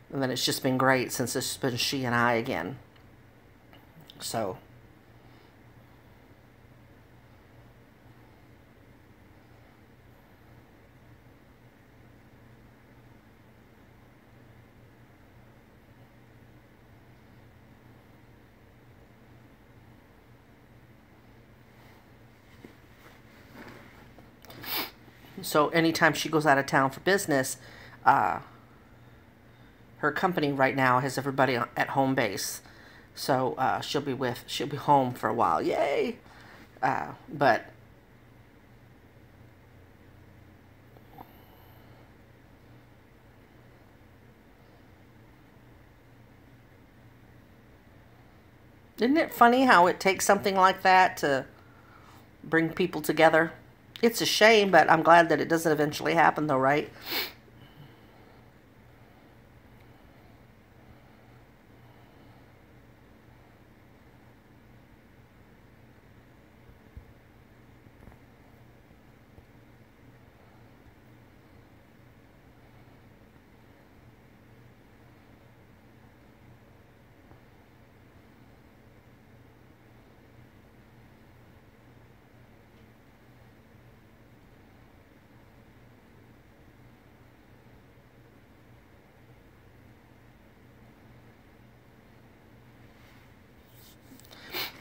then it's just been great since it's been she and I again. So... So anytime she goes out of town for business, her company right now has everybody at home base. So she'll be home for a while. Yay! But isn't it funny how it takes something like that to bring people together? It's a shame, but I'm glad that it doesn't eventually happen though, right?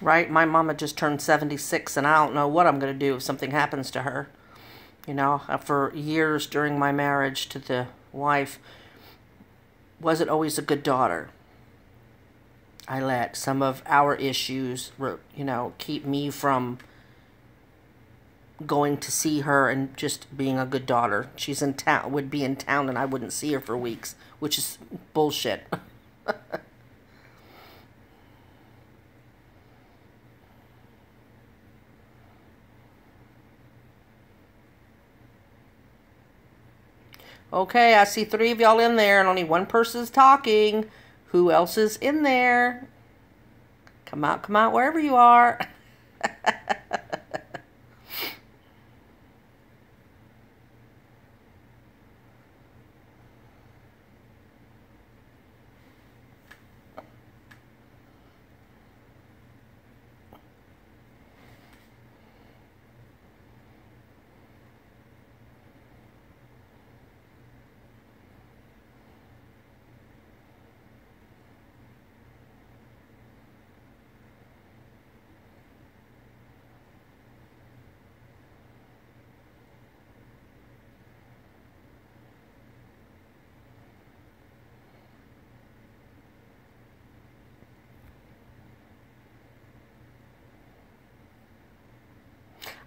Right? My mama just turned 76, and I don't know what I'm going to do if something happens to her. You know, for years during my marriage to the wife, wasn't always a good daughter. I let some of our issues, you know, keep me from going to see her and just being a good daughter. She's in town, would be in town, and I wouldn't see her for weeks, which is bullshit. Okay, I see 3 of y'all in there and only one person's talking. Who else is in there? Come out, wherever you are.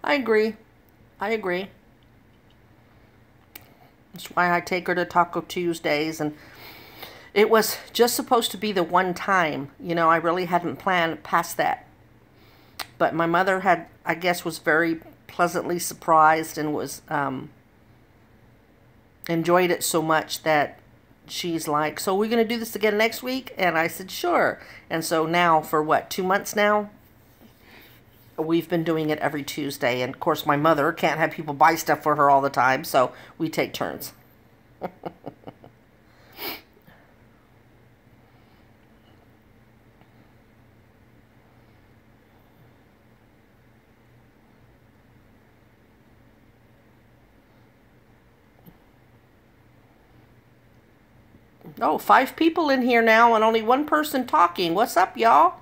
I agree. I agree. That's why I take her to Taco Tuesdays, and it was just supposed to be the one time. You know, I really hadn't planned past that. But my mother had, I guess, was very pleasantly surprised and was enjoyed it so much that she's like, so we're going to do this again next week? And I said, sure. And so now for what, 2 months now? We've been doing it every Tuesday. And of course, my mother can't have people buy stuff for her all the time, so we take turns. Oh, 5 people in here now and only one person talking. What's up, y'all?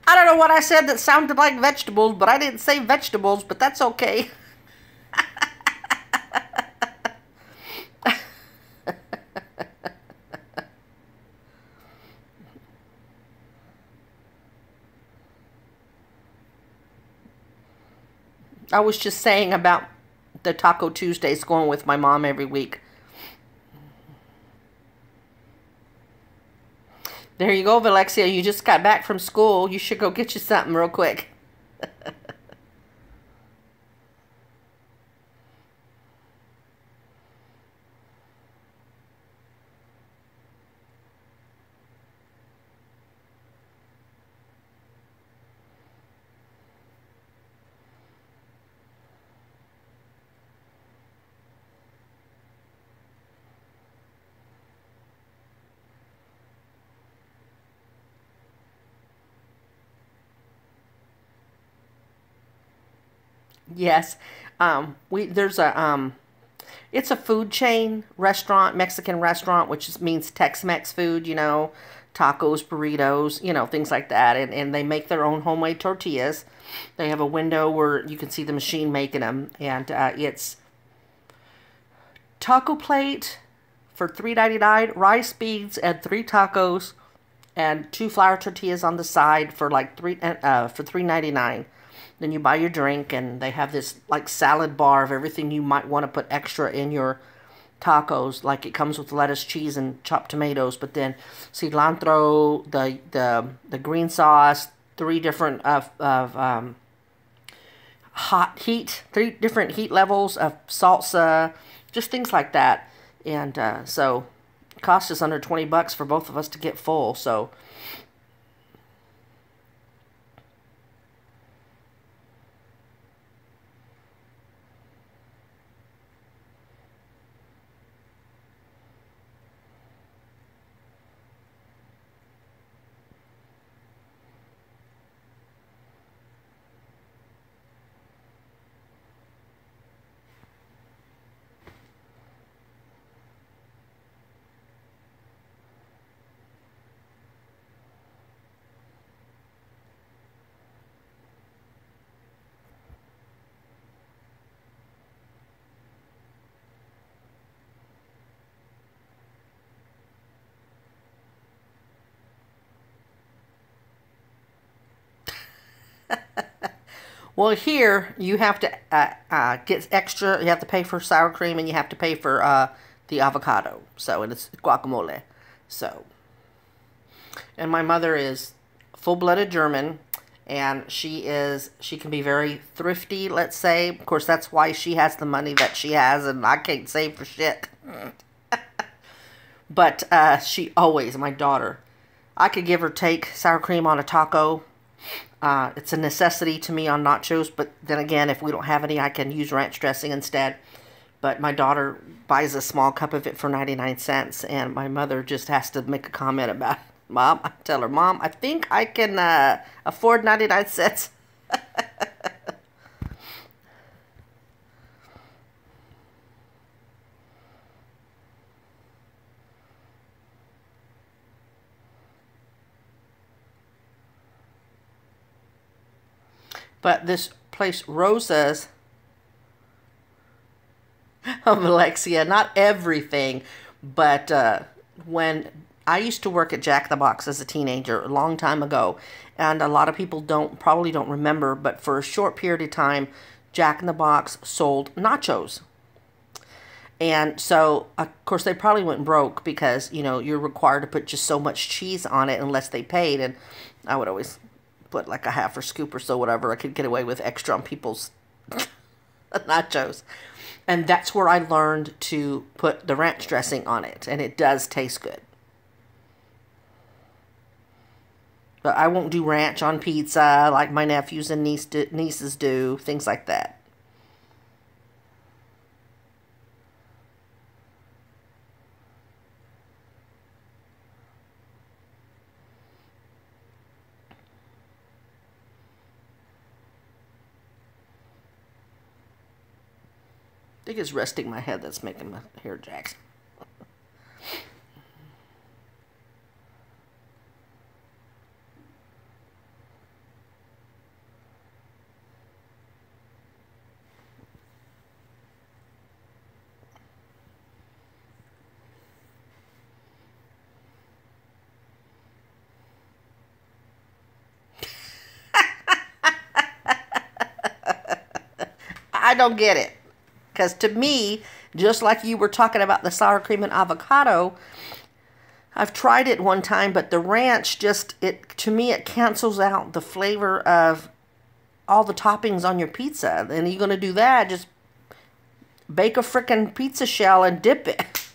I don't know what I said that sounded like vegetables, but I didn't say vegetables, but that's okay. I was just saying about the Taco Tuesdays going with my mom every week. There you go, Alexia. You just got back from school. You should go get you something real quick. Yes. There's a it's a food chain restaurant, Mexican restaurant, which means Tex-Mex food, you know, tacos, burritos, you know, things like that. And they make their own homemade tortillas. They have a window where you can see the machine making them. And it's taco plate for $3.99, rice beads and 3 tacos, and 2 flour tortillas on the side for like for $3.99. Then you buy your drink, and they have this like salad bar of everything you might want to put extra in your tacos. Like it comes with lettuce, cheese, and chopped tomatoes, but then cilantro, the green sauce, 3 different hot heat, 3 different heat levels of salsa, just things like that. And so cost us under 20 bucks for both of us to get full, so. Well, here you have to get extra. You have to pay for sour cream, and you have to pay for the avocado. So it's guacamole. So, and my mother is full-blooded German, and she can be very thrifty. Let's say, of course, that's why she has the money that she has, and I can't save for shit. But she always, my daughter, I could give her take sour cream on a taco. It's a necessity to me on nachos, but then again, if we don't have any, I can use ranch dressing instead. But my daughter buys a small cup of it for 99 cents, and my mother just has to make a comment about it. Mom, I tell her, Mom, I think I can afford 99 cents. But this place, Rosa's of Alexia, not everything, but when I used to work at Jack in the Box as a teenager a long time ago, and a lot of people probably don't remember, but for a short period of time, Jack in the Box sold nachos. And so, of course, they probably went broke because, you know, you're required to put just so much cheese on it unless they paid, and I would always put like a half a scoop or so, whatever. I could get away with extra on people's nachos. And that's where I learned to put the ranch dressing on it. And it does taste good. But I won't do ranch on pizza like my nephews and nieces do. Things like that. I think it's resting my head that's making my hair jack. I don't get it. Because to me, just like you were talking about the sour cream and avocado, I've tried it one time, but the ranch to me, it cancels out the flavor of all the toppings on your pizza. And you're going to do that, just bake a frickin' pizza shell and dip it.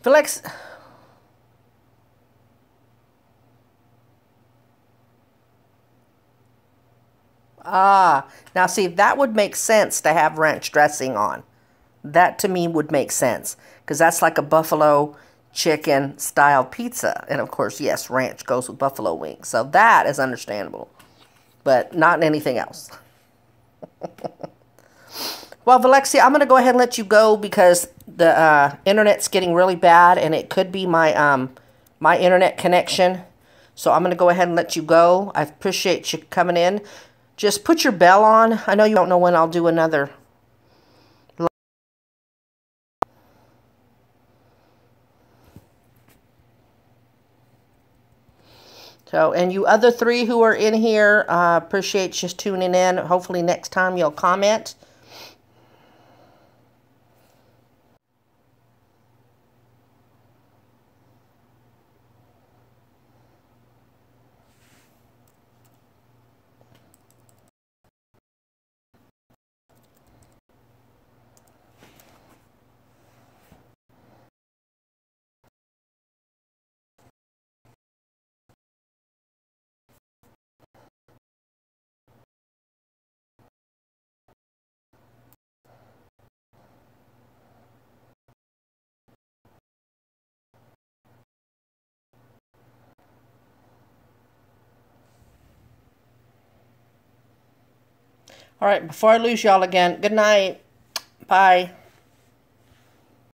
Felix. Now see, that would make sense to have ranch dressing on. That to me would make sense because that's like a buffalo chicken style pizza. And of course, yes, ranch goes with buffalo wings. So that is understandable, but not in anything else. Well, Valexia, I'm going to go ahead and let you go because the internet's getting really bad, and it could be my internet connection. So I'm going to go ahead and let you go. I appreciate you coming in. Just put your bell on. I know you don't know when I'll do another. So, and you other three who are in here, appreciate you tuning in. Hopefully next time you'll comment. All right, before I lose y'all again, good night. Bye.